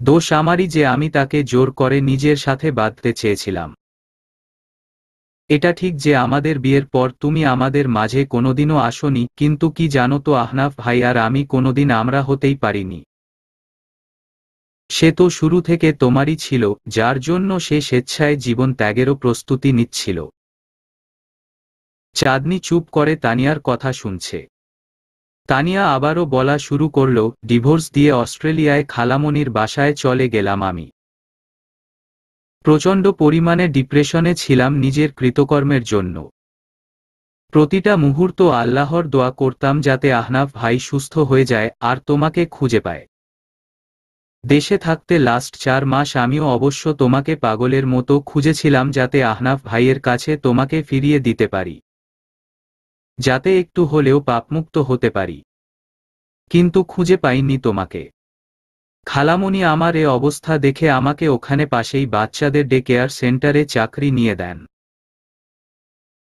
দোষ আমারই যে আমি তাকে জোর করে নিজের সাথে বাঁধতে চেয়েছিলাম। এটা ঠিক যে আমাদের বিয়ের পর তুমি আমাদের মাঝে কোনোদিনও আসোনি, কিন্তু কি জানো তো আহনাফ ভাই আর আমি কোনোদিন আমরা হতেই পারিনি। সে তো শুরু থেকে তোমারই ছিল, যার জন্য সে স্বেচ্ছায় জীবন ত্যাগেরও প্রস্তুতি নিচ্ছিল। চাঁদনি চুপ করে তানিয়ার কথা শুনছে। তানিয়া আবারও বলা শুরু করল, ডিভোর্স দিয়ে অস্ট্রেলিয়ায় খালামণির বাসায় চলে গেলাম আমি। প্রচণ্ড পরিমাণে ডিপ্রেশনে ছিলাম নিজের কৃতকর্মের জন্য। প্রতিটা মুহূর্ত আল্লাহর দোয়া করতাম যাতে আহনাফ ভাই সুস্থ হয়ে যায় আর তোমাকে খুঁজে পায়। দেশে থাকতে লাস্ট 4 মাস আমিও অবশ্য তোমাকে পাগলের মতো খুঁজেছিলাম, যাতে আহনাফ ভাইয়ের কাছে তোমাকে ফিরিয়ে দিতে পারি, যাতে একটু হলেও পাপমুক্ত হতে পারি। কিন্তু খুঁজে পাইনি তোমাকে। খালামণি আমার এ অবস্থা দেখে আমাকে ওখানে পাশেই বাচ্চাদের ডে কেয়ার সেন্টারে চাকরি নিয়ে দেন।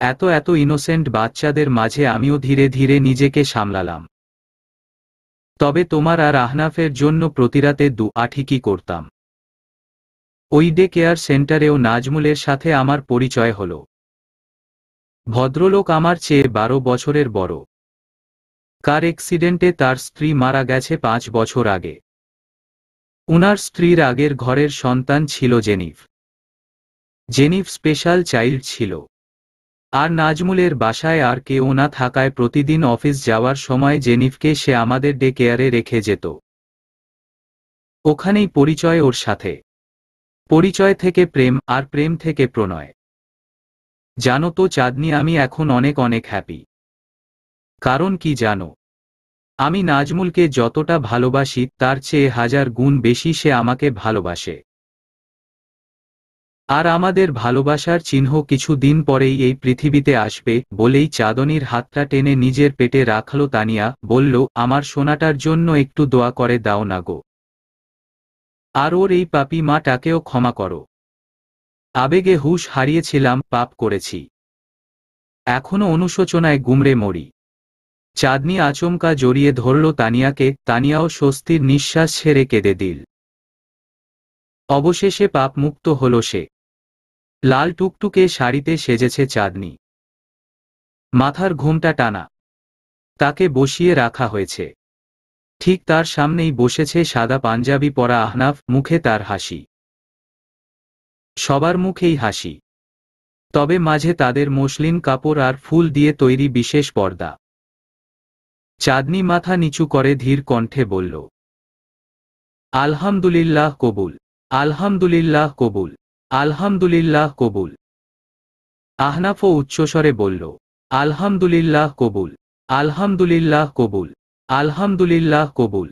এত ইনোসেন্ট বাচ্চাদের মাঝে আমিও ধীরে ধীরে নিজেকে সামলালাম। তবে তোমার আর আহনাফের জন্য প্রতিরাতে ঠিকই করতাম। ওই ডে কেয়ার সেন্টারেও নাজমুলের সাথে আমার পরিচয় হলো। ভদ্রলোক আমার চেয়ে 12 বছরের বড়। কার অ্যাক্সিডেন্টে তার স্ত্রী মারা গেছে 5 বছর আগে। উনার স্ত্রীর আগের ঘরের সন্তান ছিল জেনিফ। জেনিফ স্পেশাল চাইল্ড ছিল। আর নাজমুলের বাসায় আর কেউ না থাকায় প্রতিদিন অফিস যাওয়ার সময় জেনিফকে সে আমাদের ডে কেয়ারে রেখে যেত। ওখানেই পরিচয় ওর সাথে। পরিচয় থেকে প্রেম, আর প্রেম থেকে প্রণয়। জানো তো চাঁদনি, আমি এখন অনেক অনেক হ্যাপি। কারণ কি জানো? আমি নাজমুলকে যতটা ভালোবাসি তার চেয়ে 1000 গুণ বেশি সে আমাকে ভালোবাসে। আর আমাদের ভালোবাসার চিহ্ন কিছু দিন পরেই এই পৃথিবীতে আসবে। বলেই চাঁদনির হাতটা টেনে নিজের পেটে রাখল তানিয়া, বলল, আমার সোনাটার জন্য একটু দোয়া করে দাও না গো। আর ওর এই পাপী মাটাকেও ক্ষমা করো। আবেগে হুঁশ হারিয়েছিলাম, পাপ করেছি, এখনো অনুশোচনায় গুমড়ে মরি। চাঁদনি আচমকা জড়িয়ে ধরল তানিয়াকে, তানিয়াও স্বস্তির নিঃশ্বাস ছেড়ে কেঁদে দিল। অবশেষে পাপ মুক্ত হল সে। লাল টুকটুকে শাড়িতে সেজেছে চাঁদনি, মাথার ঘোমটা টানা। তাকে বসিয়ে রাখা হয়েছে। ঠিক তার সামনেই বসেছে সাদা পাঞ্জাবি পরা আহনাফ, মুখে তার হাসি। সবার মুখেই হাসি, তবে মাঝে তাদের মসলিন কাপড় আর ফুল দিয়ে তৈরি বিশেষ পর্দা। চাঁদনি মাথা নিচু করে ধীর কণ্ঠে বলল, আলহামদুলিল্লাহ কবুল, আলহামদুলিল্লাহ কবুল, আলহামদুলিল্লাহ কবুল। আহনাফও উচ্চস্বরে বলল, আলহামদুলিল্লাহ কবুল, আলহামদুলিল্লাহ কবুল, আলহামদুলিল্লাহ কবুল।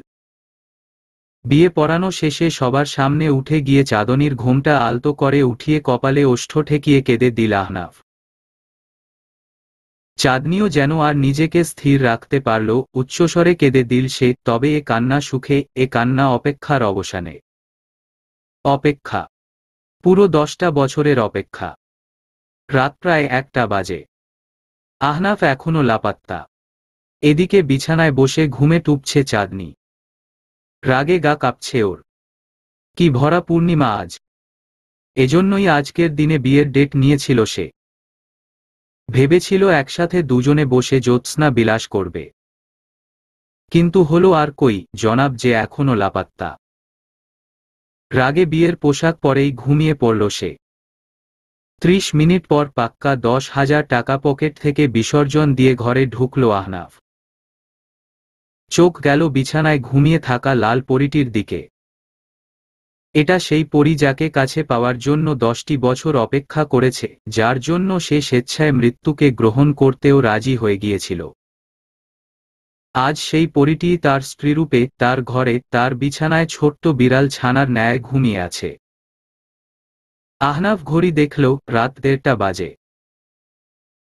বিয়ে পড়ানো শেষে সবার সামনে উঠে গিয়ে চাঁদনির ঘোমটা আলতো করে উঠিয়ে কপালে ওষ্ঠ ঠেকিয়ে কেঁদে দিল আহনাফ। চাঁদনিও যেন আর নিজেকে স্থির রাখতে পারল, উচ্চস্বরে কেঁদে দিল সে। তবে এ কান্না সুখে, এ কান্না অপেক্ষার অবসানে। অপেক্ষা, পুরো 10টা বছরের অপেক্ষা। রাত প্রায় 1টা বাজে। আহনাফ এখনো লাপাত্তা। এদিকে বিছানায় বসে ঘুমে টুপছে চাঁদনি। রাগে গা কাঁপছে ওর। কি ভরা পূর্ণিমা আজ! এজন্যই আজকের দিনে বিয়ের ডেট নিয়েছিল সে। ভেবেছিল একসাথে দুজনে বসে জ্যোৎস্না বিলাস করবে। কিন্তু হলো আর কই, জনাব যে এখনো লাপাত্তা। রাগে বিয়ের পোশাক পরেই ঘুমিয়ে পড়ল সে। 30 মিনিট পর পাক্কা 10,000 টাকা পকেট থেকে বিসর্জন দিয়ে ঘরে ঢুকল আহনাফ। চোখ গেল বিছানায় ঘুমিয়ে থাকা লাল পরীটির দিকে। এটা সেই পরী যাকে কাছে পাওয়ার জন্য 10টি বছর অপেক্ষা করেছে, যার জন্য সে স্বেচ্ছায় মৃত্যুকে গ্রহণ করতেও রাজি হয়ে গিয়েছিল। আজ সেই পরীটি তার স্ত্রীরূপে তার ঘরে, তার বিছানায় ছোট্ট বিড়াল ছানার ন্যায় ঘুমিয়ে আছে। আহনাফ ঘড়ি দেখল, রাত 1:30 বাজে।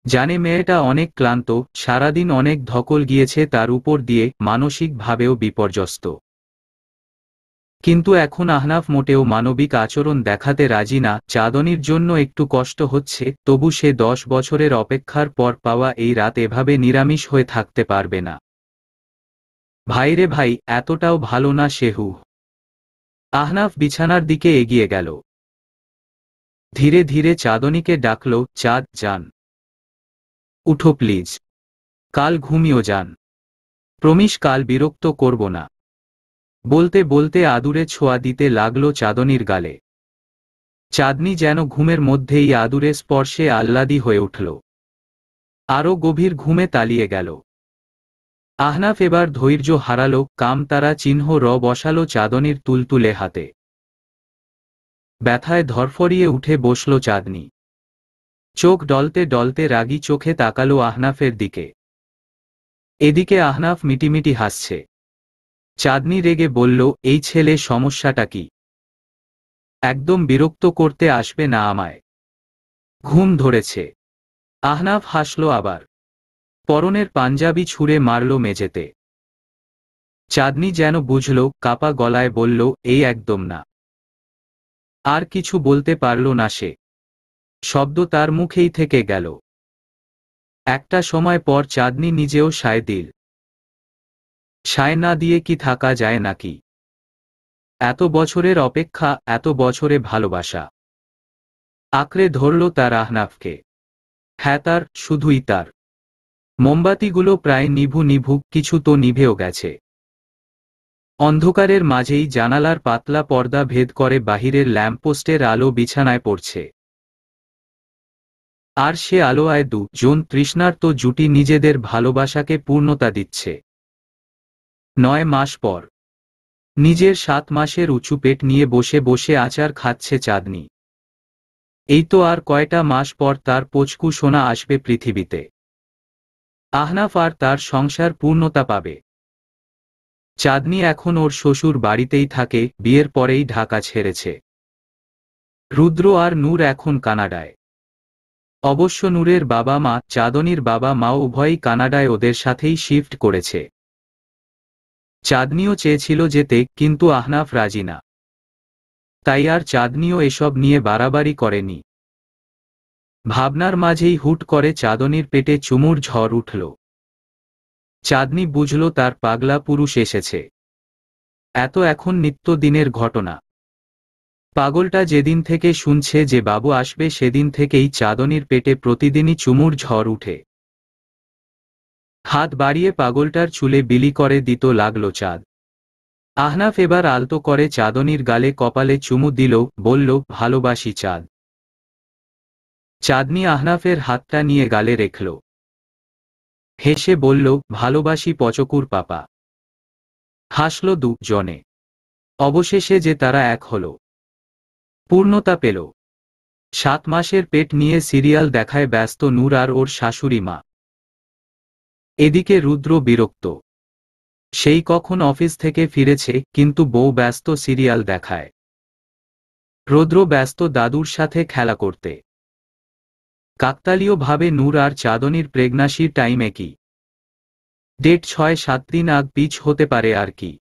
জানে মেয়েটা অনেক ক্লান্ত, সারাদিন অনেক ধকল গিয়েছে তার উপর দিয়ে, মানসিকভাবেও বিপর্যস্ত। কিন্তু এখন আহনাফ মোটেও মানবিক আচরণ দেখাতে রাজি না। চাঁদনির জন্য একটু কষ্ট হচ্ছে, তবু সে 10 বছরের অপেক্ষার পর পাওয়া এই রাত এভাবে নিরামিষ হয়ে থাকতে পারবে না। ভাইরে ভাই, এতটাও ভালো না সেহু। আহনাফ বিছানার দিকে এগিয়ে গেল। ধীরে ধীরে চাঁদনিকে ডাকল, চাঁদ যান, উঠো প্লিজ, কাল ঘুমিও যান, প্রমিস কাল বিরক্ত করব না। বলতে বলতে আদুরে ছোঁয়া দিতে লাগলো চাঁদনির গালে। চাঁদনি যেন ঘুমের মধ্যেই আদুরে স্পর্শে আহ্লাদী হয়ে উঠল। আরও গভীর ঘুমে তালিয়ে গেল। আহনাফ এবার ধৈর্য হারালো, কামতারা চিহ্ন বসালো চাঁদনির তুলতুলে হাতে। ব্যথায় ধরফরিয়ে উঠে বসল চাঁদনি। চোখ ডলতে ডলতে রাগী চোখে তাকালো আহনাফের দিকে। এদিকে আহনাফ মিটিমিটি হাসছে। চাঁদনি রেগে বলল, এই ছেলে সমস্যাটা কি? একদম বিরক্ত করতে আসবে না আমায়। ঘুম ধরেছে। আহনাফ হাসল আবার। পরনের পাঞ্জাবি ছুঁড়ে মারল মেঝেতে। চাঁদনি যেন বুঝল, কাপা গলায় বলল, এই একদম না। আর কিছু বলতে পারল না সে। শব্দ তার মুখেই থেকে গেল। একটা সময় পর চাঁদনি নিজেও সায় দিল। সায় না দিয়ে কি থাকা যায় নাকি? এত বছরের অপেক্ষা, এত বছরে ভালোবাসা। আঁকড়ে ধরল তার আহনাফকে। হ্যাঁ তার, শুধুই তার। মোমবাতিগুলো প্রায় নিভু নিভুক, কিছু তো নিভেও গেছে। অন্ধকারের মাঝেই জানালার পাতলা পর্দা ভেদ করে বাহিরের ল্যাম্পপোস্টের আলো বিছানায় পড়ছে। আর সে আলোয় দুজন তৃষ্ণার্ত জুটি নিজেদের ভালোবাসাকে পূর্ণতা দিচ্ছে। 9 মাস পর নিজের 7 মাসের উঁচু পেট নিয়ে বসে বসে আচার খাচ্ছে চাঁদনি। এই তো আর কয়টা মাস পর তার পোচকু সোনা আসবে পৃথিবীতে। আহনাফ আর তার সংসার পূর্ণতা পাবে। চাঁদনি এখন ওর শ্বশুর বাড়িতেই থাকে, বিয়ের পরেই ঢাকা ছেড়েছে। রুদ্র আর নূর এখন কানাডায়। অবশ্য নূরের বাবা মা, চাঁদনির বাবা মাও উভয়ই কানাডায় ওদের সাথেই শিফট করেছে। চাঁদনিও চেয়েছিল যেতে, কিন্তু আহনাফ রাজি না। তাই আর চাঁদনিও এসব নিয়ে বাড়াবাড়ি করেনি। ভাবনার মাঝেই হুট করে চাঁদনির পেটে চুমুর ঝড় উঠল। চাঁদনি বুঝল তার পাগলা পুরুষ এসেছে। এখন নিত্যদিনের ঘটনা। পাগলটা যেদিন থেকে শুনছে যে বাবু আসবে সেদিন থেকেই চাঁদনির পেটে প্রতিদিনই চুমুর ঝড় উঠে। হাত বাড়িয়ে পাগলটার চুলে বিলি করে দিত লাগলো চাঁদ। আহনাফ এবার আলতো করে চাঁদনির গালে কপালে চুমু দিল, বলল, ভালোবাসি চাঁদ। চাঁদনি আহনাফের হাতটা নিয়ে গালে রেখল। হেসে বলল, ভালোবাসি পচকুর পাপা। হাসল দুজনে। অবশেষে যে তারা এক হল, পূর্ণতা পেল। 7 মাসের পেট নিয়ে সিরিয়াল দেখায় ব্যস্ত নূর আর ওর শাশুড়ি মা। এদিকে রুদ্র বিরক্ত। সেই কখন অফিস থেকে ফিরেছে, কিন্তু বউ ব্যস্ত সিরিয়াল দেখায়। রুদ্র ব্যস্ত দাদুর সাথে খেলা করতে। কাকতালীয় ভাবে নূর আর চাঁদনির প্রেগন্যান্সির টাইম একই। ডেট 6-7 দিন আগ পিছ হতে পারে আর কি।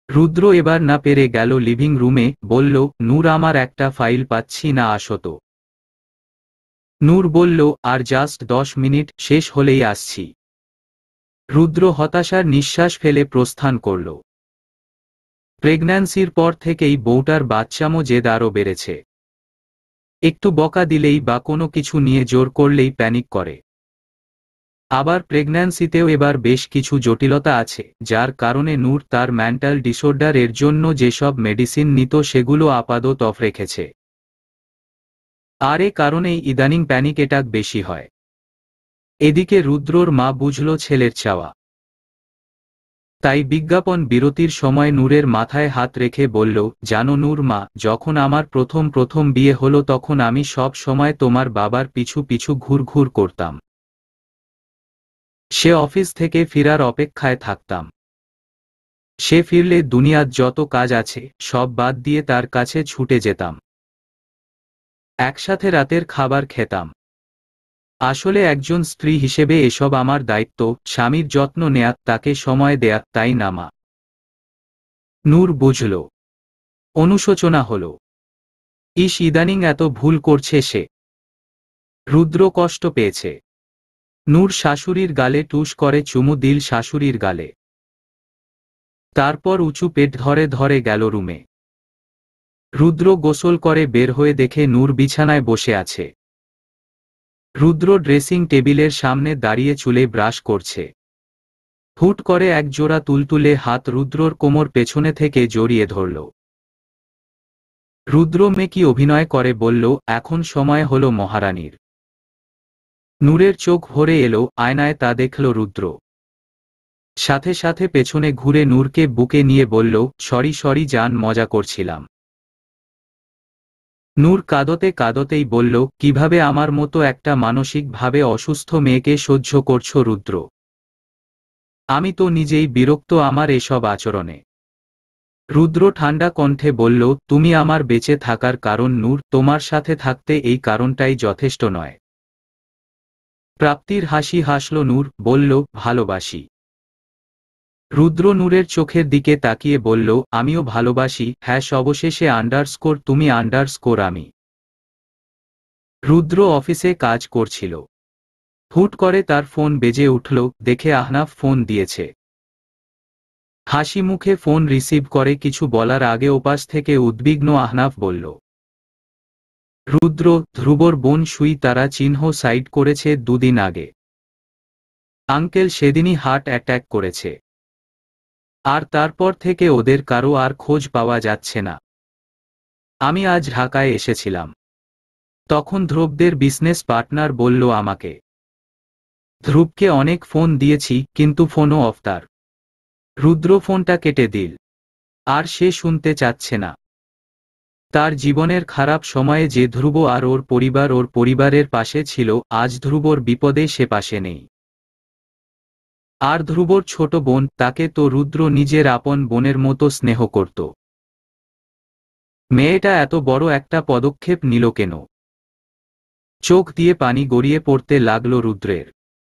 রুদ্র এবার না পেরে গেল লিভিং রুমে, বলল, নূর আমার একটা ফাইল পাচ্ছি না, আসো তো। নূর বলল, আর জাস্ট 10 মিনিট, শেষ হলেই আসছি। রুদ্র হতাশার নিঃশ্বাস ফেলে প্রস্থান করল। প্রেগন্যান্সির পর থেকেই বউটার বাচ্চামো জেদ আরও বেড়েছে। একটু বকা দিলেই বা কোনো কিছু নিয়ে জোর করলেই প্যানিক করে। আবার প্রেগন্যান্সিতেও এবার বেশ কিছু জটিলতা আছে, যার কারণে নূর তার মেন্টাল ডিসঅর্ডার এর জন্য যেসব মেডিসিন নিত সেগুলো আপাতত অফ রেখেছে। আর এ কারণেই ইদানিং প্যানিক অ্যাটাক বেশি হয়। এদিকে রুদ্রর মা বুঝল ছেলের চাওয়া। তাই বিজ্ঞাপন বিরতির সময় নূরের মাথায় হাত রেখে বলল, জানো নূর মা, যখন আমার প্রথম বিয়ে হলো তখন আমি সব সময় তোমার বাবার পিছু পিছু ঘুরঘুর করতাম। সে অফিস থেকে ফেরার অপেক্ষায় থাকতাম। সে ফিরলে দুনিয়ার যত কাজ আছে সব বাদ দিয়ে তার কাছে ছুটে যেতাম। একসাথে রাতের খাবার খেতাম। আসলে একজন স্ত্রী হিসেবে এসব আমার দায়িত্ব, স্বামীর যত্ন নেয়া, তাকে সময় দেয়া, তাই না মা? নূর বুঝল। অনুশোচনা হল। ইদানিং এত ভুল করছে সে। রুদ্র কষ্ট পেয়েছে। নূর শাশুড়ির গালে টুস করে চুমু দিল শাশুড়ির গালে। তারপর উঁচু পেট ধরে ধরে গেল রুমে। রুদ্র গোসল করে বের হয়ে দেখে নূর বিছানায় বসে আছে। রুদ্র ড্রেসিং টেবিলের সামনে দাঁড়িয়ে চুলে ব্রাশ করছে। হুট করে এক জোড়া তুলতুলে হাত রুদ্রর কোমর পেছনে থেকে জড়িয়ে ধরল। রুদ্র মেকি অভিনয় করে বলল, এখন সময় হলো মহারানীর। নূরের চোখ ভরে এলো, আয়নায় তা দেখল রুদ্র। সাথে সাথে পেছনে ঘুরে নূরকে বুকে নিয়ে বলল, সরি জান, মজা করছিলাম। নূর কাঁদতে কাঁদতেই বলল, কিভাবে আমার মতো একটা মানসিকভাবে অসুস্থ মেয়েকে সহ্য করছো রুদ্র? আমি তো নিজেই বিরক্ত আমার এসব আচরণে। রুদ্র ঠান্ডা কণ্ঠে বলল, তুমি আমার বেঁচে থাকার কারণ নূর, তোমার সাথে থাকতে এই কারণটাই যথেষ্ট নয়। প্রাপ্তির হাসি হাসল নূর, বলল, ভালোবাসি। রুদ্র নূরের চোখের দিকে তাকিয়ে বলল, আমিও ভালোবাসি, হ্যাঁ, অবশেষে আন্ডারস্কোর তুমি আন্ডারস্কোর আমি। রুদ্র অফিসে কাজ করছিল। হুট করে তার ফোন বেজে উঠল, দেখে আহনাফ ফোন দিয়েছে। হাসি মুখে ফোন রিসিভ করে কিছু বলার আগে ওপাশ থেকে উদ্বিগ্ন আহনাফ বলল, রুদ্র, ধ্রুবর বোন সুই তারা চিহ্ন সাইড করেছে 2 দিন আগে। আঙ্কেল সেদিনই হার্ট অ্যাটাক করেছে। আর তারপর থেকে ওদের কারো আর খোঁজ পাওয়া যাচ্ছে না। আমি আজ ঢাকায় এসেছিলাম। তখন ধ্রুবদের বিজনেস পার্টনার বলল আমাকে। ধ্রুবকে অনেক ফোন দিয়েছি, কিন্তু ফোনও অফ তার। রুদ্র ফোনটা কেটে দিল। আর সে শুনতে চাচ্ছে না। তার জীবনের খারাপ সময়ে যে ধ্রুব আর ওর পরিবারের পাশে ছিল, আজ ধ্রুবর বিপদে সে পাশে নেই। আর ধ্রুবর ছোট বোন, তাকে তো রুদ্র নিজের আপন বোনের মতো স্নেহ করত। মেয়েটা এত বড় একটা পদক্ষেপ নিল কেন? চোখ দিয়ে পানি গড়িয়ে পড়তে লাগলো রুদ্রের।